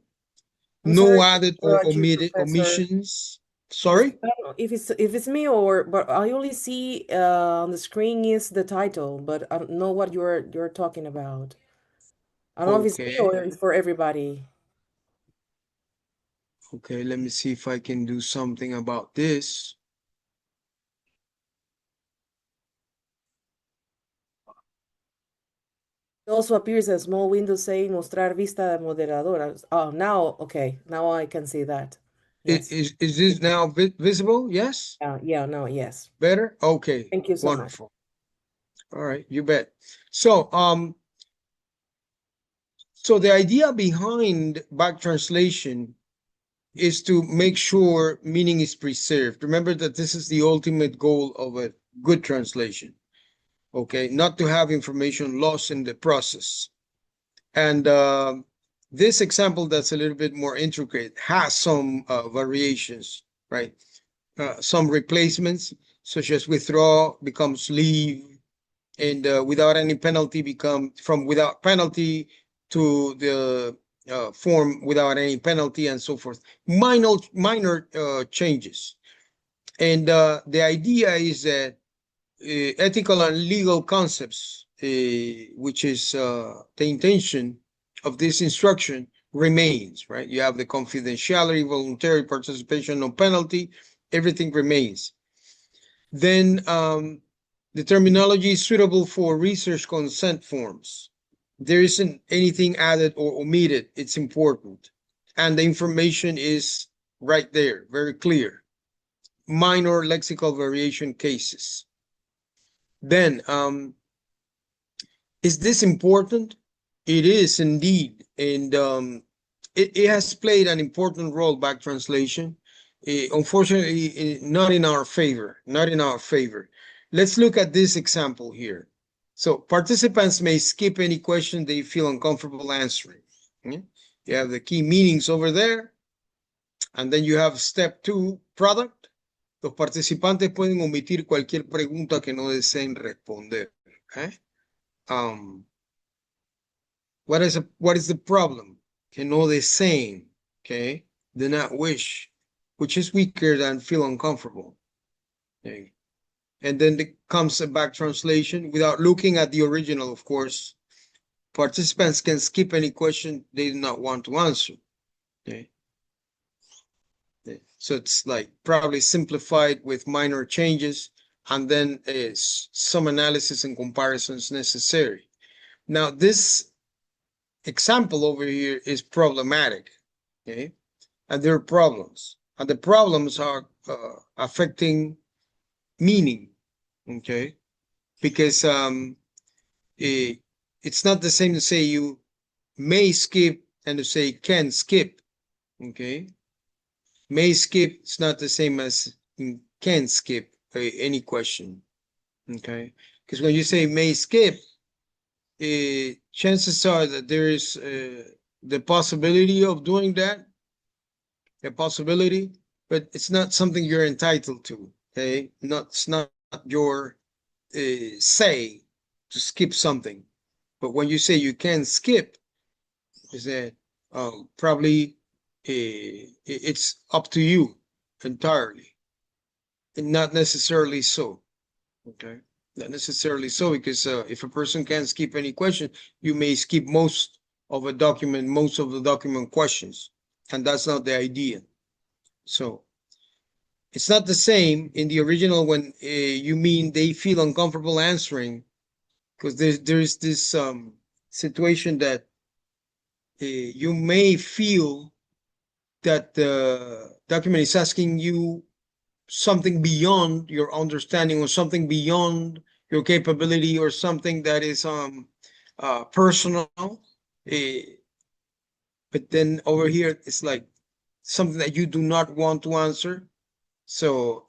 No sorry to added or interrupt you, omitted Professor. omissions. Sorry? I don't know if it's me but I only see on the screen is the title, but I don't know what you're talking about. I don't know if it's me or Okay. it's for everybody. Okay, let me see if I can do something about this. It also appears a small window saying mostrar vista moderadora. Oh, now, okay. Now I can see that. Yes. Is this now visible? Yes? Yeah, no, yes. Better? Okay. Thank you so much. Wonderful. All right, you bet. So, so the idea behind back translation is to make sure meaning is preserved. Remember that this is the ultimate goal of a good translation. Okay, not to have information lost in the process. And this example that's a little bit more intricate has some variations, right? Some replacements, such as withdraw becomes leave, and without any penalty become from without penalty to the form without any penalty, and so forth. Minor changes. And the idea is that ethical and legal concepts, which is the intention of this instruction, remains, right? You have the confidentiality, voluntary participation, no penalty, everything remains. Then the terminology is suitable for research consent forms. There isn't anything added or omitted. It's important. And the information is right there, very clear. Minor lexical variation cases. Then, is this important? It is indeed. And it has played an important role, back translation. Unfortunately, not in our favor, not in our favor. Let's look at this example here. So participants may skip any question they feel uncomfortable answering. You have the key meanings over there. And then you have step 2, product. Los participantes pueden omitir cualquier pregunta que no deseen responder. What is the problem? Que no deseen, okay? Do not wish, which is weaker than feel uncomfortable. Okay. And then comes a back translation without looking at the original, of course. Participants can skip any question they do not want to answer. Okay. So it's like probably simplified with minor changes, and then some analysis and comparisons necessary. Now, this example over here is problematic, okay? And there are problems, and the problems are affecting meaning, okay? Because it's not the same to say you may skip and to say can skip, okay? May skip, it's not the same as can skip any question, okay? Because when you say may skip, chances are that there is the possibility of doing that, a possibility, but it's not something you're entitled to, okay? It's not your say to skip something. But when you say you can skip, is that probably it's up to you entirely, and not necessarily so, okay? Not necessarily so, because if a person can't skip any question, you may skip most of the document questions, and that's not the idea. So it's not the same in the original when you mean they feel uncomfortable answering, because there's this situation that you may feel that the document is asking you something beyond your understanding, or something beyond your capability, or something that is personal. But then over here, it's like something that you do not want to answer. So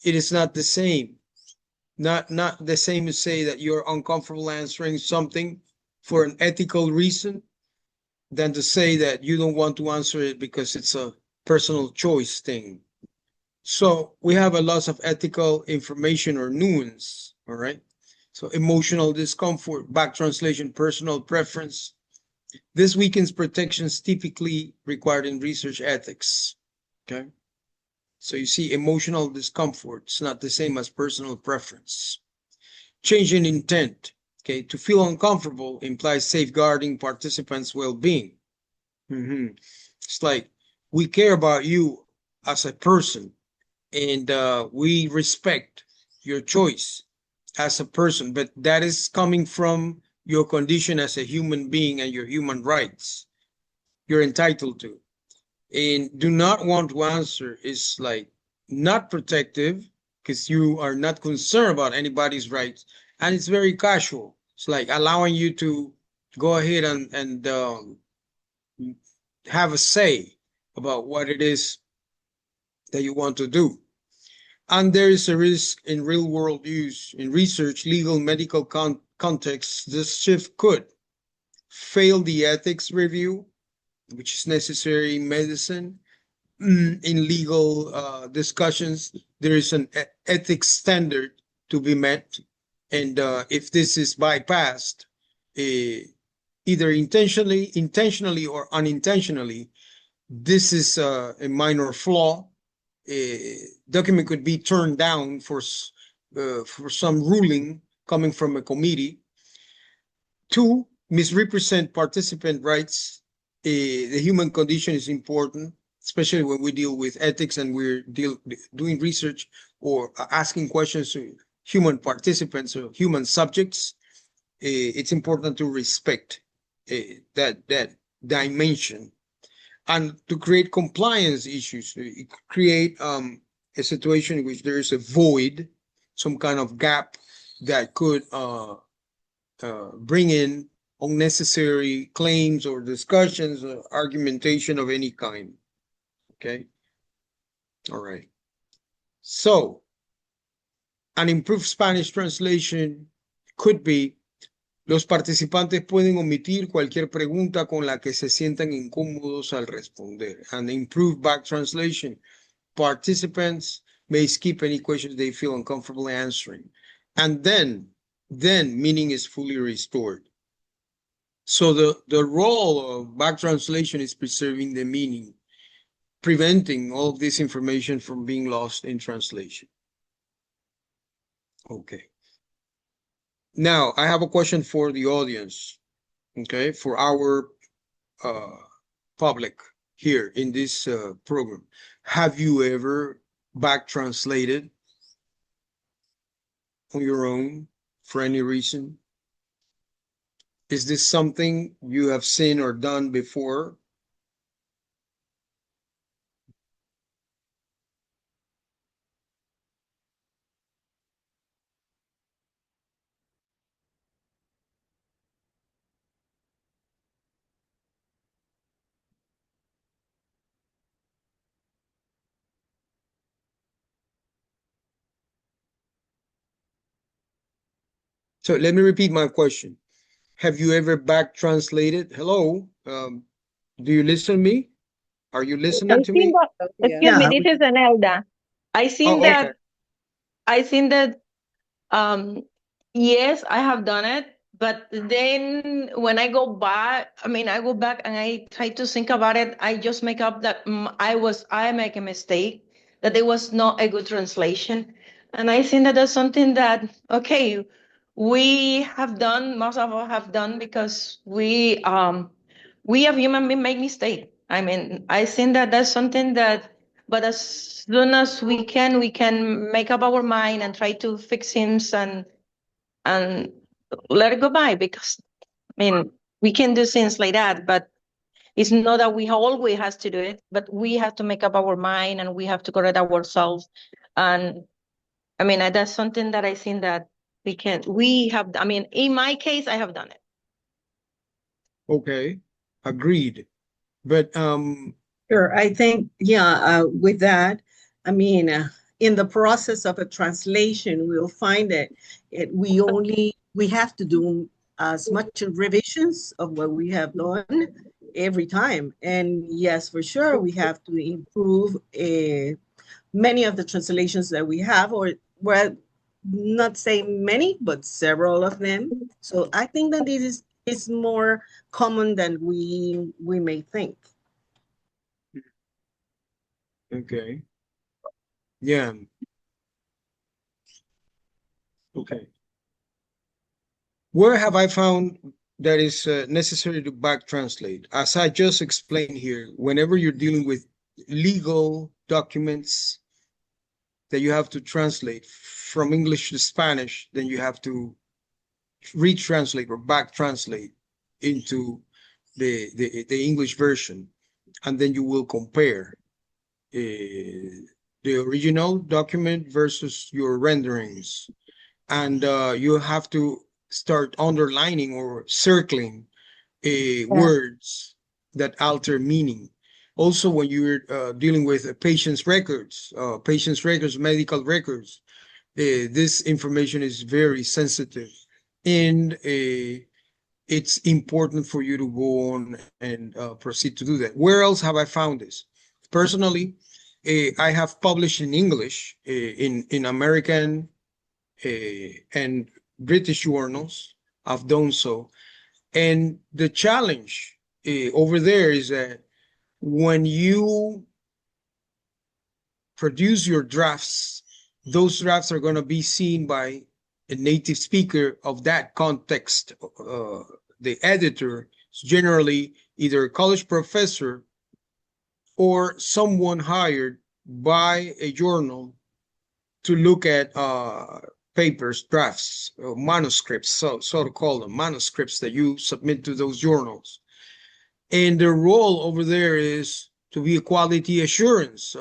it is not the same. Not the same to say that you're uncomfortable answering something for an ethical reason than to say that you don't want to answer it because it's a personal choice thing. So we have a loss of ethical information or nuance, all right? So emotional discomfort, back translation, personal preference. This weakens protections typically required in research ethics, okay? So you see emotional discomfort, it's not the same as personal preference. Change in intent, okay? To feel uncomfortable implies safeguarding participants' well-being. It's like, we care about you as a person, and we respect your choice as a person, but that is coming from your condition as a human being and your human rights you're entitled to. And do not want to answer is like not protective, because you are not concerned about anybody's rights, and it's very casual. It's like allowing you to go ahead and have a say about what it is that you want to do. And there is a risk in real world use, in research, legal, medical contexts. This shift could fail the ethics review, which is necessary in medicine. In legal discussions, there is an ethics standard to be met. And if this is bypassed, either intentionally or unintentionally, this is a minor flaw. document could be turned down for some ruling coming from a committee. 2, misrepresent participant rights. The human condition is important, especially when we deal with ethics and we're doing research or asking questions to human participants or human subjects. It's important to respect that dimension, and to create compliance issues, create a situation in which there is a void, some kind of gap that could bring in unnecessary claims or discussions or argumentation of any kind. Okay. All right. So an improved Spanish translation could be: los participantes pueden omitir cualquier pregunta con la que se sientan incómodos al responder. An improved back translation: participants may skip any questions they feel uncomfortable answering. And then meaning is fully restored. So the role of back translation is preserving the meaning, preventing all of this information from being lost in translation. Okay. Now, I have a question for the audience, okay, for our public here in this program. Have you ever back translated on your own for any reason? Is this something you have seen or done before? So let me repeat my question. Have you ever back translated? Hello, do you listen to me? Are you listening to me? Excuse me, this is Enelda. I think okay. that yes, I have done it, but then when I go back, I go back and I try to think about it. I just make up that I make a mistake, that it was not a good translation. And I think that that's something that, okay, we have done, most of us have done, because we have human beings make mistake. I think that that's something that, but as soon as we can make up our mind and try to fix things and let it go by, because we can do things like that, but it's not that we always has to do it, but we have to make up our mind and we have to correct ourselves. And that's something that I think that in my case, I have done it. Okay, agreed. But Sure, I think, with that, in the process of a translation, we'll find that we have to do as much revisions of what we have done every time. And yes, for sure, we have to improve many of the translations that we have, or well, not say many, but several of them. So I think that this is more common than we may think. okay. Yeah. Okay. Where have I found that is necessary to back translate? As I just explained here, whenever you're dealing with legal documents that you have to translate from English to Spanish, then you have to retranslate or back translate into the English version, and then you will compare the original document versus your renderings, and you have to start underlining or circling words that alter meaning. Also, when you're dealing with patient's records, medical records, this information is very sensitive, and it's important for you to go on and proceed to do that. Where else have I found this? Personally, I have published in English in American and British journals. I've done so. And the challenge over there is that when you produce your drafts, those drafts are going to be seen by a native speaker of that context. The editor is generally either a college professor or someone hired by a journal to look at papers, drafts, manuscripts, so to call them, manuscripts that you submit to those journals. And their role over there is to be a quality assurance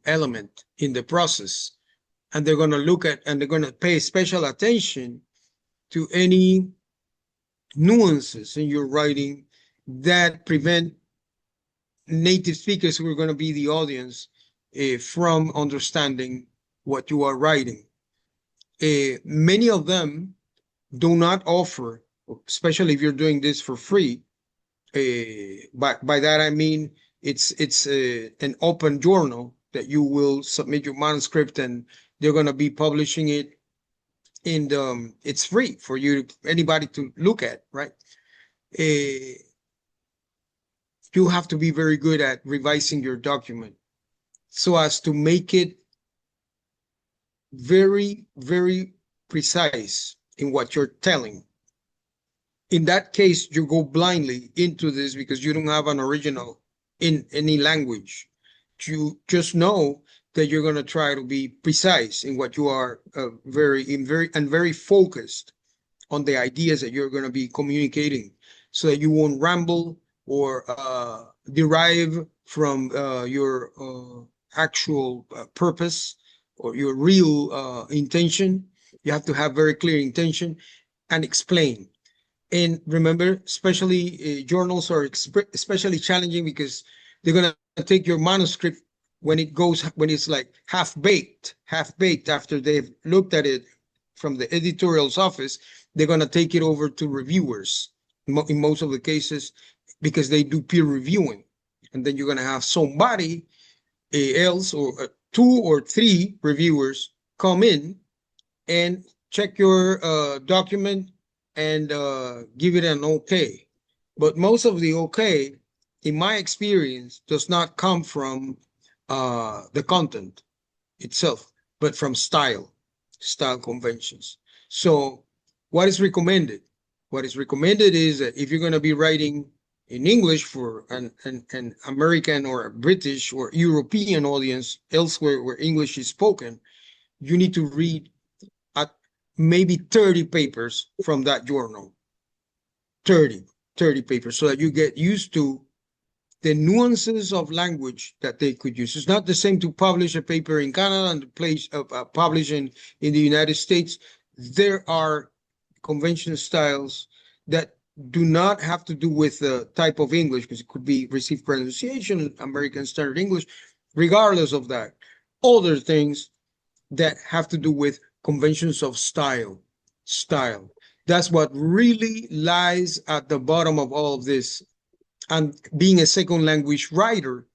element in the process. And they're going to look at, and they're going to pay special attention to any nuances in your writing that prevent native speakers, who are going to be the audience, from understanding what you are writing. Many of them do not offer, especially if you're doing this for free. By that I mean it's an open journal that you will submit your manuscript, and they're going to be publishing it, and it's free for you, anybody to look at, right? You have to be very good at revising your document so as to make it very, very precise in what you're telling. In that case, you go blindly into this because you don't have an original in any language. You just know that you're going to try to be precise in what you are, very focused on the ideas that you're going to be communicating, so that you won't ramble or derive from your actual purpose or your real intention. You have to have very clear intention and explain. And remember, especially journals are especially challenging because they're going to take your manuscript when it's like half-baked after they've looked at it from the editorial's office. They're going to take it over to reviewers in most of the cases, because they do peer reviewing. And then you're going to have somebody else, or 2 or 3 reviewers, come in and check your document and give it an okay. But most of the okay, in my experience, does not come from the content itself, but from style conventions. So what is recommended? What is recommended is that if you're going to be writing in English for an American or a British or European audience elsewhere where English is spoken, you need to read maybe 30 papers from that journal. 30 papers, so that you get used to the nuances of language that they could use. It's not the same to publish a paper in Canada and publish in the United States. There are convention styles that do not have to do with the type of English, because it could be received pronunciation, American Standard English. Regardless of that, other things that have to do with conventions of style. That's what really lies at the bottom of all of this. And being a second language writer,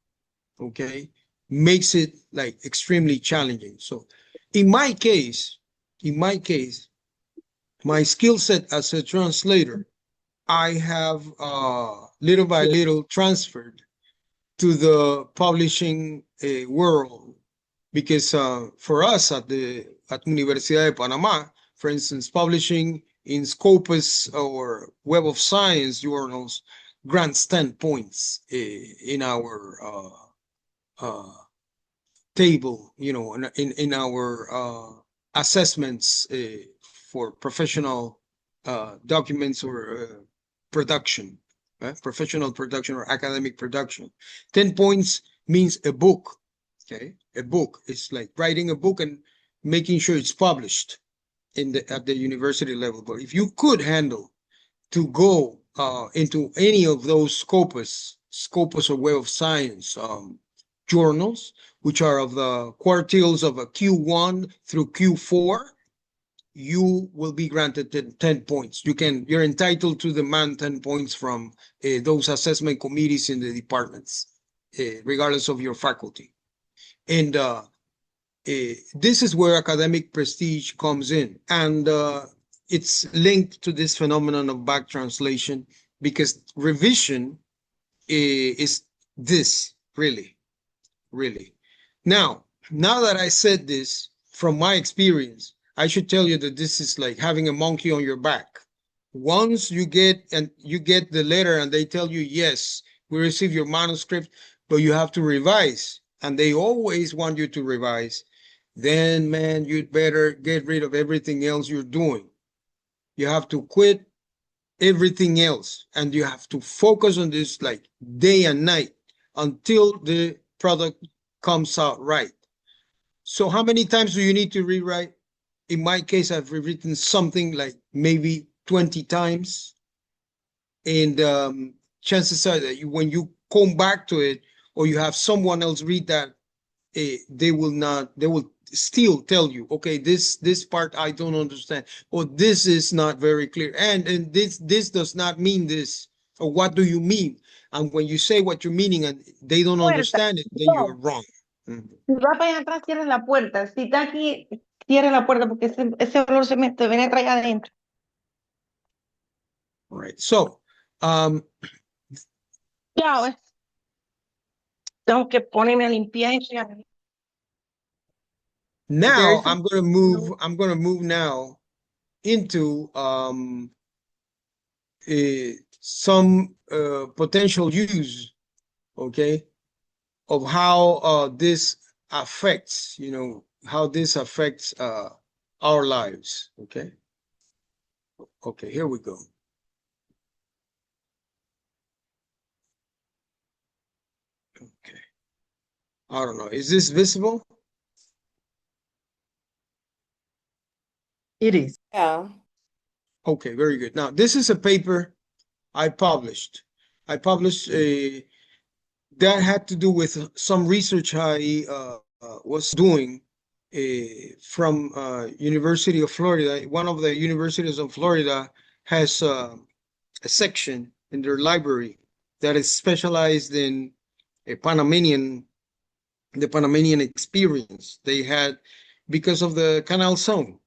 okay, makes it like extremely challenging. So in my case, my skill set as a translator, I have little by little transferred to the publishing world, because for us at Universidad de Panamá, for instance, publishing in Scopus or Web of Science journals grants 10 points in our table, in our assessments for professional documents or production, professional production or academic production. 10 points means a book, okay? A book. It's like writing a book and making sure it's published at the university level. But if you could handle to go into any of those Scopus or Web of Science journals, which are of the quartiles of a Q1 through Q4, you will be granted 10 points. You're entitled to demand 10 points from those assessment committees in the departments, regardless of your faculty. And this is where academic prestige comes in. And it's linked to this phenomenon of back translation, because revision is this, really. really. Now that I said this, from my experience, I should tell you that this is like having a monkey on your back. Once you get the letter and they tell you, yes, we received your manuscript, but you have to revise, and they always want you to revise, then man, you'd better get rid of everything else you're doing. You have to quit everything else, and you have to focus on this like day and night until the product comes out right. So how many times do you need to rewrite? In my case, I've rewritten something like maybe 20 times. And chances are that when you come back to it, or you have someone else read that, they will still tell you, okay, this part I don't understand, or this is not very clear, and this does not mean this, or what do you mean? And when you say what you're meaning and they don't understand it, then you're wrong. Si va para allá atrás, cierre la puerta. Si está aquí, cierre la puerta porque ese olor se mete, viene para allá adentro. All right. So, Ya, ves. Tengo que ponerme a limpiar y now I'm going to move now into some potential use, okay, of how this affects, how this affects our lives, okay? Okay, here we go. Okay. I don't know, is this visible? It is. Yeah. Okay, very good. Now, this is a paper I published. That had to do with some research I was doing from University of Florida. One of the universities of Florida has a section in their library that is specialized in the Panamanian experience they had because of the Canal Zone.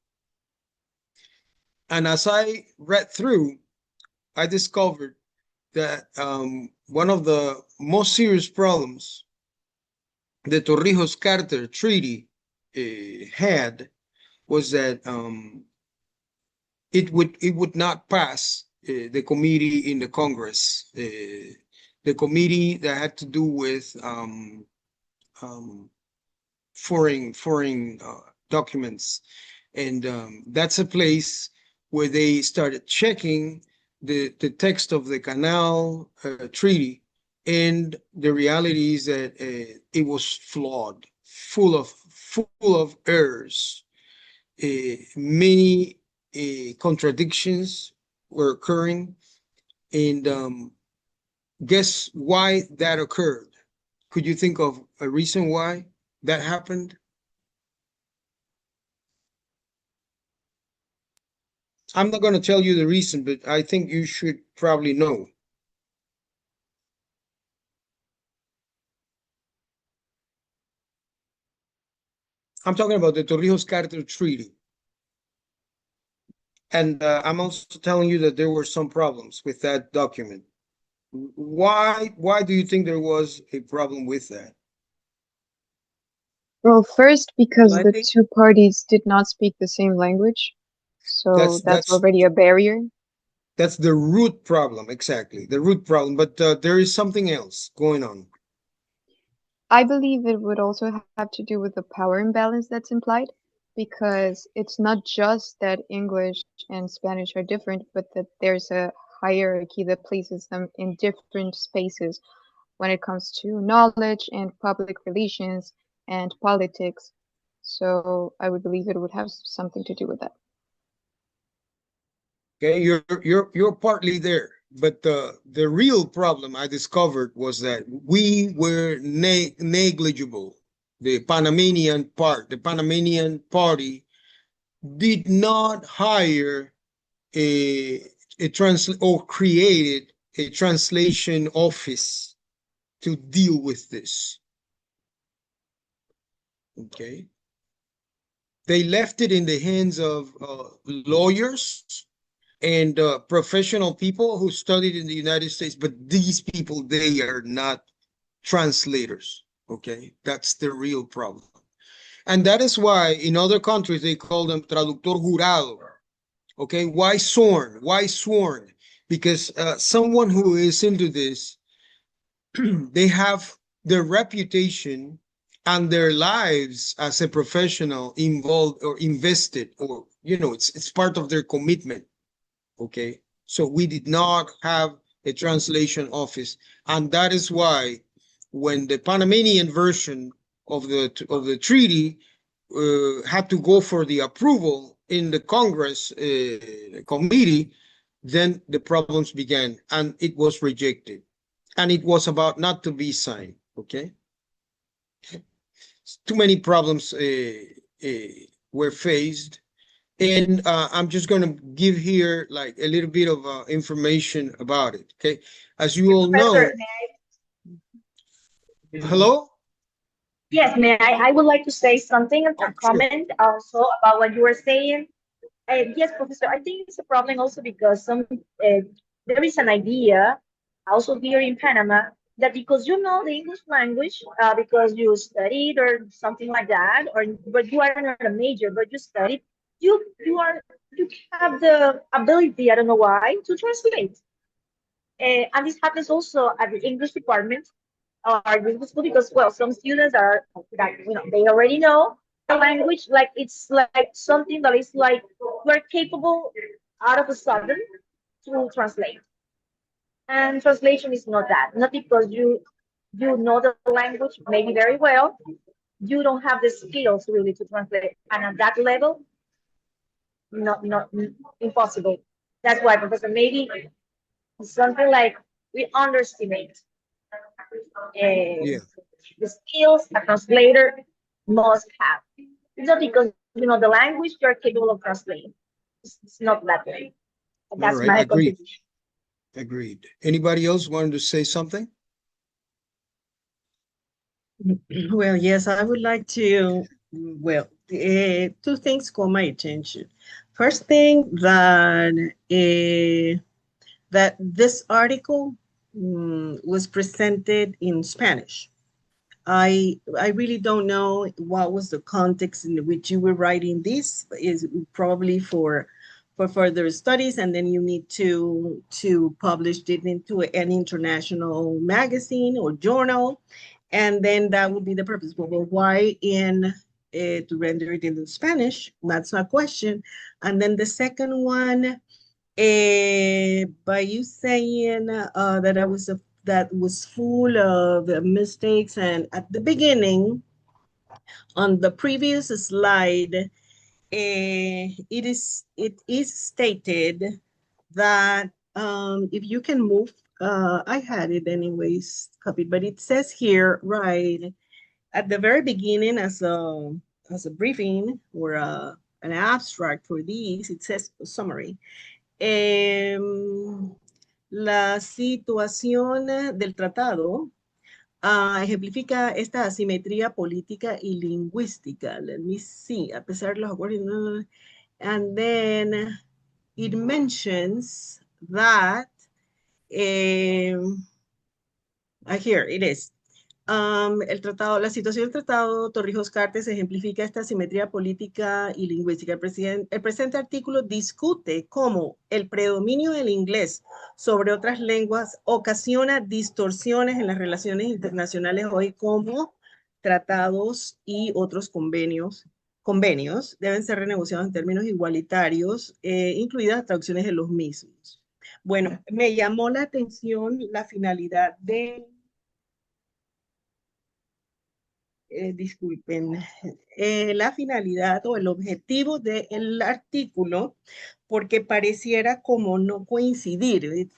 And as I read through, I discovered that one of the most serious problems the Torrijos-Carter Treaty had was that it would not pass the committee in the Congress, the committee that had to do with foreign documents, and that's a place where they started checking the text of the Canal Treaty, and the reality is that it was flawed, full of errors. Many contradictions were occurring, and guess why that occurred? Could you think of a reason why that happened? I'm not going to tell you the reason, but I think you should probably know. I'm talking about the Torrijos-Carter Treaty. And I'm also telling you that there were some problems with that document. Why do you think there was a problem with that? Well, first, because Well, I the think- two parties did not speak the same language. So that's already a barrier. That's the root problem, exactly, the root problem. But there is something else going on. I believe it would also have to do with the power imbalance that's implied, because it's not just that English and Spanish are different, but that there's a hierarchy that places them in different spaces when it comes to knowledge and public relations and politics. So I would believe it would have something to do with that. Okay, you're partly there, but the real problem I discovered was that we were negligible. The Panamanian party did not hire or created a translation office to deal with this. Okay, they left it in the hands of lawyers and professional people who studied in the United States, but these people, they are not translators. Okay, that's the real problem. And that is why in other countries they call them traductor jurado. Okay, why sworn? Why sworn? Because someone who is into this, they have their reputation and their lives as a professional involved or invested, or it's part of their commitment. Okay, so we did not have a translation office, and that is why when the Panamanian version of the treaty had to go for the approval in the Congress committee, then the problems began, and it was rejected, and it was about not to be signed. Okay, too many problems were faced. And I'm just going to give here like a little bit of information about it. Okay, as you all know. Professor, Hello? yes, may I would like to say something, a Sure. comment also about what you were saying. Yes, Professor, I think it's a problem also because there is an idea also here in Panama that because you know the English language, because you studied or something like that, or but you are not a major, but you studied, you have the ability, I don't know why, to translate. And this happens also at the English department or English school because well, some students are that they already know the language, like it's like something that is like we're capable out of a sudden to translate. And translation is not that. Not because you know the language maybe very well, you don't have the skills really to translate. And at that level, not impossible. That's why, Professor, maybe something like we underestimate Yeah. the skills a translator must have. It's not because you know the language you're capable of translating. It's not that way. All That's right. my Agreed. contribution. Agreed. Anybody else wanted to say something? Well, yes, I would like to, well, two things caught my attention. First thing that this article was presented in Spanish. I really don't know what was the context in which you were writing this. Is probably for further studies, and then you need to publish it into an international magazine or journal, and then that would be the purpose. Well, why to render it into Spanish? That's a question. And then the second one, by you saying that was full of mistakes, and at the beginning, on the previous slide, it is stated that if you can move, I had it anyways copied, but it says here, right at the very beginning, as a briefing or an abstract for these, it says summary. La situación del tratado ejemplifica esta asimetría política y lingüística. Let me see, a pesar de los acuerdos, and then it mentions that, here it is. La situación del Tratado Torrijos-Cartes ejemplifica esta asimetría política y lingüística. El presente artículo discute cómo el predominio del inglés sobre otras lenguas ocasiona distorsiones en las relaciones internacionales hoy, como tratados y otros convenios deben ser renegociados en términos igualitarios, incluidas traducciones de los mismos. Bueno, me llamó la atención la finalidad de disculpen, la finalidad o el objetivo del artículo, porque pareciera como no coincidir.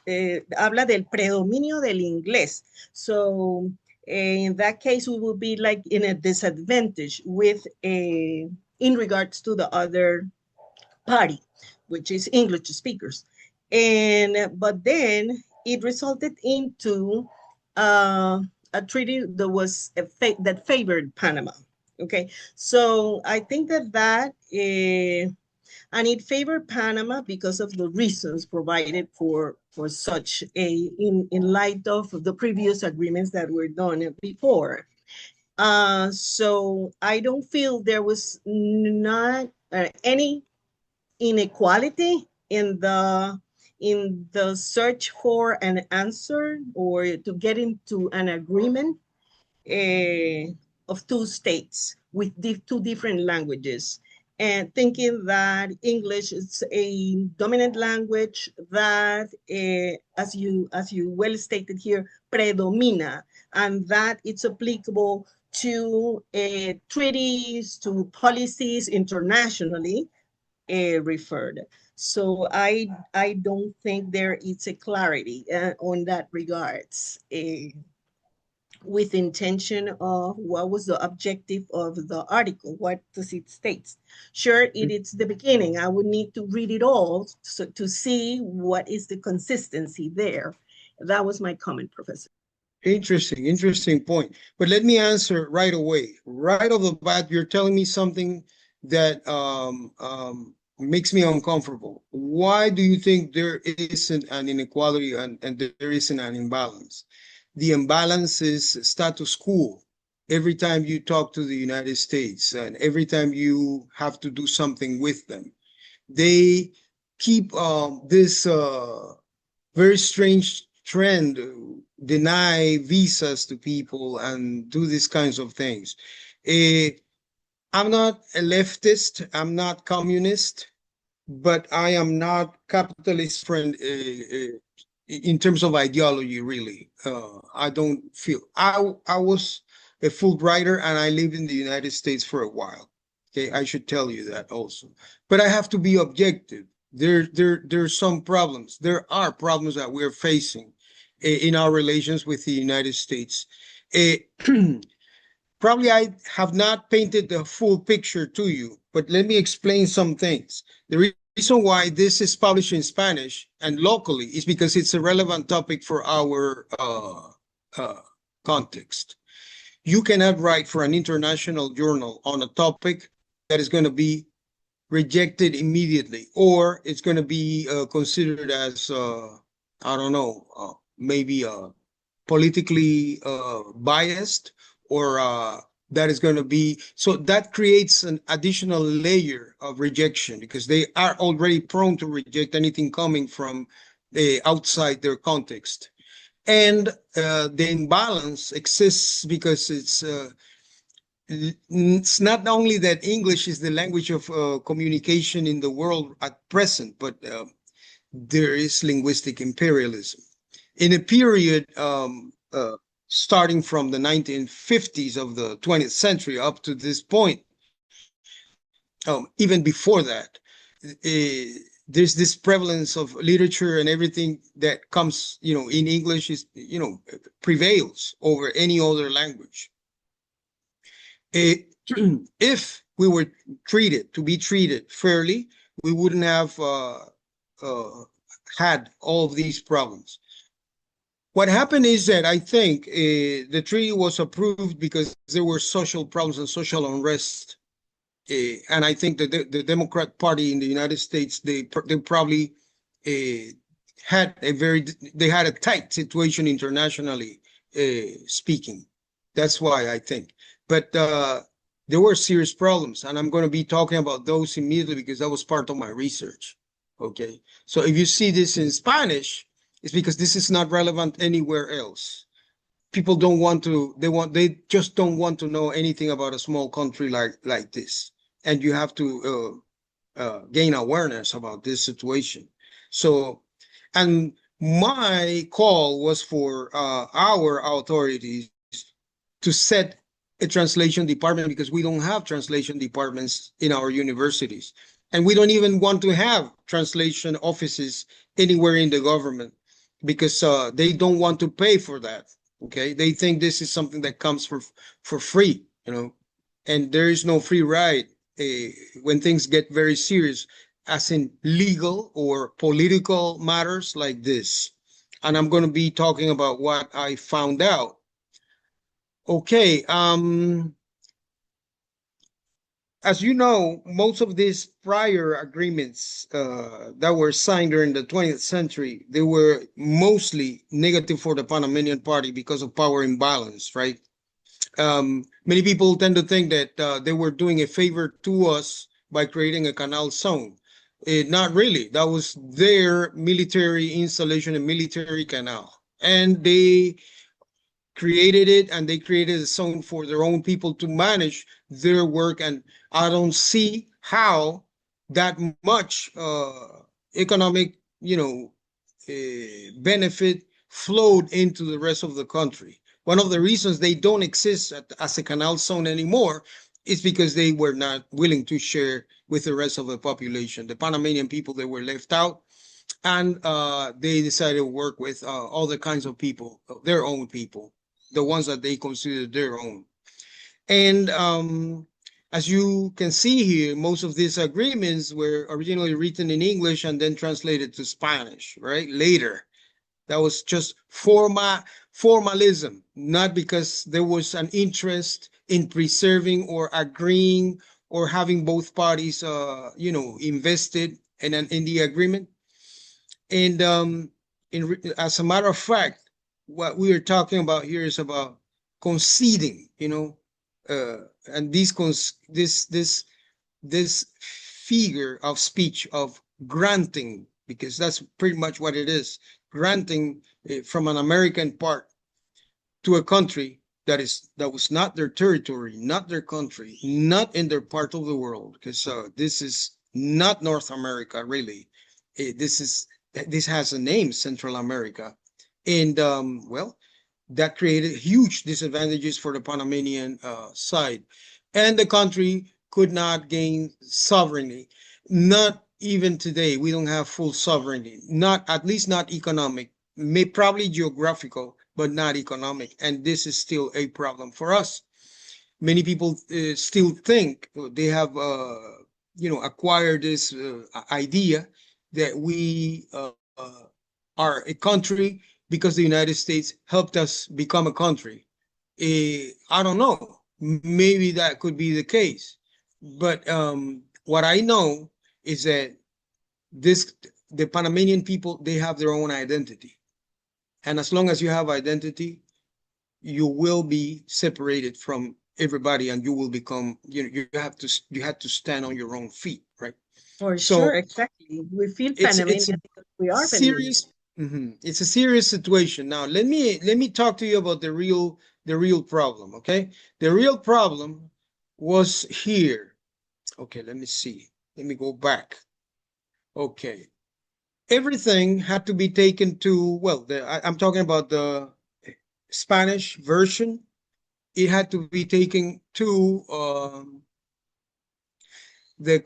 Habla del predominio del inglés. So, in that case, we would be like in a disadvantage with in regards to the other party, which is English speakers. But then it resulted into a treaty that was that favored Panama. Okay, so I think that and it favored Panama because of the reasons provided for such a in light of the previous agreements that were done before. So I don't feel there was not any inequality in the search for an answer or to get into an agreement of two states with two different languages, and thinking that English is a dominant language that, as you well stated here, predomina, and that it's applicable to treaties, to policies internationally referred. So I don't think there is a clarity on that regards. With intention of what was the objective of the article, what does it state. Sure, it is the beginning. I would need to read it all to see what is the consistency there. That was my comment, Professor. Interesting point. But let me answer right away. Right off the bat, you're telling me something that makes me uncomfortable. Why do you think there isn't an inequality and there isn't an imbalance? The imbalance is status quo. Every time you talk to the United States and every time you have to do something with them, they keep this very strange trend, deny visas to people and do these kinds of things. I'm not a leftist, I'm not communist, but I am not capitalist friend in terms of ideology, really. I don't feel, I was a Fulbrighter and I lived in the United States for a while. Okay, I should tell you that also. But I have to be objective. There's some problems. There are problems that we're facing in our relations with the United States. Probably I have not painted the full picture to you, but let me explain some things. The reason why this is published in Spanish and locally is because it's a relevant topic for our context. You cannot write for an international journal on a topic that is going to be rejected immediately, or it's going to be considered as, I don't know, maybe politically biased, or that is going to be, so that creates an additional layer of rejection because they are already prone to reject anything coming from outside their context. And the imbalance exists because it's not only that English is the language of communication in the world at present, but there is linguistic imperialism. In a period starting from the 1950s of the 20th century up to this point, even before that, there's this prevalence of literature and everything that comes, in English is, prevails over any other language. If we were to be treated fairly, we wouldn't have had all of these problems. What happened is that I think the treaty was approved because there were social problems and social unrest. And I think that the Democrat Party in the United States, they probably had a tight situation internationally speaking. That's why I think. But there were serious problems, and I'm going to be talking about those immediately because that was part of my research. Okay, so if you see this in Spanish, it's because this is not relevant anywhere else. People don't want to. They just don't want to know anything about a small country like this, and you have to gain awareness about this situation. So, and my call was for our authorities to set a translation department because we don't have translation departments in our universities. And we don't even want to have translation offices anywhere in the government because they don't want to pay for that. Okay, they think this is something that comes for free, and there is no free ride when things get very serious, as in legal or political matters like this. And I'm going to be talking about what I found out. Okay, as you know, most of these prior agreements that were signed during the 20th century, they were mostly negative for the Panamanian party because of power imbalance, right? Many people tend to think that they were doing a favor to us by creating a canal zone. Not really. That was their military installation, a military canal. And they created it, and they created a zone for their own people to manage their work. And I don't see how that much economic, benefit flowed into the rest of the country. One of the reasons they don't exist as a canal zone anymore is because they were not willing to share with the rest of the population. The Panamanian people, they were left out, and they decided to work with other kinds of people, their own people, the ones that they considered their own. And as you can see here, most of these agreements were originally written in English and then translated to Spanish, right? Later. That was just formalism, not because there was an interest in preserving or agreeing or having both parties, invested in the agreement. And as a matter of fact, what we are talking about here is about conceding, and this figure of speech of granting, because that's pretty much what it is, granting from an American part to a country that was not their territory, not their country, not in their part of the world, because this is not North America, really. This has a name, Central America. And well, that created huge disadvantages for the Panamanian side. And the country could not gain sovereignty. Not even today, we don't have full sovereignty, at least not economic, probably geographical, but not economic. And this is still a problem for us. Many people still think they have, acquired this idea that we are a country because the United States helped us become a country. I don't know. Maybe that could be the case. But what I know is that the Panamanian people, they have their own identity. And as long as you have identity, you will be separated from everybody, and you will become, you have to stand on your own feet, right? For sure, exactly. We feel Panamanian because we are serious. It's a serious situation. Now, let me talk to you about the real problem. Okay, the real problem was here. Okay, let me see. Let me go back. Okay, everything had to be taken to, well, I'm talking about the Spanish version. It had to be taken to the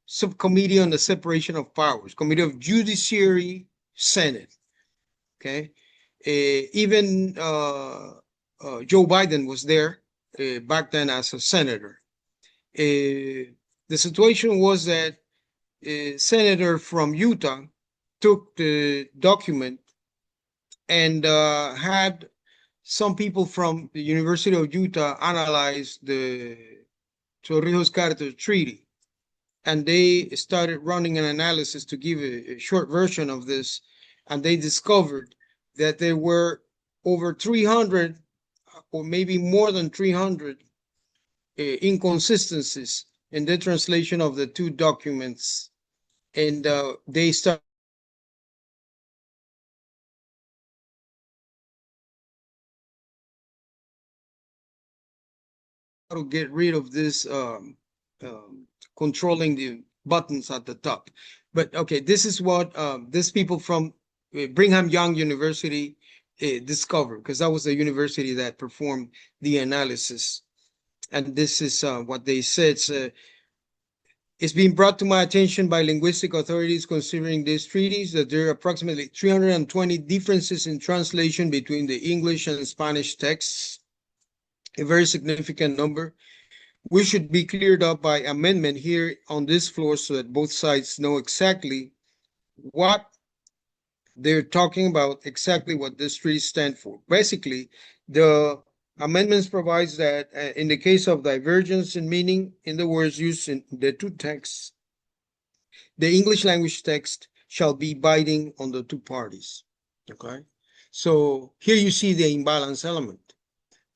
subcommittee on the separation of powers, Committee of Judiciary, Senate. Okay, even Joe Biden was there back then as a senator. The situation was that a senator from Utah took the document and had some people from the University of Utah analyze the Torrijos-Carter Treaty. And they started running an analysis to give a short version of this. And they discovered that there were over 300 or maybe more than 300 inconsistencies in the translation of the two documents. And they started to get rid of this controlling the buttons at the top. But okay, this is what these people from Brigham Young University discovered, because that was the university that performed the analysis. And this is what they said. It's being brought to my attention by linguistic authorities considering these treaties that there are approximately 320 differences in translation between the English and Spanish texts, a very significant number. We should be cleared up by amendment here on this floor so that both sides know exactly what they're talking about, exactly what this treaty stands for. Basically, the amendments provides that in the case of divergence in meaning in the words used in the two texts, the English language text shall be binding on the two parties. Okay, so here you see the imbalance element.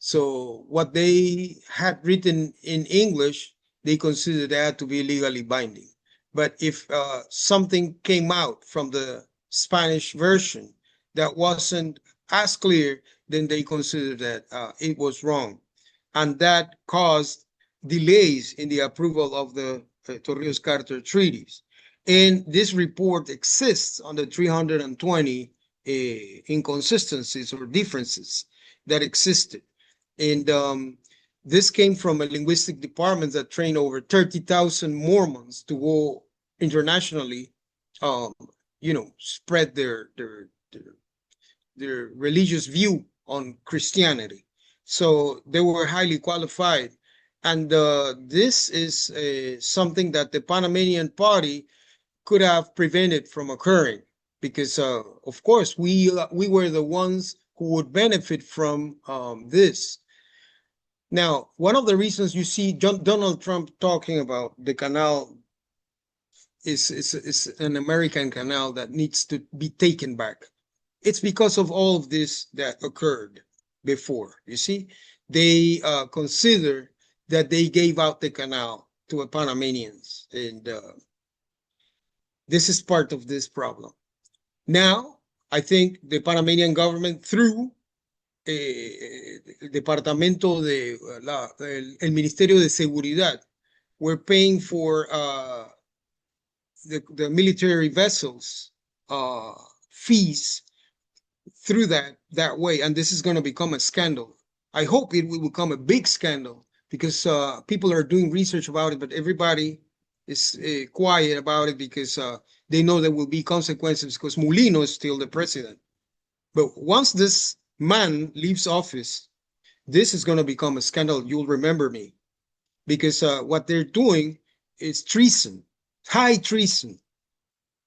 So what they had written in English, they considered that to be legally binding. But if something came out from the Spanish version that wasn't as clear, then they considered that it was wrong. And that caused delays in the approval of the Torrijos-Carter treaties. And this report exists on the 320 inconsistencies or differences that existed. And this came from a linguistic department that trained over 30,000 Mormons to go internationally, spread their religious view on Christianity. So they were highly qualified. And this is something that the Panamanian Party could have prevented from occurring, because of course we were the ones who would benefit from this. Now, one of the reasons you see Donald Trump talking about the canal is an American canal that needs to be taken back. It's because of all of this that occurred before. You see, they consider that they gave out the canal to the Panamanians, and this is part of this problem. Now, I think the Panamanian government, through el Departamento de el Ministerio de Seguridad, were paying for the military vessels fees through that way, and this is going to become a scandal. I hope it will become a big scandal, because people are doing research about it, but everybody is quiet about it because they know there will be consequences, because Mulino is still the president. But once this man leaves office, this is going to become a scandal. You'll remember me, because what they're doing is treason, high treason,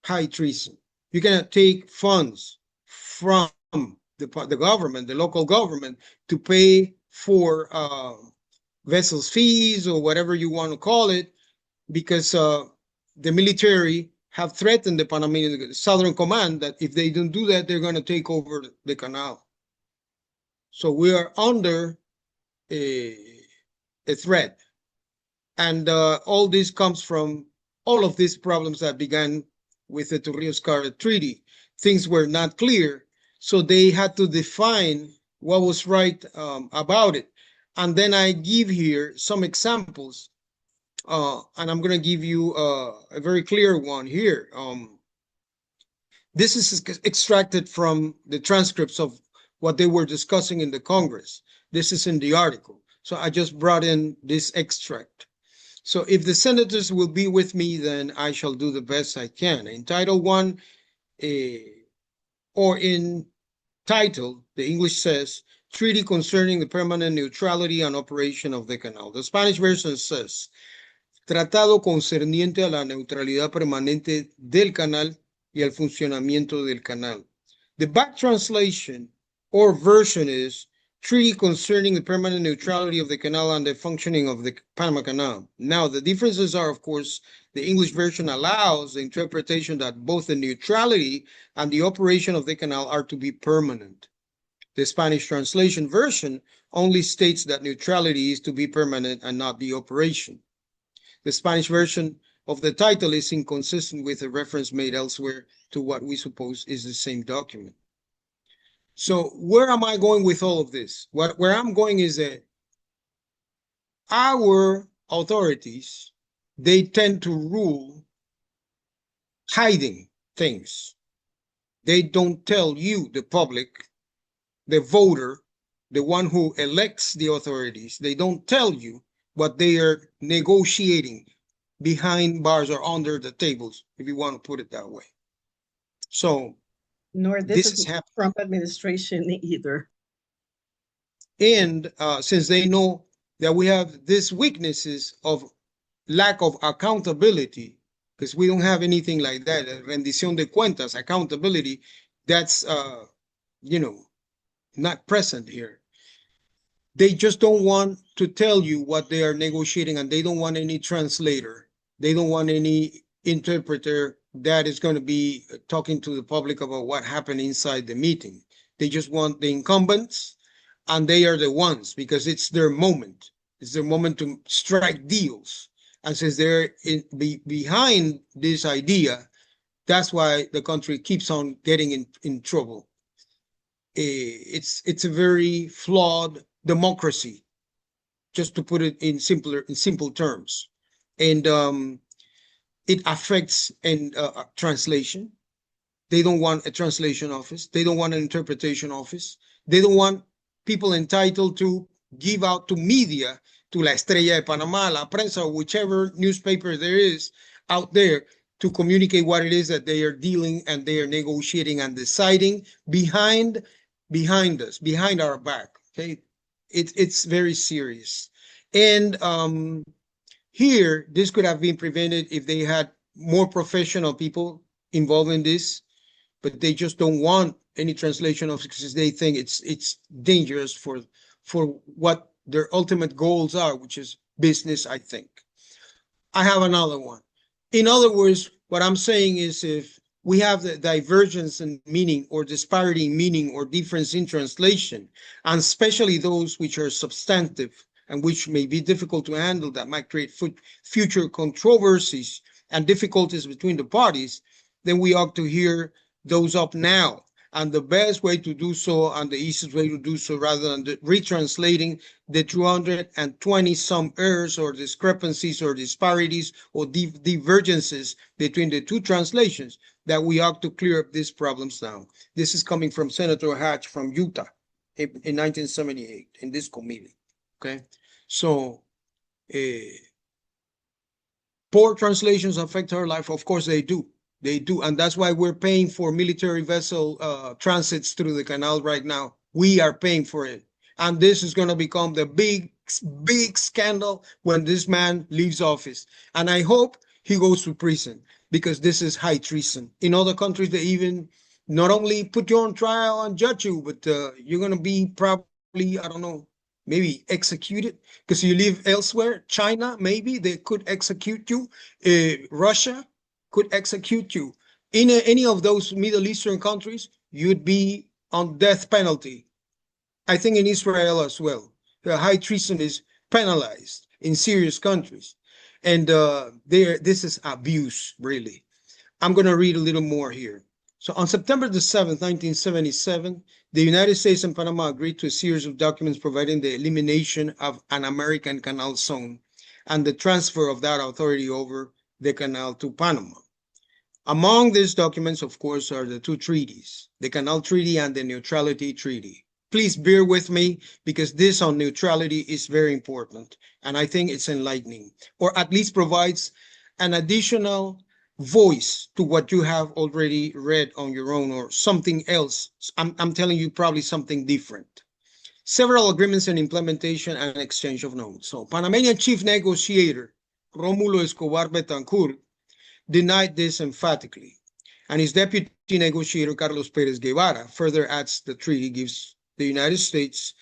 high treason. You cannot take funds from the government, the local government, to pay for vessels fees or whatever you want to call it, because the military have threatened the Panamanian Southern Command that if they don't do that, they're going to take over the canal. So we are under a threat. And all this comes from all of these problems that began with the Torrijos-Carter Treaty. Things were not clear, so they had to define what was right about it. And then I give here some examples, and I'm going to give you a very clear one here. This is extracted from the transcripts of what they were discussing in the Congress. This is in the article. So I just brought in this extract. So if the senators will be with me, then I shall do the best I can. In Title I, or in title, the English says, Treaty Concerning the Permanent Neutrality and Operation of the Canal. The Spanish version says, Tratado concerniente a la neutralidad permanente del canal y al funcionamiento del canal. The back translation or version is Treaty Concerning the Permanent Neutrality of the Canal and the Functioning of the Panama Canal. Now, the differences are, of course, the English version allows the interpretation that both the neutrality and the operation of the canal are to be permanent. The Spanish translation version only states that neutrality is to be permanent and not the operation. The Spanish version of the title is inconsistent with a reference made elsewhere to what we suppose is the same document. So where am I going with all of this? Where I'm going is that our authorities, they tend to rule hiding things. They don't tell you, the public, the voter, the one who elects the authorities, they don't tell you what they are negotiating behind bars or under the tables, if you want to put it that way. So nor this is is happening. Trump administration either. And since they know that we have these weaknesses of lack of accountability, because we don't have anything like that, rendición de cuentas, accountability, that's, not present here. They just don't want to tell you what they are negotiating, and they don't want any translator. They don't want any interpreter that is going to be talking to the public about what happened inside the meeting. They just want the incumbents and they are the ones, because it's their moment. It's their moment to strike deals. And since they're behind this idea, that's why the country keeps on getting in trouble. It's a very flawed democracy, just to put it in simple terms. And it affects in translation. They don't want a translation office. They don't want an interpretation office. They don't want people entitled to give out to media, to La Estrella de Panamá, La Prensa, or whichever newspaper there is out there, to communicate what it is that they are dealing and they are negotiating and deciding behind us, behind our back. Okay, it's very serious. And here, this could have been prevented if they had more professional people involved in this, but they just don't want any translation of, because they think it's dangerous for what their ultimate goals are, which is business, I think. I have another one. In other words, what I'm saying is, if we have the divergence in meaning or disparity in meaning or difference in translation, and especially those which are substantive and which may be difficult to handle, that might create future controversies and difficulties between the parties, then we ought to hear those up now. And the best way to do so, and the easiest way to do so, rather than retranslating the 220 some errors or discrepancies or disparities or divergences between the two translations, that we ought to clear up these problems now. This is coming from Senator Hatch from Utah in 1978 in this committee. Okay, so poor translations affect her life. Of course they do. They do, and that's why we're paying for military vessel transits through the canal right now. We are paying for it. And this is going to become the big scandal when this man leaves office. And I hope he goes to prison, because this is high treason. In other countries, they even not only put you on trial and judge you, but you're going to be probably, I don't know, maybe executed because you live elsewhere. China, maybe they could execute you. Russia could execute you. In any of those Middle Eastern countries, you'd be on death penalty. I think in Israel as well. The high treason is penalized in serious countries. And this is abuse, really. I'm going to read a little more here. So on September the 7th, 1977, the United States and Panama agreed to a series of documents providing the elimination of an American canal zone and the transfer of that authority over the canal to Panama. Among these documents, of course, are the two treaties, the Canal Treaty and the Neutrality Treaty. Please bear with me, because this on neutrality is very important, and I think it's enlightening, or at least provides an additional voice to what you have already read on your own, or something else. I'm telling you probably something different. Several agreements on implementation and exchange of notes. So Panamanian chief negotiator Rómulo Escobar Betancourt denied this emphatically, and his deputy negotiator Carlos Pérez Guevara further adds the treaty gives the United States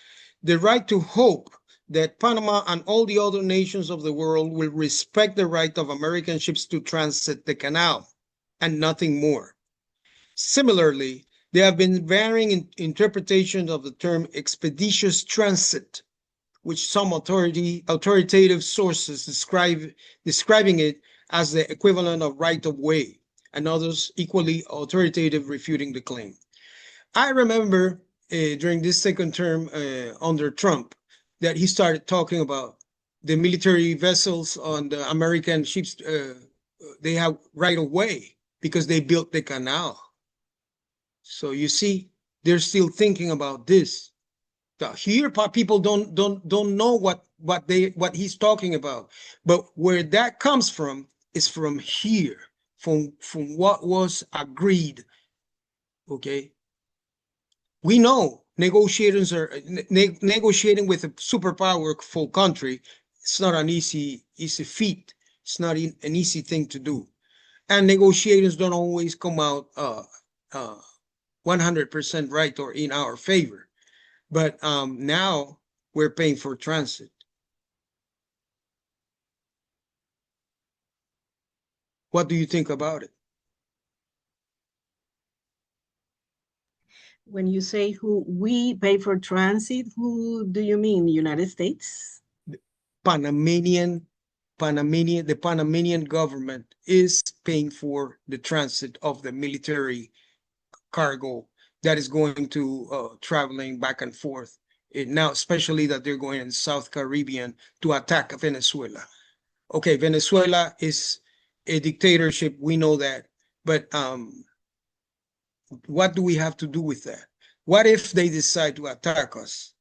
the right to hope that Panama and all the other nations of the world will respect the right of American ships to transit the canal, and nothing more. Similarly, there have been varying interpretations of the term expeditious transit, which some authoritative sources describing it as the equivalent of right of way, and others equally authoritative refuting the claim. I remember during this second term under Trump that he started talking about the military vessels on the American ships. They have right of way because they built the canal. So you see, they're still thinking about this. Here, people don't know what he's talking about, but where that comes from is from here, from what was agreed. Okay, we know negotiations are negotiating with a superpowerful country. It's not an easy feat. It's not an easy thing to do, and negotiations don't always come out 100% right or in our favor. But now we're paying for transit. What do you think about it? When you say who we pay for transit, who do you mean? United States? The Panamanian government is paying for the transit of the military cargo that is going to traveling back and forth. Now, especially that they're going in South Caribbean to attack Venezuela. Okay, Venezuela is a dictatorship, we know that, but what do we have to do with that? What if they decide to attack us?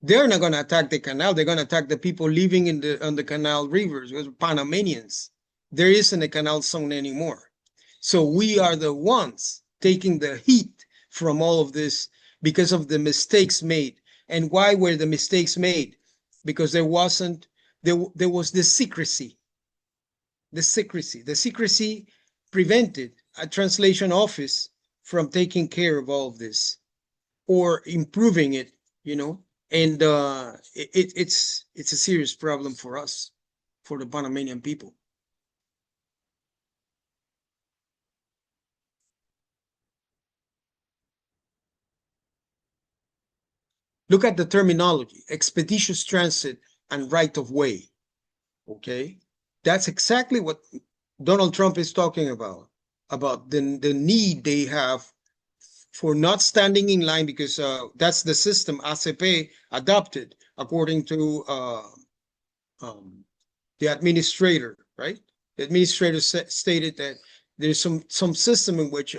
They're not going to attack the canal. They're going to attack the people living on the canal rivers, Panamanians. There isn't a canal zone anymore. So we are the ones taking the heat from all of this because of the mistakes made. And why were the mistakes made? Because there was the secrecy. The secrecy prevented a translation office from taking care of all of this or improving it, and it's a serious problem for us, for the Panamanian people. Look at the terminology: expeditious transit and right of way. Okay, that's exactly what Donald Trump is talking about the need they have for not standing in line, because that's the system ACP adopted according to the administrator, right? The administrator stated that there's some system in which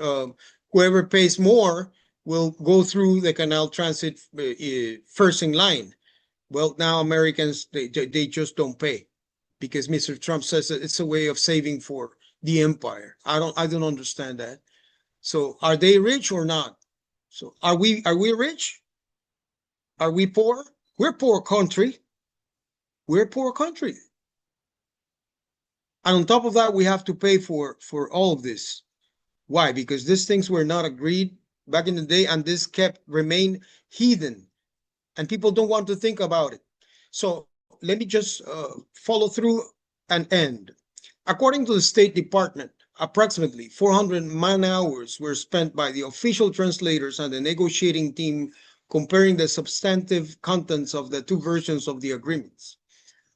whoever pays more will go through the canal transit first in line. Well, now Americans, they just don't pay because Mr. Trump says that it's a way of saving for the empire. I don't understand that. So are they rich or not? So are we rich? Are we poor? We're a poor country. We're a poor country. And on top of that, we have to pay for all of this. Why? Because these things were not agreed back in the day, and this remain hidden, and people don't want to think about it. So let me just follow through and end. According to the State Department, approximately 400 man-hours were spent by the official translators and the negotiating team comparing the substantive contents of the two versions of the agreements.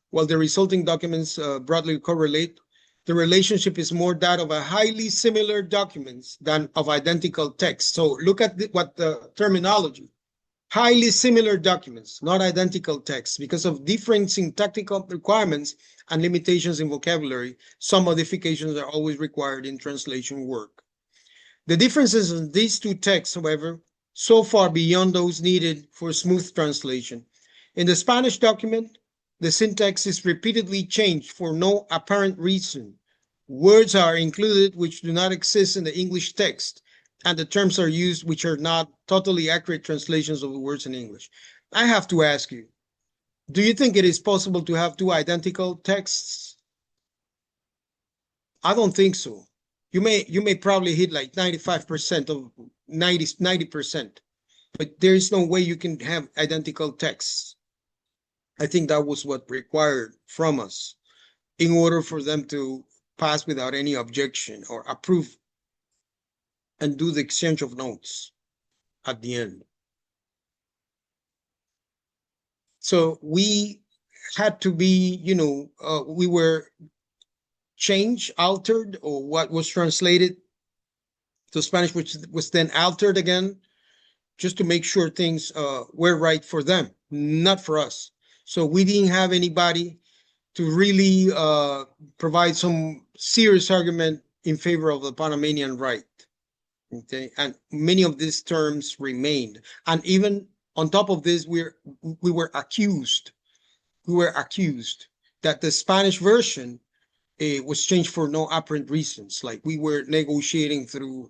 While the resulting documents broadly correlate, the relationship is more that of a highly similar documents than of identical text. So look at what the terminology: highly similar documents, not identical texts. Because of difference in tactical requirements and limitations in vocabulary, some modifications are always required in translation work. The differences in these two texts, however, so far beyond those needed for smooth translation. In the Spanish document, the syntax is repeatedly changed for no apparent reason. Words are included which do not exist in the English text, and the terms are used which are not totally accurate translations of the words in English. I have to ask you, do you think it is possible to have two identical texts? I don't think so. You may probably hit like 95% of 90%, but there is no way you can have identical texts. I think that was what required from us in order for them to pass without any objection or approve and do the exchange of notes at the end. So we had to be, we were changed, altered, or what was translated to Spanish, which was then altered again, just to make sure things were right for them, not for us. So we didn't have anybody to really provide some serious argument in favor of the Panamanian right. Okay, and many of these terms remained. And even on top of this, we were accused. We were accused that the Spanish version was changed for no apparent reasons, like we were negotiating through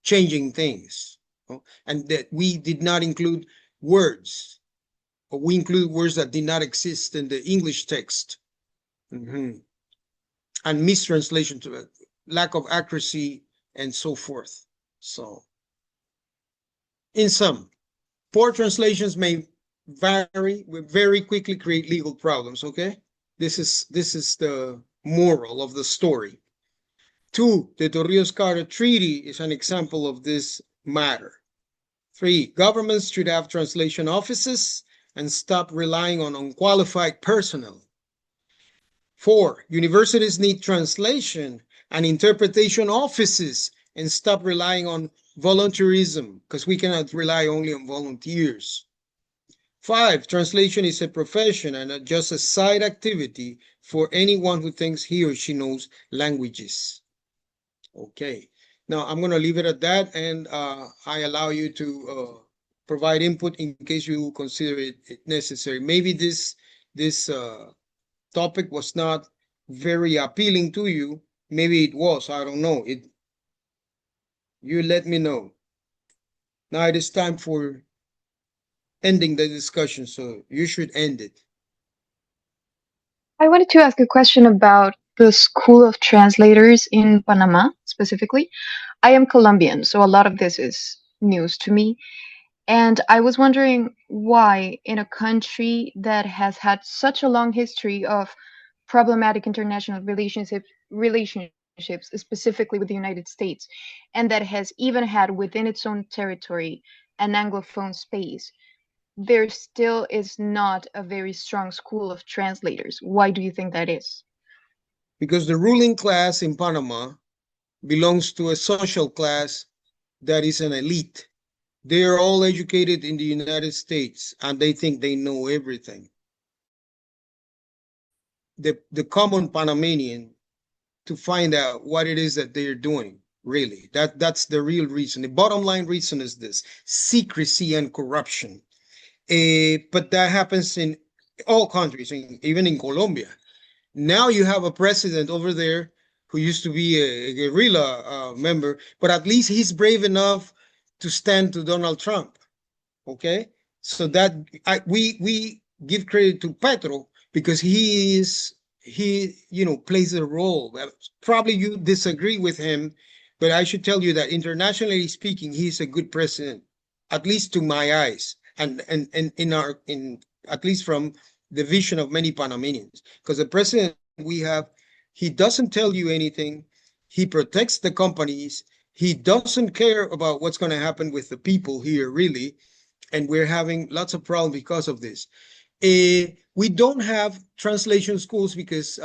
changing things, and that we did not include words, or we include words that did not exist in the English text, and mistranslation to it, lack of accuracy, and so forth. So, in sum, poor translations may very quickly create legal problems. Okay, this is the moral of the story. 2, the Torrijos-Carter Treaty is an example of this matter. 3, governments should have translation offices and stop relying on unqualified personnel. 4, universities need translation and interpretation offices and stop relying on volunteerism, because we cannot rely only on volunteers. 5, translation is a profession and not just a side activity for anyone who thinks he or she knows languages. Okay, now I'm going to leave it at that, and I allow you to provide input in case you consider it necessary. Maybe this topic was not very appealing to you. Maybe it was, I don't know. You let me know. Now it is time for ending the discussion, so you should end it. I wanted to ask a question about the School of Translators in Panama specifically. I am Colombian, so a lot of this is news to me. And I was wondering why, in a country that has had such a long history of problematic international relationships, specifically with the United States, and that has even had within its own territory an Anglophone space, there still is not a very strong school of translators. Why do you think that is? Because the ruling class in Panama belongs to a social class that is an elite. They are all educated in the United States and they think they know everything. The common Panamanian, to find out what it is that they're doing, really. That's the real reason. The bottom line reason is this: secrecy and corruption. But that happens in all countries, even in Colombia. Now you have a president over there who used to be a guerrilla member, but at least he's brave enough to stand to Donald Trump. Okay, so that we give credit to Petro because he plays a role. Probably you disagree with him, but I should tell you that internationally speaking, he's a good president, at least to my eyes, and in at least from the vision of many Panamanians. Because the president we have, he doesn't tell you anything. He protects the companies. He doesn't care about what's going to happen with the people here, really. And we're having lots of problems because of this. We don't have translation schools because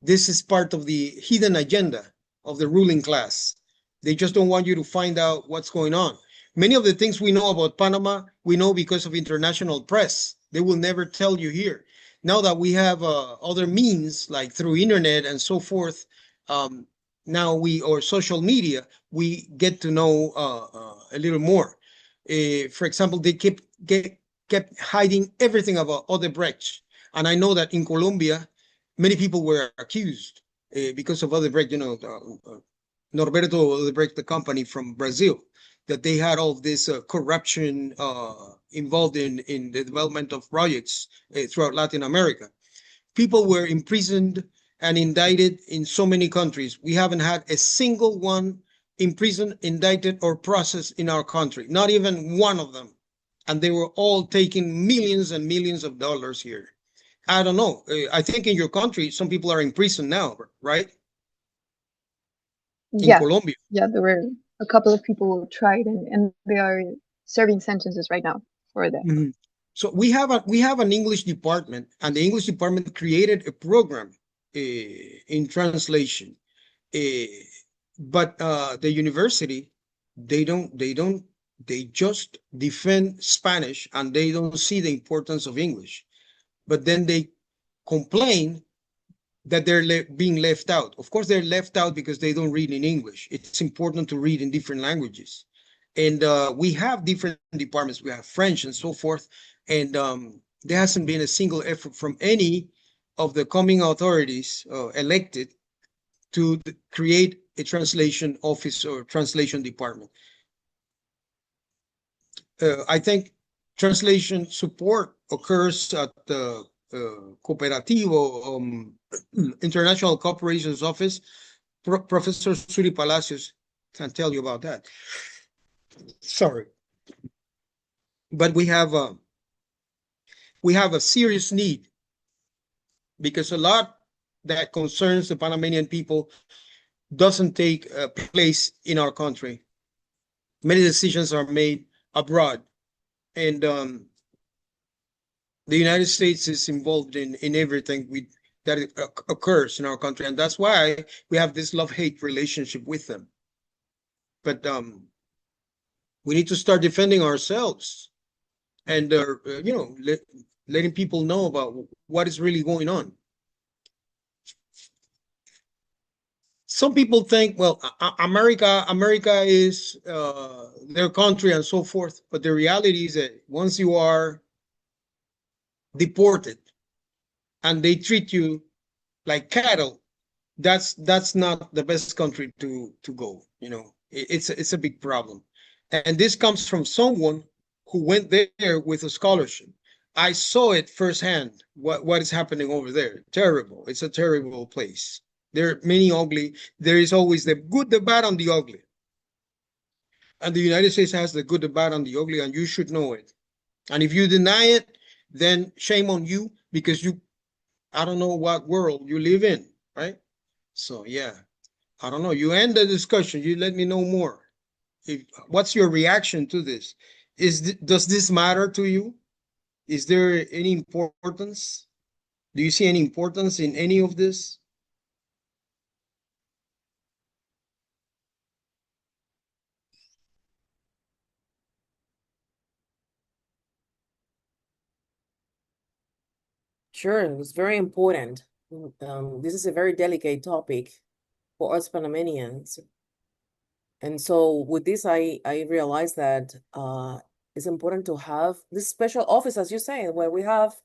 this is part of the hidden agenda of the ruling class. They just don't want you to find out what's going on. Many of the things we know about Panama, we know because of international press. They will never tell you here. Now that we have other means, like through internet and so forth, now or social media, we get to know a little more. For example, they kept hiding everything about Odebrecht. And I know that in Colombia, many people were accused because of Odebrecht, Norberto Odebrecht, the company from Brazil, that they had all this corruption involved in the development of projects throughout Latin America. People were imprisoned and indicted in so many countries. We haven't had a single one imprisoned, indicted, or processed in our country, not even one of them. And they were all taking millions and millions of dollars here. I don't know. I think in your country, some people are in prison now, right? In Colombia. Yeah, there were a couple of people tried and they are serving sentences right now for that. Mm-hmm. So we have an English department, and the English department created a program in translation. But the university, they just defend Spanish and they don't see the importance of English. But then they complain that they're being left out. Of course, they're left out because they don't read in English. It's important to read in different languages. And we have different departments. We have French and so forth. And there hasn't been a single effort from any of the coming authorities elected to create a translation office or translation department. I think translation support occurs at the Cooperativo International Corporations Office. Professor Suri Palacios can tell you about that. Sorry. But we have a serious need because a lot that concerns the Panamanian people doesn't take place in our country. Many decisions are made abroad. And the United States is involved in everything that occurs in our country, and that's why we have this love-hate relationship with them. But we need to start defending ourselves, and letting people know about what is really going on. Some people think, well, America is their country and so forth, but the reality is that once you are deported and they treat you like cattle, that's not the best country to go. It's a big problem, and this comes from someone who went there with a scholarship. I saw it firsthand. What is happening over there? Terrible. It's a terrible place. There are many ugly. There is always the good, the bad, and the ugly. And the United States has the good, the bad, and the ugly, and you should know it. And if you deny it, then shame on you, because I don't know what world you live in, right? So yeah, I don't know. You end the discussion. You let me know more. What's your reaction to this? Does this matter to you? Is there any importance? Do you see any importance in any of this? Sure, it was very important. This is a very delicate topic for us Panamanians. And so with this, I realized that it's important to have this special office, as you say, where we have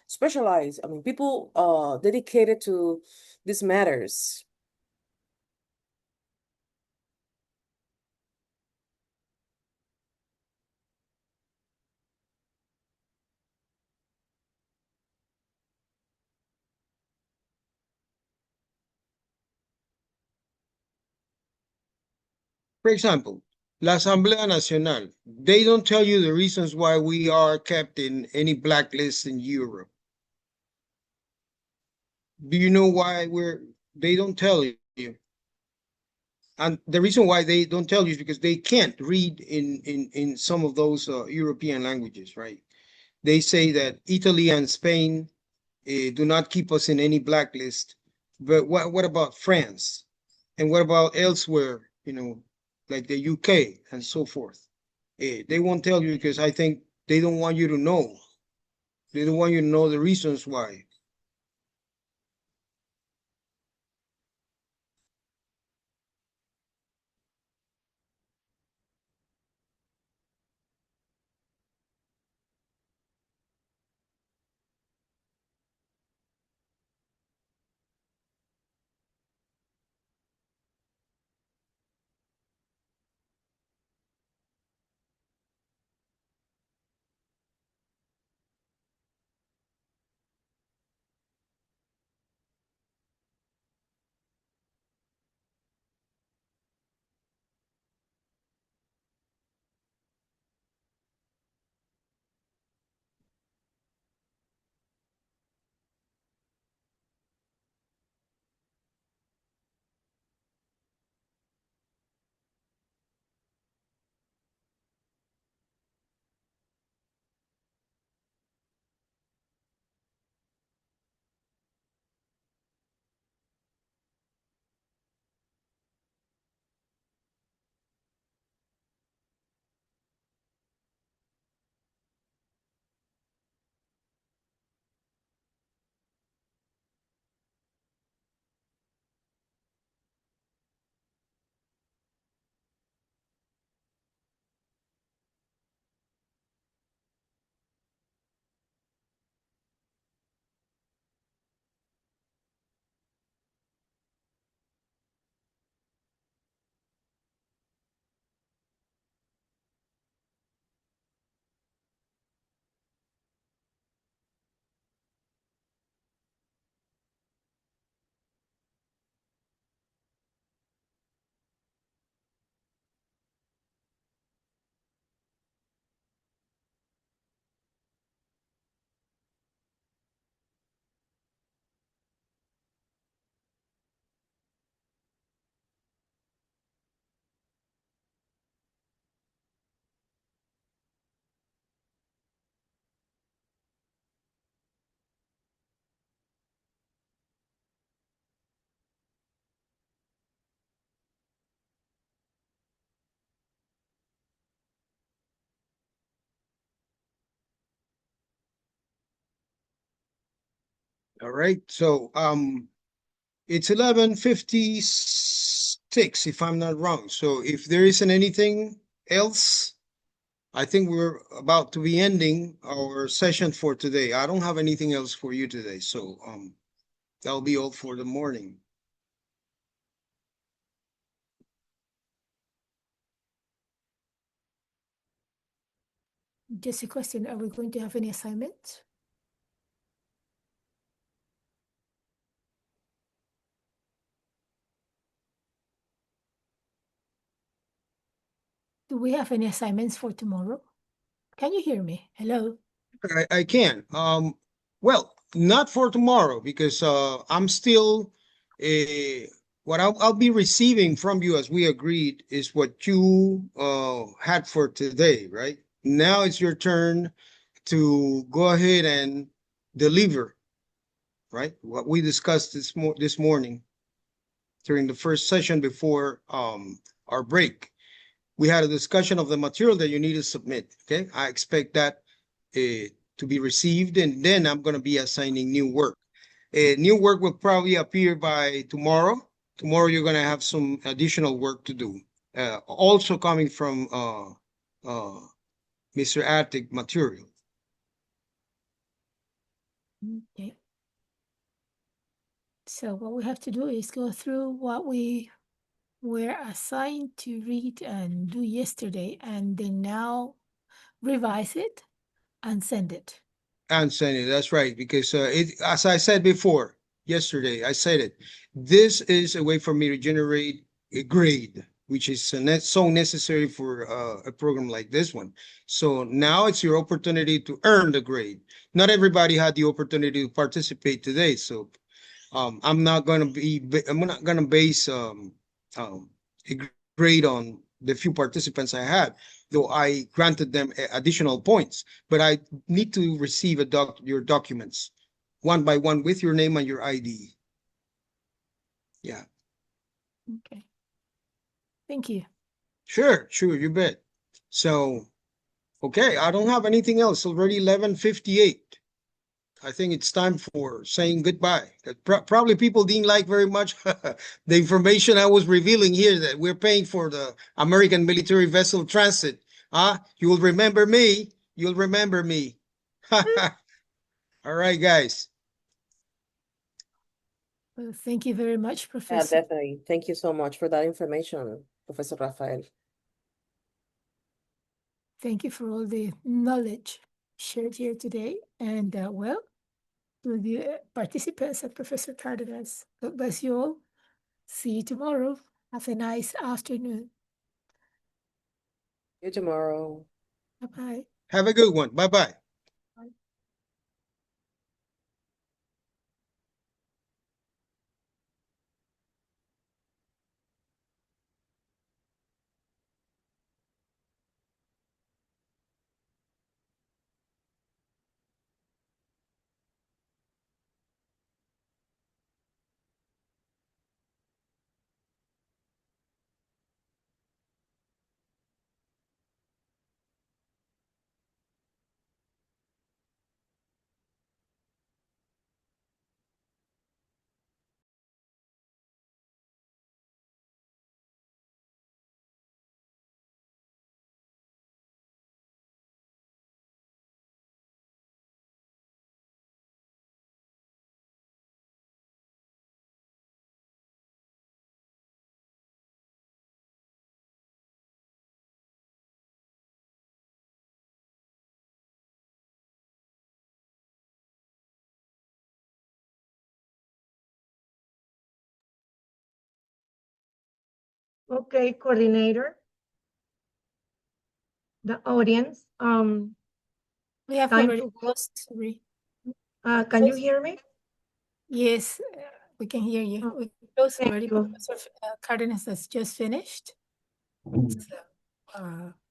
specialized, people dedicated to these matters. For example, La Asamblea Nacional, they don't tell you the reasons why we are kept in any blacklist in Europe. Do you know why they don't tell you? And the reason why they don't tell you is because they can't read in some of those European languages, right? They say that Italy and Spain do not keep us in any blacklist. But what about France? And what about elsewhere, like the UK and so forth? They won't tell you because I think they don't want you to know. They don't want you to know the reasons why. All right, so it's 11:56, if I'm not wrong. So if there isn't anything else, I think we're about to be ending our session for today. I don't have anything else for you today, so that'll be all for the morning. Just a question, are we going to have any assignments? Do we have any assignments for tomorrow? Can you hear me? Hello? I can. Well, not for tomorrow because I'm still what I'll be receiving from you as we agreed is what you had for today, right? Now it's your turn to go ahead and deliver, right? What we discussed this morning during the first session before our break. We had a discussion of the material that you need to submit. Okay, I expect that to be received, and then I'm going to be assigning new work. New work will probably appear by tomorrow. Tomorrow you're going to have some additional work to do. Also coming from Mr. Attic material. Okay. So what we have to do is go through what we were assigned to read and do yesterday, and then now revise it and send it. And send it. That's right. Because as I said before, yesterday, I said it. This is a way for me to generate a grade, which is so necessary for a program like this one. So now it's your opportunity to earn the grade. Not everybody had the opportunity to participate today. So I'm not going to base a grade on the few participants I had, though I granted them additional points. But I need to receive your documents one by one with your name and your ID. Yeah. Okay. Thank you. Sure, you bet. So, okay, I don't have anything else. Already 11:58. I think it's time for saying goodbye. Probably people didn't like very much the information I was revealing here that we're paying for the American military vessel transit. You'll remember me. You'll remember me. All right, guys. Well, thank you very much, Yeah, Professor. definitely. Thank you so much for that information, Professor Rafael. Thank you for all the knowledge shared here today. And well, to the participants and Professor Cardenas, God bless you all. See you tomorrow. Have a nice afternoon. See you tomorrow. Bye-bye. Have a good one. Bye-bye. Okay, coordinator. The audience. We have Time already to go. closed. Sorry. Can you hear me? Yes, we can hear you. Oh, We closed thank already. you. Professor Cardenas has just finished. So,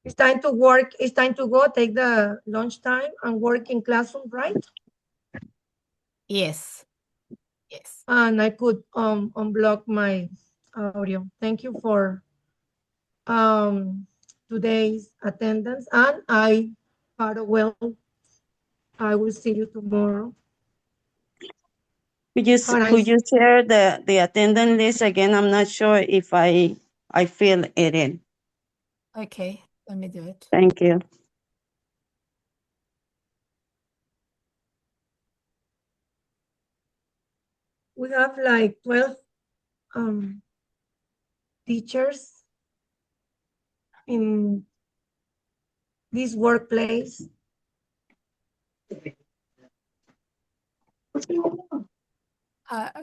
It's time to work. It's time to go take the lunch time and work in classroom, right? yes. Yes. And I could unblock my audio. Thank you for today's attendance, and I farewell. I will see you tomorrow. Could you share the attendance list again? I'm not sure if I fill it in. Okay, let me do it. Thank you. We have like 12 teachers in this workplace.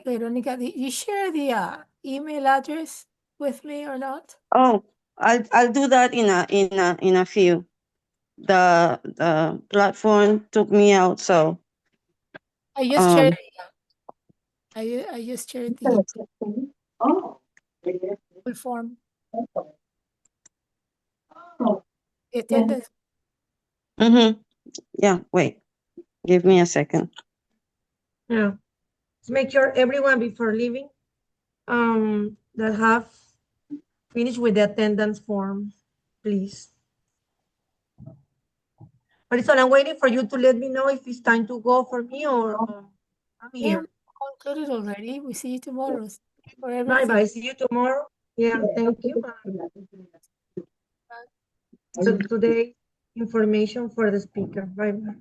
Veronica, did you share the email address with me or not? Oh, I'll do that in a few. The platform took me out, so I just shared. I just shared the full form. The attendance. Yeah, wait. Give me a second. Yeah. Let's make sure everyone before leaving that have finished with the attendance form, please. Marisol, I'm waiting for you to let me know if it's time to go for me or I'm Yeah, here. concluded already. We see you tomorrow. For Bye everything. bye. See you tomorrow. Yeah, thank you. So today information for the speaker. Bye bye.